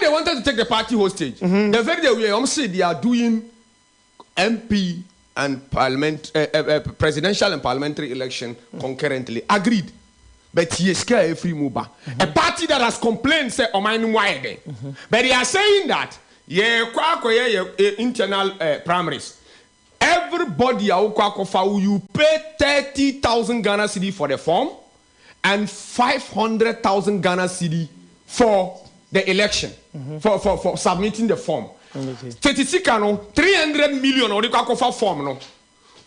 they wanted to take the party hostage, the very day we say they are doing MP and presidential and parliamentary election concurrently. Agreed. But he is a free mover. A party that has complained say why. But they are saying that internal primaries. Everybody you pay 30,000 Ghana cedi for the form and 500,000 Ghana cedi for the election for submitting the form. 300 million or the form no.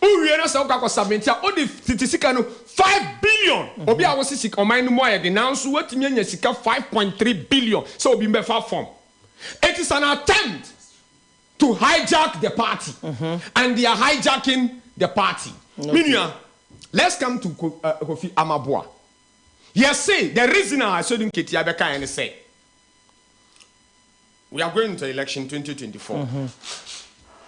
We are not submit only 5 billion. Obi I was sick on my more the now so what mean 5.3 billion. So be form. It is an attempt to hijack the party, and they are hijacking the party. Minya, let's come to Kofi Amabua. Yes, say the reason I said NKETIA Beka and say we are going to election 2024.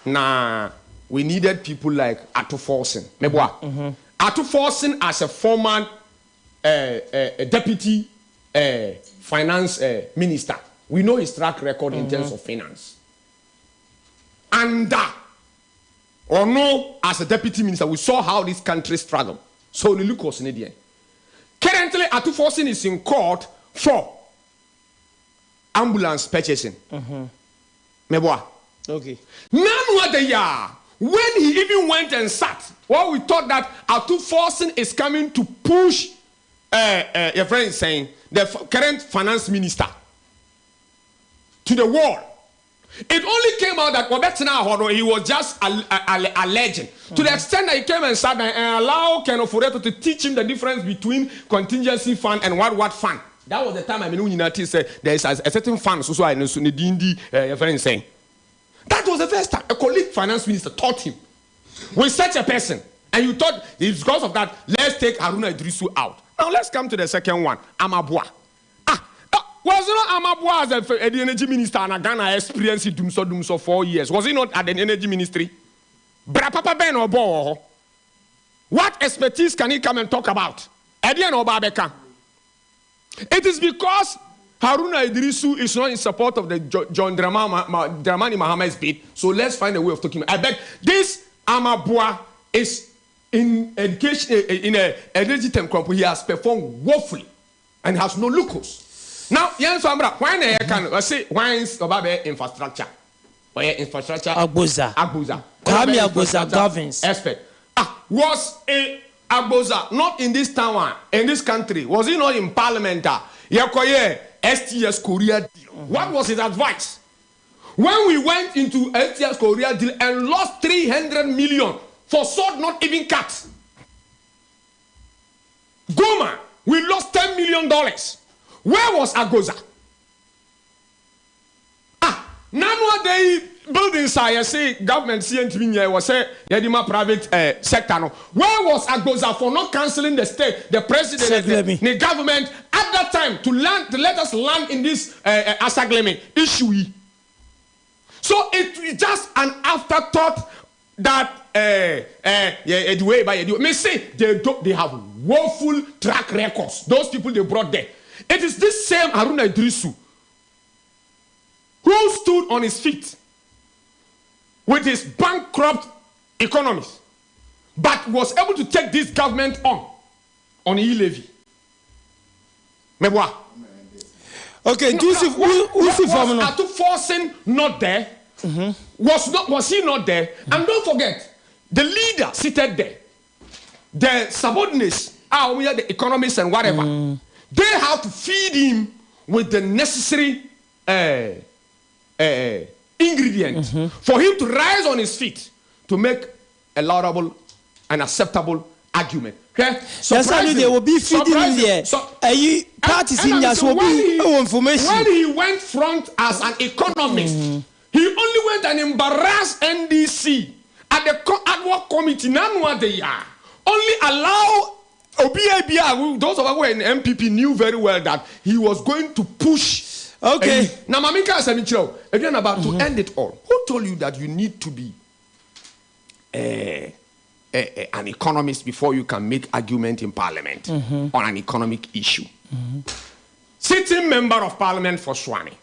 Nah, we needed people like Atuforsen. Mebwa. Atuforsen as a former deputy finance minister. We know his track record in terms of finance. And or no, as a deputy minister, we saw how this country struggled. So the look was Canadian. Currently, Atuforsen is in court for ambulance purchasing. Mebwa. Okay. Now what they are, when he even went and sat, well, we thought that Atuforsen is coming to push your friend is saying the current finance minister to the wall. It only came out that he was just a legend. To the extent that he came and sat and allowed Ken Oforeto to teach him the difference between contingency fund and what fund. That was the time I mean said there is a certain fund so I know your friend saying. That was the first time a colleague finance minister taught him. With such a person, and you thought it's because of that, let's take Haruna Idrisu out. Now let's come to the second one, Amabua. Was not Amabua as the energy minister and Ghana experienced Dumso 4 years? Was he not at the energy ministry? Brapapa Ben or Bo? What expertise can he come and talk about? Edian or Babeka? It is because Haruna Idrisu is not in support of the John Dramani Mahama's bid. So let's find a way of talking. I bet this Amabua is in education, in an energy term company. He has performed woefully and has no lucas. Now, yes, when I can say, why is about infrastructure? Infrastructure. Agboza. Kwame Agboza governs. Expert. Was a Agboza not in this town, in this country? Was he not in parliament? STS Korea deal. What was his advice? When we went into STS Korea deal and lost 300 million for sword not even cut. Goma, we lost $10 million. Where was Agoza? Nowadays buildings I say government CNT was say Yadima private sector. No. Where was Agoza for not cancelling the state, the president, the government at that time to let us land in this Asagleme issue? So it's just an afterthought that may say they have woeful track records. Those people they brought there. It is this same Haruna Idrisu who stood on his feet with his bankrupt economies, but was able to take this government on e-levy. Mebwa.
Okay,
Atu forcing not there. Was he not there? And don't forget, the leader seated there. The subordinates are the economists and whatever. They have to feed him with the necessary ingredients for him to rise on his feet to make a laudable and acceptable argument. Okay?
Yes, they will be feeding in there. Parties in there will be information.
When he went front as an economist, he only went and embarrassed NDC at the ad hoc committee. Only allow Obiabia, those of us who were in MPP knew very well that he was going to push.
Okay.
Now, Mamika Semichiro, again about to end it all. Who told you that you need to be an economist before you can make argument in Parliament on an economic issue? Sitting member of Parliament for Swanee.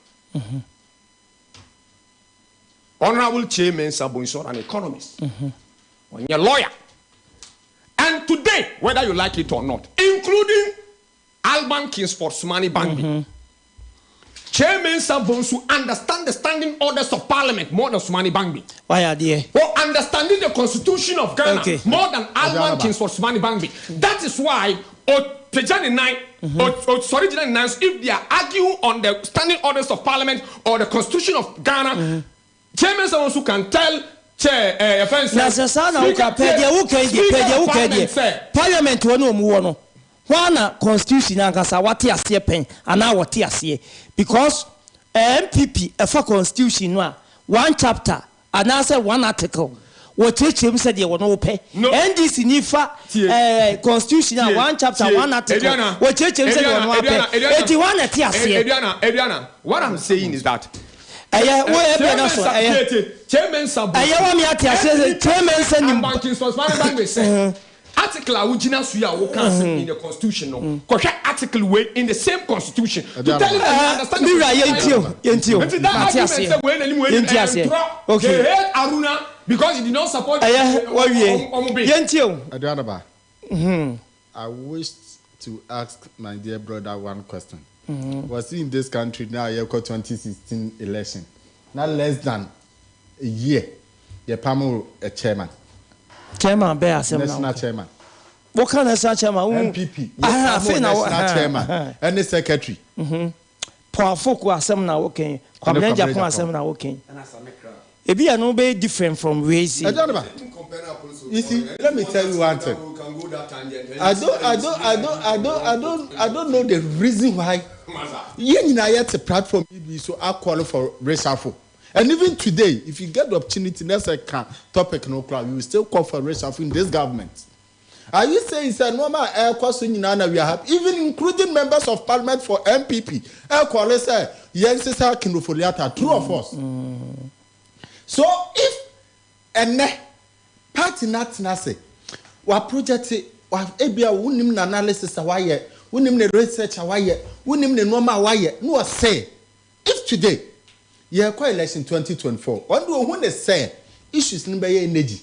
Honorable Chairman Sabunso, an economist. When you're a lawyer. And today, whether you like it or not, including Alban Kingsport Sumani Bangbi, Chairman Sabunsu understand the standing orders of Parliament more than Sumani Bangbi.
Why are they?
Or understanding the Constitution of Ghana more than Alban Kingsport Sumani Bangbi. That is why, if they are arguing on the standing orders of Parliament or the Constitution of Ghana, Chairman Sabunsu can tell
Parliament wonu wana constitution ankasa wate asie pen ana wate asie because MPP efa constitution no one chapter ana say one article what chem said you no pay NDC nifa constitution one chapter one article what chem said you no pay 81 ate asie
Ediana what I'm saying is that Chairman Sabu. Article Awujina Suya Wokan in the Constitution. No, article way in the same Constitution. To tell you that you understand. Okay. Aruna because he did not support.
Aduanaba. I wish to ask my dear brother one question. Was in this country now, you got 2016 election. Not less than a year. You panel a chairman.
Chairman,
national chairman.
What kind of chairman?
MPP. National chairman. And the secretary.
Powerful assembly now working. Commander Japan assembly now working. It be no be different from race.
You see, let me tell you one thing. I don't know the reason why. Yet a platform so I call for reshuffle. And even today, if you get the opportunity, that's a topic no crowd, you will still call for reshuffle in this government. Are you saying it's a normal air cost in Nana we have, even including members of parliament for MPP? Air quality say yes, true of us. So if a party not say wa project wa ebia wunim na analysis awaye wunim na research awaye wunim na normal awaye no say if today ye kwa election 2024 on do who dey say issues ni be energy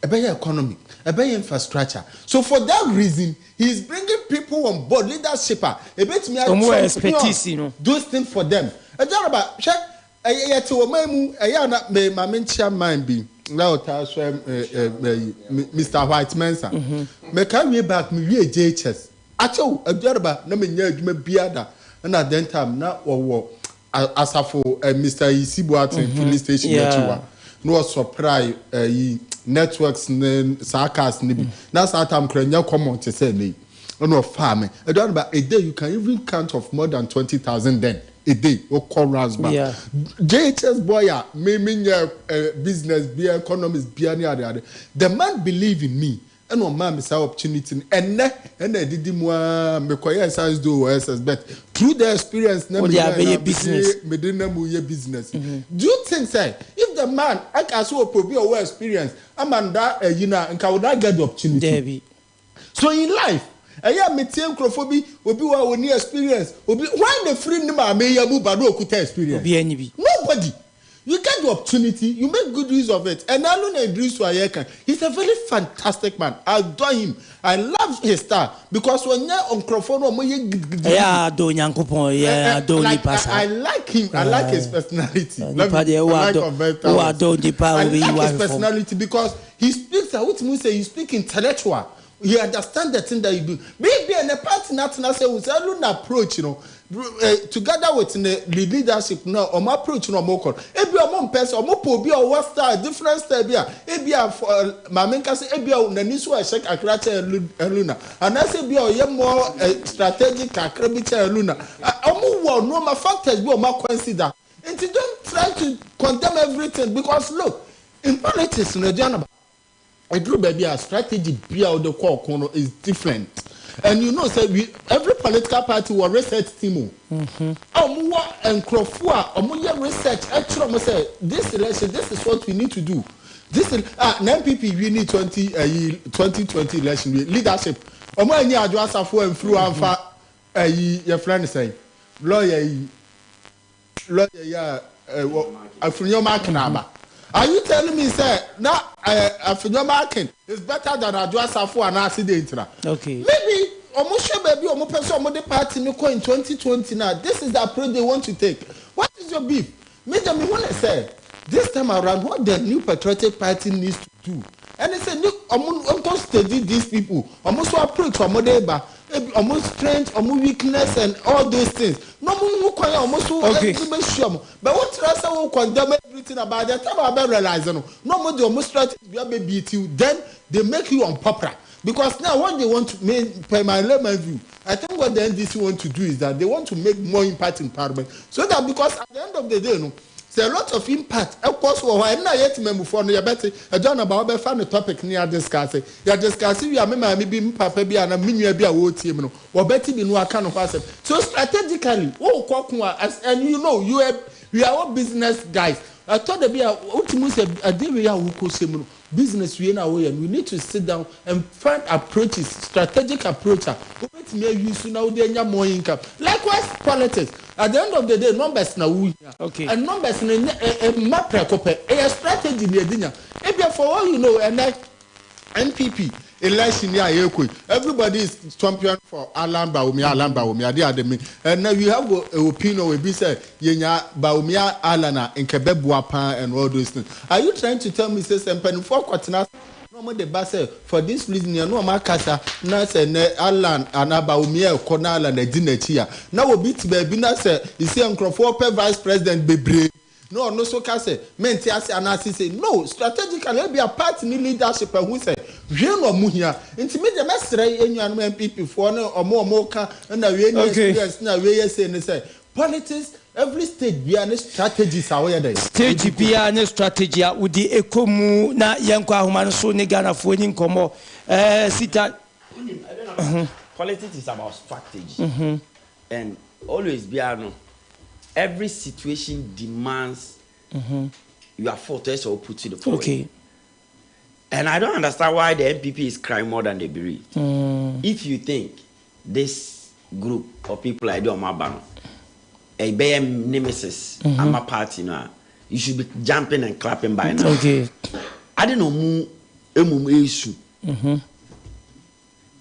e be economy e be infrastructure, so for that reason he is bringing people on board leadership e bet me
expertise
those things for them e jaraba she yete wo mamu e na me mentia mind bi now Mr. White Mensa me can we back me JHS acho aduaraba na me nya adwuma biada na then time na wo asafo Mr. Boateng filling station nechiwa no surprise networks sarcas ni bi na that time kranya common to say me no farm aduaraba a day you can even count of more than 20,000 then a day or call Rasba. JHS boy, me business, be economist, be any other. The man believe in me, and no man miss our opportunity, and I did him me quiet science do SS, but through the experience, business. Do you think, say, if the man I can so probably a experience, I'm under and can not get the opportunity? So in life. Aya metie nkrofobi obi wa woni experience obi why the free nima me yamu ba do okuta experience
obi ani bi
nobody. You get the opportunity, you make good use of it. And Alun Idris Wayeka, he's a very fantastic man. I adore him. I love his style because when you're on microphone,
I
like him. I like his personality. I like his personality because he speaks. He speaks intellectual. He understands the thing that you do. Maybe in a party, not say we say approach, together with the leadership now, my approach no more. Ebi o mo person, o mo po bi o what style, different style bi a. Ebi a ma menka say ebi a na niso a check akrata eluna. And I say bi o ye more strategic akra bi cha eluna. O mo wo no ma factors bi o ma consider. And you don't try to condemn everything because look, in politics in Aduanaba, a group baby a strategy be out the core corner is different. And you know, say every political party will research team. And Crofua, research. Actually, say this election, this is what we need to do. This is NPP. We need 2020 election leadership. Any Aduanaba and through Alpha. Your friend say lawyer. Are you telling me, sir, now Afunyoma is better than Aduanaba and ASIEDU?
Okay.
Maybe almost sure baby or person the party no in 2020 now. This is the approach they want to take. What is your beef? Major me want to say this time around what the new patriotic party needs to do. And they say look, almost study these people, almost approach almost strength, almost weakness, and all those things. No more almost okay. But what Rasa will condemn everything about that time about realizing no more the almost strategy beat you, then they make you unpopular. Because now what they want to make, per my layman view, I think what the NDC want to do is that they want to make more impact in Parliament. So that because at the end of the day, there's a lot of impact. Of course, why not yet remember for no better. I don't know about the topic near discussing. You are discussing. We are maybe Papa be and a mini be a war team. Or better be no kind of person. So strategically, and you know, we are all business guys. I thought there be a day we are business we are and we need to sit down and find approaches, strategic approaches. Now more income. Likewise, politics. At the end of the day, numbers now we okay. And numbers in a map a strategy near dinner. If for all you know, and NPP election everybody is champion for Alan Baumia, and now you have an opinion will be said Yenya Baumia Alana in Kebebuapa and all those things. Are you trying to tell me say something for Quatina? No more the bass for this reason you know Makasa Nasa Alan Anabaumia Conal and NDC'S. Now we beat baby Nasa you see Uncle Vice President Bebre. No, so can say, say, no, strategically, be a party leadership who say, Jean or Muhia, intimidate master in your people for no or more and a experience now, we say, politics, every state, we are strategies away there.
State, be a strategy with the Ekomu, na Yankwa Human so Negana for winning Como. Sita.
Politics is about strategy. And always be a every situation demands you are fortress or put to the forward. Okay. And I don't understand why the NPP is crying more than the bereaved. If you think this group of people I do on my banner, a BM nemesis, I'm a party now, you should be jumping and clapping by now.
Okay.
I don't know issue.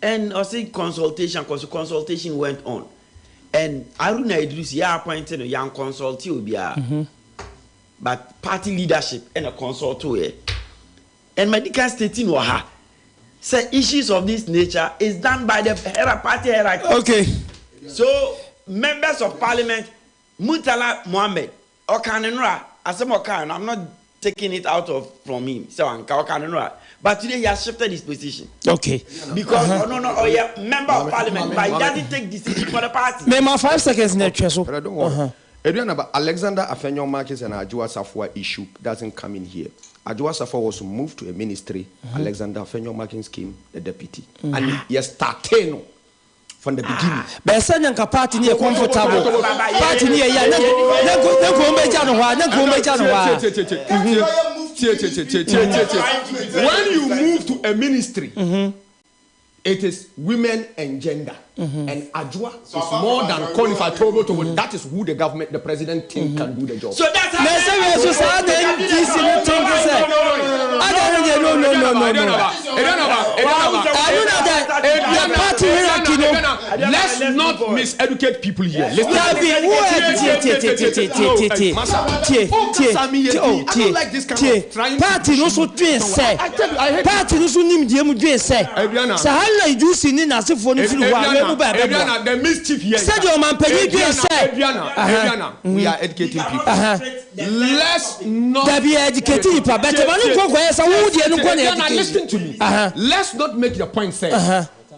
And I say consultation, because consultation went on. And Aruna Idris, appointed a young consultant will be but party leadership and a consultant. And medical stating waha say issues of this nature is done by the party hierarchy.
Okay.
So members of parliament, Mutala Mohammed, Okanenra, Asamokan, I'm not taking it out from him. So Okanenra. But today he has shifted his position.
Okay.
Because member of parliament, but he doesn't take decision for the party.
Maybe 5 seconds in the
but I don't want. Aduanaba, Alexander Afenyo Marcus and Aduanaba issue doesn't come in here. Aduanaba was moved to a ministry. Alexander Afenyo Marcus came the deputy, and he started from the beginning.
But Sanyanka party near comfortable. Party near
when you move to a ministry, it is women and gender.
and Adwa is more than qualified to go to. That is who the government, the president think can do the job.
So that's how
let's not miseducate people here.
I
don't like this kind of trying
party no so twin say party no so nim die mu dwen say sahala ijusi ni nasefo no firi wa we mu ba be
the mischief here
said your man pay dwen say
we are educating people. Let's not
be educating people better man ko go say wo die no ko na educate.
Listen to me. Let's not make the point say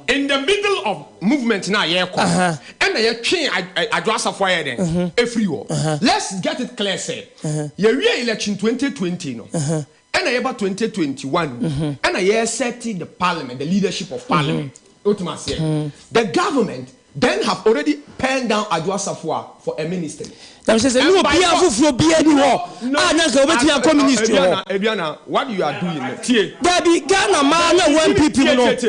in the middle of movement now and you train Aduasa for then every war. Let's get it clear say we election 2020 no and about 2021 and I setting the parliament, the leadership of parliament. The government then have already penned down Aduasa for a minister.
That says no be afufu be any war. Na go be a communist.
Ebiana, what you are doing?
There be Ghana man one people no.
At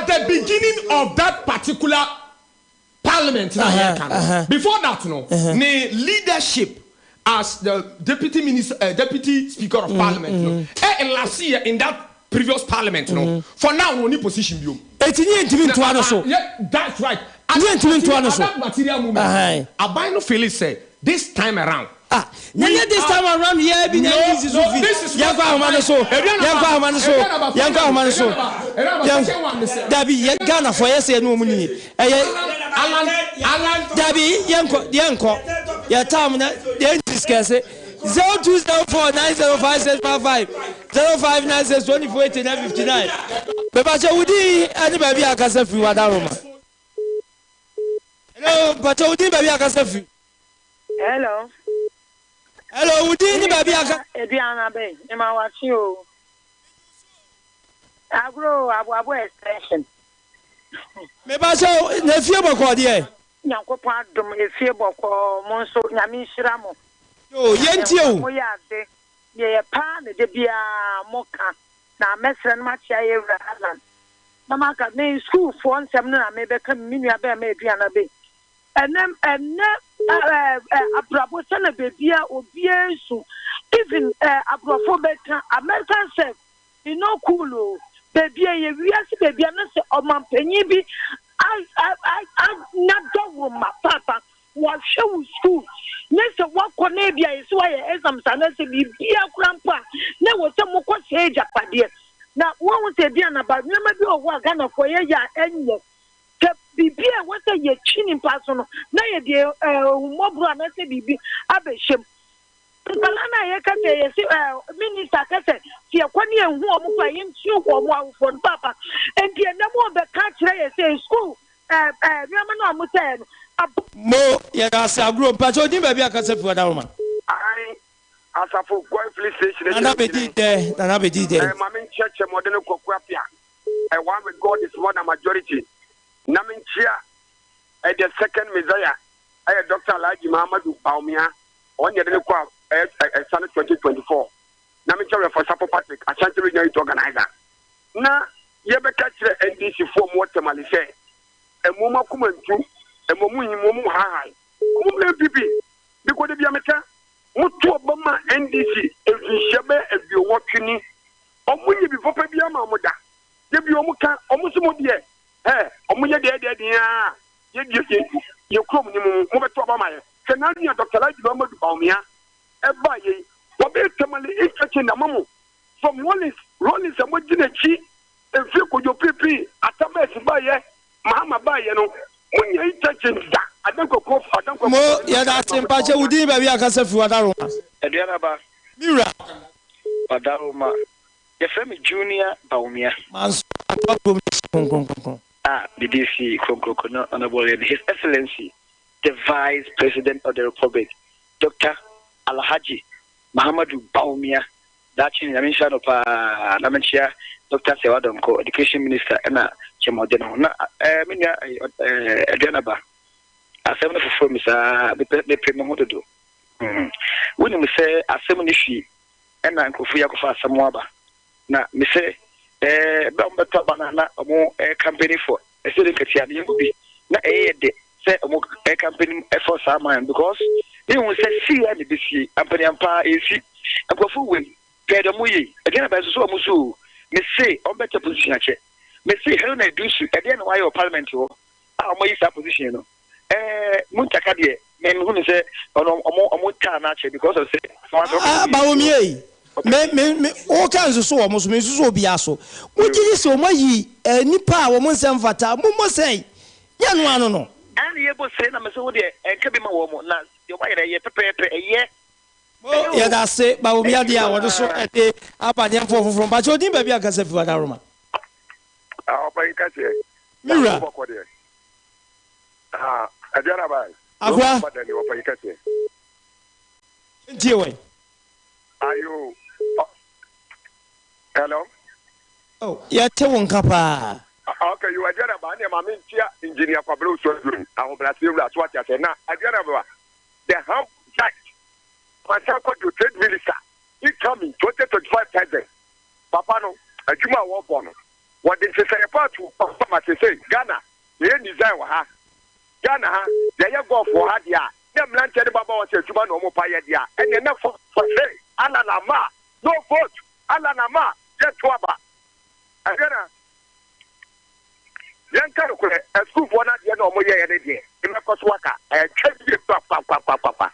the beginning of that particular parliament before that no, the leadership as the deputy minister, deputy speaker of parliament no. And last year in that previous parliament no. For now no any position you.
Yeah,
that's right.
That
material movement. I no feel it say this time around.
This time around, yeah, be this is Dabi Ghana for yes no money. Alan Dabi yanko ya time na dey discuss 0204905655 0596248959. Beba che wudi ani baby akasa fi wadaroma. Hello, but wudi baby akasa fi.
Hello.
Hello, wudi ni baby akasa.
Aduanaba be, e ma wachi o. Agro abu extension.
Me ba so na fie boko de.
Nyankopon adom efie boko mo nso nyame nhira mo.
Yo, yenti o.
Mo ya de. Ye pa na de bia moka na mesre na machia ye Haland. Na maka me school for nsem na me be ka minua be ma Aduanaba. Enem abrabo sana bebia obiesu even abrofo beka American self you know cool bebia ye wiase bebia na se omampanyi bi I not do my papa was show school nese wako na bia yeso ye exams na se bibia krampa na wo se mo ko se japade na won se bia na ba nyama bi owo Ghana for ye ya enye ke bibia wo se ye chini paso no na ye de mobro na se bibi abehjem na ye ka se ye minister ka se ye kwani enhu omo kwa ye nti omo awfo papa enti na mo be ka kire ye se school nyama na mo se no
mo ye ga se agro mpacho din ba bia ka se fi wadaroma
ai asafo going police station
na be di there
mama church modern kokwa pia one with God is more than majority Naminchia at the second Messiah, Dr. Alaji Mahamadou Baumia, on the Requa, Sun 2024. Naminchia for Sapo Patrick, a Chancery organizer. Now, Yabaka NDC for more Tamalishe, a Muma Kumantu, a Mumu High, Mumble Pipi, because of Yamaka, Mutu Obama NDC, if you shabe, if you watching, or when you before Pabia Mamuda, Yabuka, almost more. Omuye de ya ye krom ni mu beto ba maye kenani ya Dr. Alaji Mahamadou Baumia e ba ye wo be temale inchache na mamu from Rollins amojinachi e fi kojo pipi atama esi ba ye mahama ba ye no munya inchache da adanko
mo ya da tempache wudi ba bia kasa fi wadaroma
Aduanaba
mira
wadaroma ye femi Junior Baumia
manso
BDC Konkono Honorable His Excellency, the Vice President of the Republic, Dr. Alhaji Mahamadou Baumia, that's in the mention of Namenchia, Dr. Sewadonko, Education Minister, and Chemodeno, Aduanaba. As seven of the firms are the Primodo. When we say a seminishi, and Uncle Fuyakofa Samoaba. Now, me say, Bamba Banana, a more campaign for a student NKETIA,
na de say omo campaign effort man because he will say see and this company ampa esi akofo we pedo mu yi again ba so omo so me say on better position ache me say hello na do su e dey na why parliament ho omo yi sa position no muntaka de me hu say omo ta na ache because of say
ba wo mi me o kan so omo so me so obi aso wo gidi se omo yi nipa a wo mo nsem fata mo say ya no ano no
and ye bo say na me so de enka bi ma wo mo na yo ma ye pepepe ye
ya da se ba wo mi ade a wo so ete abade mfo ba cho din ba bi aka se fi wada roma
ba ika se
mira
Aduanaba
agwa
ba da ni ba ika se
ntie we
ayo hello
ya te won kapa
okay you Aduanaba na ma mentia engineer Kwabro so duru ahun brasilia so ati ase na Aduanaba the how that Masako to trade minister he coming 20-25,000 papa no adwuma wo bo no what did say part to papa say Ghana ye design wa ha Ghana ha they go for ha dia dem land tell baba was adwuma no mo pa ye dia and na for say alanama no vote alanama get to aba agana yan kare ko school for na dia no mo ye ye dia e me ko so waka twedi papa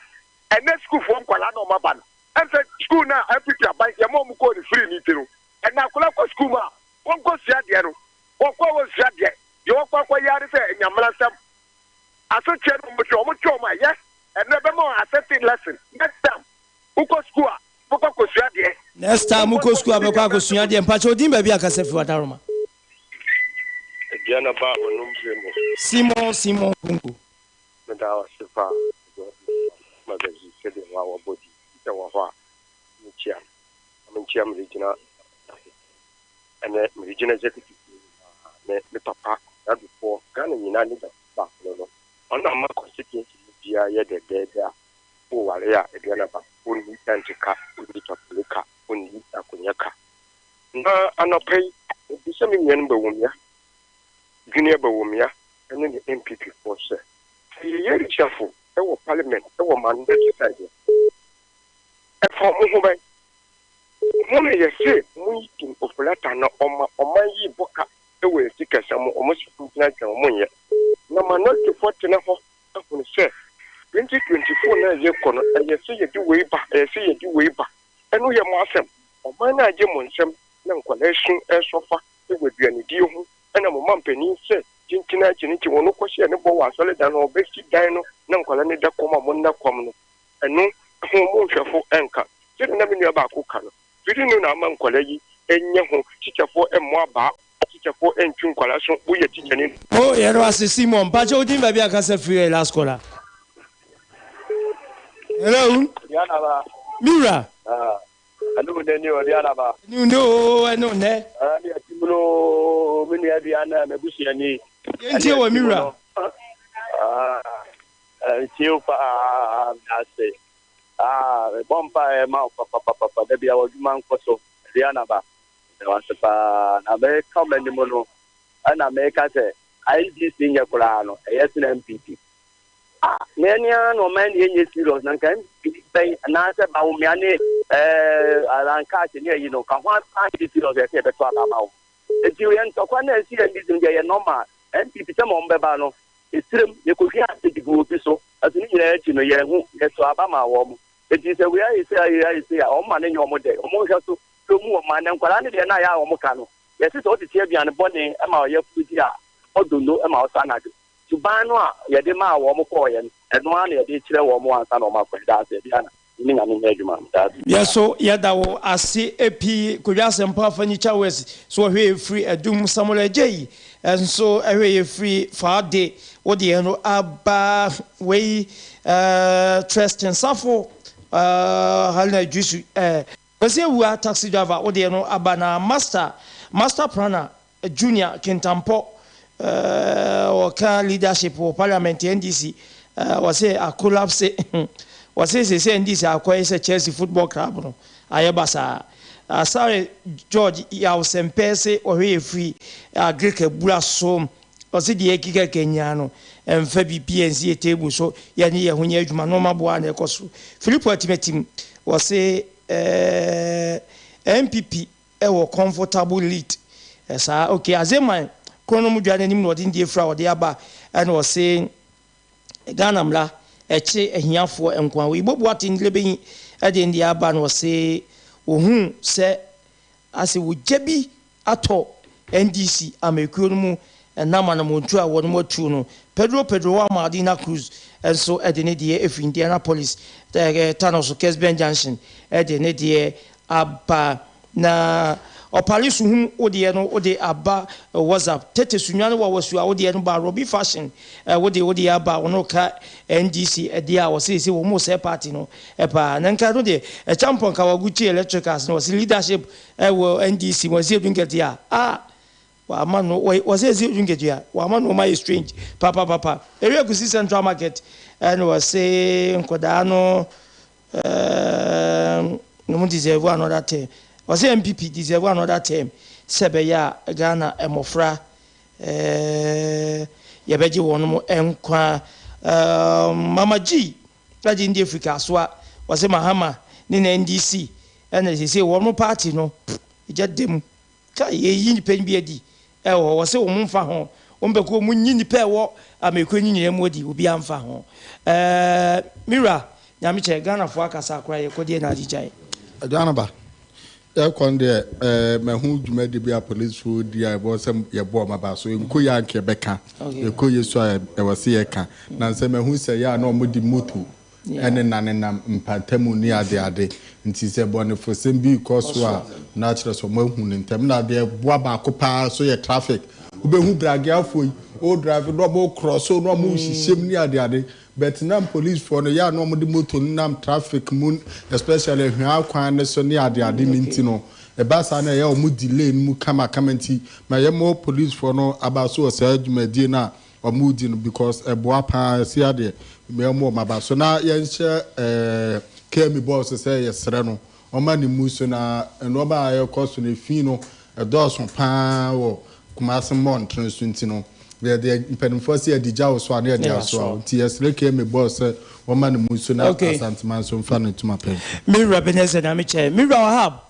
and next school for kwala no maba and say school na everything buy your mom go free ni tiro and na kula ko school ma won go sia de no won ko wo sia de yo ko yare say nyamra sam aso che no mo cho ma yes and never more accepting lesson next time who go school who go sia de
next time who go school be kwa go sia de mpa cho din ba bi aka se fi wada roma
Diana ba onum
Simon Kungu
meda wa sifa magazi sede wa body ite wa ho a menchia regional and regional executive me papa that before Ghana nyina ni ba no ona ma constituency bia ye de o ware a Aduanaba oni tantika oni topulika oni akunyaka na anopai bi se me nyen ba womia junior ba womia ene ni MPP force ye richafo e wo parliament e wo mandate side e for mo ho bai mo me ye se mo yitin ofulata na oma yi boka e wo etikasa mo omo sifu na twa mo ye na manoti forte na ho afun se 2024 na ye kono e ye se ye di wei ba enu ye mo asem oma na age mo nsem na nkwala sun e sofa e wo duane di ho na mo mampani se jintina jiniti wono kwhye ne bo wa sole dan no besti dan no na nkwala ne da koma mo na kwam no enu ho mo hwefo enka se na me nua ba ko ka no bidi no na ma nkwala yi enye ho chichefo emmo aba chichefo entwu nkwala so bo ye chicheni
yero ase Simon ba cho din ba bi aka se free last caller hello
Aduanaba
mira
anu ne ni Aduanaba
ni ndo enu ne
ni atimulo mini Aduana me busiani
ntie wa mira
ntie pa ase bomba ma papa de bia wajuma nkoso Aduanaba wasepa na be comment mo no ana me ka se IDC nya kula no yes na MPP nenia no man ye serious na kan be na se ba wo miane alanka se ne yi no ka ho IDC serious e be to ala ma wo eti yen to kwa na si NDC nge ye normal MPP se mo mbeba no esirem ye ko hia se digu obi so asini nyina echi no ye hu ye to aba ma wo mo eti se we ayi se o ma ne nyomo de o mo hia so to mu o ma ne nkwala ne de na ya o mo ka no ye se to ti aduane bone e ma o ye fuji a odono e ma o sa na de tuban no a ye de ma wo mo ko ye eno a na ye de kire wo mo ansa na o ma ko da se bia na ni nga ni adwuma da
yeso yeda wo ase epi kodwase mpa fanyi chawes so hwe free adum samuel ejei enso hwe free faade wo de no aba we trust safo halna jusu wase wu taxi driver wo de no aba na master planner junior kintampo ka leadership for parliament NDC wase a collapse wase se NDC akwai se Chelsea football club no ayebasa sorry George ya osempese ohwe free Greek bura so ɔse deɛ ɛkeka kanya no ɛmfa PNC table so yɛne yɛ ho nyɛ adwuma no ɔmaboa na ɛkɔ so Philip atimatim wɔse MPP ɛwɔ comfortable lead saa okay azeman krono mu dwa n'anim na ɔde ndie fra ɔde aba ɛna ɔse Ghana mla ɛkye ahiafoɔ nkwa wo ibobu atindile bɛyi ɛde ndie aba na ɔse ohun sɛ ase wo gyabi atɔ NDC amekuo no mu enama na montu a won motu no Pedro wa Madina Cruz enso ɛde ne de efi Indianapolis Thanos Kesben Junction ɛde ne de aba na opalisu hum ode no ode aba WhatsApp tete sunwane wa wasu a ode no ba Robbie Fashion ode aba wono ka NDC ɛde a wɔse wo mo se party no ɛpa na nka no de champion ka waguchi electricals no wɔse leadership wo NDC wɔse NKETIA no was a zero Waman no my strange papa area kusi Central Market and was saying Kodano no deserve another term was MPP deserve another term Sebeya Ghana Emofra Yabeji Wonomo Enkwa Mama G that in the Africa so was a Mahama Nina NDC and as they say one more party no just them ye pen be was a woman for home. Umbeko Munini Pewo, I may queen Modi will be unfa home. Mira, Yamiche Ghana for Casacra, Codiana DJ.
Aduanaba. Conde, my who made the be a police food, the was some your bomb so in Kuya Quebeca, the Kuya soil, I was here. Nansema who say, ya no mudi mutu. And then Mpatemu near the other, and she said, Bonnie for same because natural so moon in Temna, there, Waba Copa, so your traffic. Who brag out for you, or drive a double cross, so no moon, she seemed near the other. But now police for the yard no more motor nam traffic moon, especially how kind so near the other mintino. A bass and a mood delay, mukama commenty, my more police for no about so said Medina or mooding because a boapa is here there. More my so now yes came boss say yes reno o mani musuna and oba ayo cost ne fino a dozen pound kumase mon transintino where the penforce a dija so near there so ts came boss o mani musuna asantman so fan to my pen mirror benese na me che mirror hab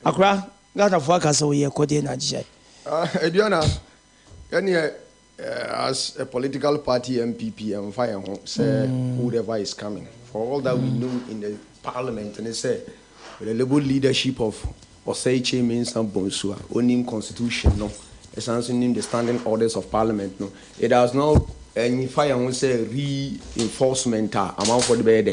akra gata for aka so ye kode na jije
Aduana yani as a political party MPP and fire say whoever is coming for all that we know in the parliament and they say with the liberal leadership of Osei means some Bonsua owning constitution no essentially the standing orders of parliament no it has no any fire won't say reinforcement amount for the bed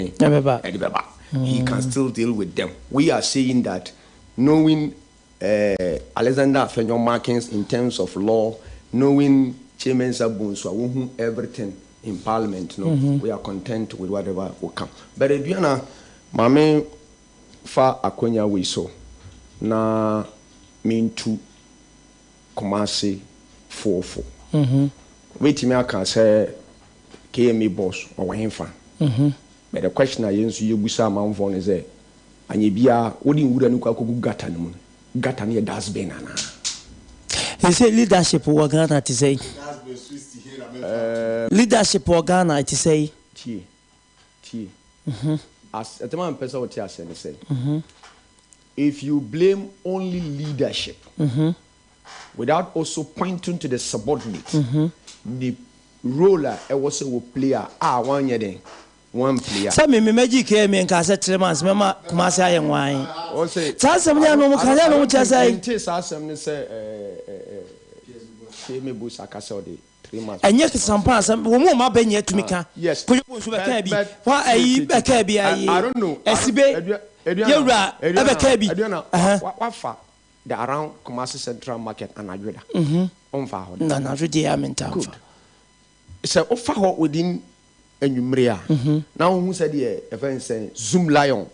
he can still deal with them. We are saying that knowing Alexander Fenyon Markins in terms of law, knowing Chairman Sabunso, everything in Parliament, we are content with whatever will come. But if you know, Mame fa akonya we so na mean to Kumasi 4-4. Wait me I can say KME boss or Wahinfa. But the question I use you busa man phone is and ye bia wouldn't would gata no gata near das benana.
He said leadership or Ghana to say. Leadership or Ghana to say. As a man person what you say. If you blame only leadership without also pointing to the subordinate, the roller I was a player 1 year then. One player. Some magic came in Casa 3 months, Mamma Kumasa and wine. Or say, Tassamia no Canano, which I say, me Busaka 3 months. And yet, some parts, some woman, my ben yet to me. Yes, put your cabby. Why are you a cabby? I don't know. SB, you're right. Ever cabby. What far? The around Kumasi Central Market and Agyenim. On fire. No, not really. I'm in town. It's a offer within. Now who said the event say Zoom Lion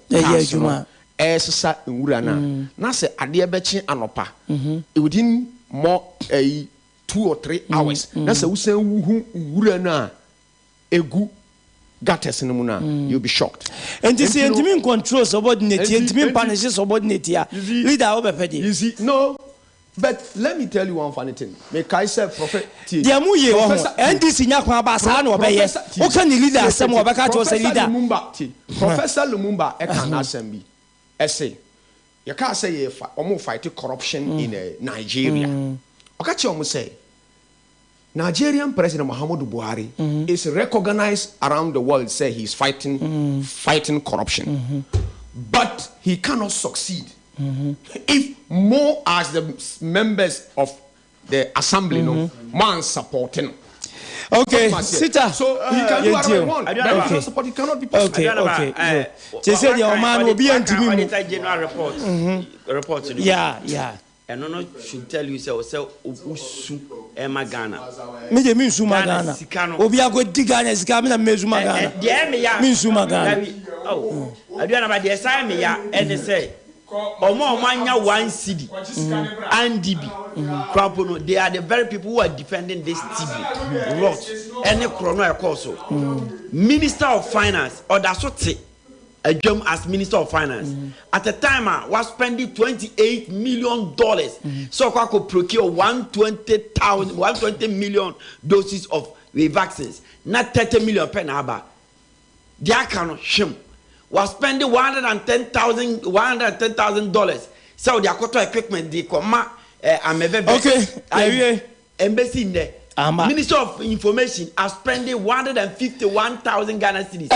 sa urana na say ade bechi anopa within more 2 or 3 hours na say usan wu urana egu gates no na you'll be shocked and this intimate control subordinate intimate punish subordinate leader obefedi you see no
But let me tell you one funny thing. Make I say Professor
NDC nyakwa ba sa na obeye. O kan ni leader asem obeka to say leader.
Professor Lumumba e kan assembly. Say you can't say almost fight corruption in Nigeria. Okay, you say Nigerian President Muhammadu Buhari is recognized around the world. Say he's fighting corruption, but he cannot succeed if more as the members of the assembly man supporting.
Okay, Sita.
So he can do whatever he wants. But if he support, he cannot be possible.
Okay. They said your man will be anti-me.
General report.
Yeah.
And no should tell you so usu Ghana.
Me de minsu Ghana. Obi ago digana sika me na mezu Ghana. Minsu Ghana.
Oh. Aduanaba de say me ya and say Omo anya 1 cedi and DB. They are the very people who are defending this TV. Rot. Any chrono also. Minister of Finance or that's what Agyenim as Minister of Finance. At the time I was spending $28 million. So I could procure 120 million doses of vaccines. Not 30 million per naba. They cannot shim. Was spending $110,000. So the Akoto equipment, the Koma, embassy in there. Minister of Information are spending 151,000 Ghana cedis.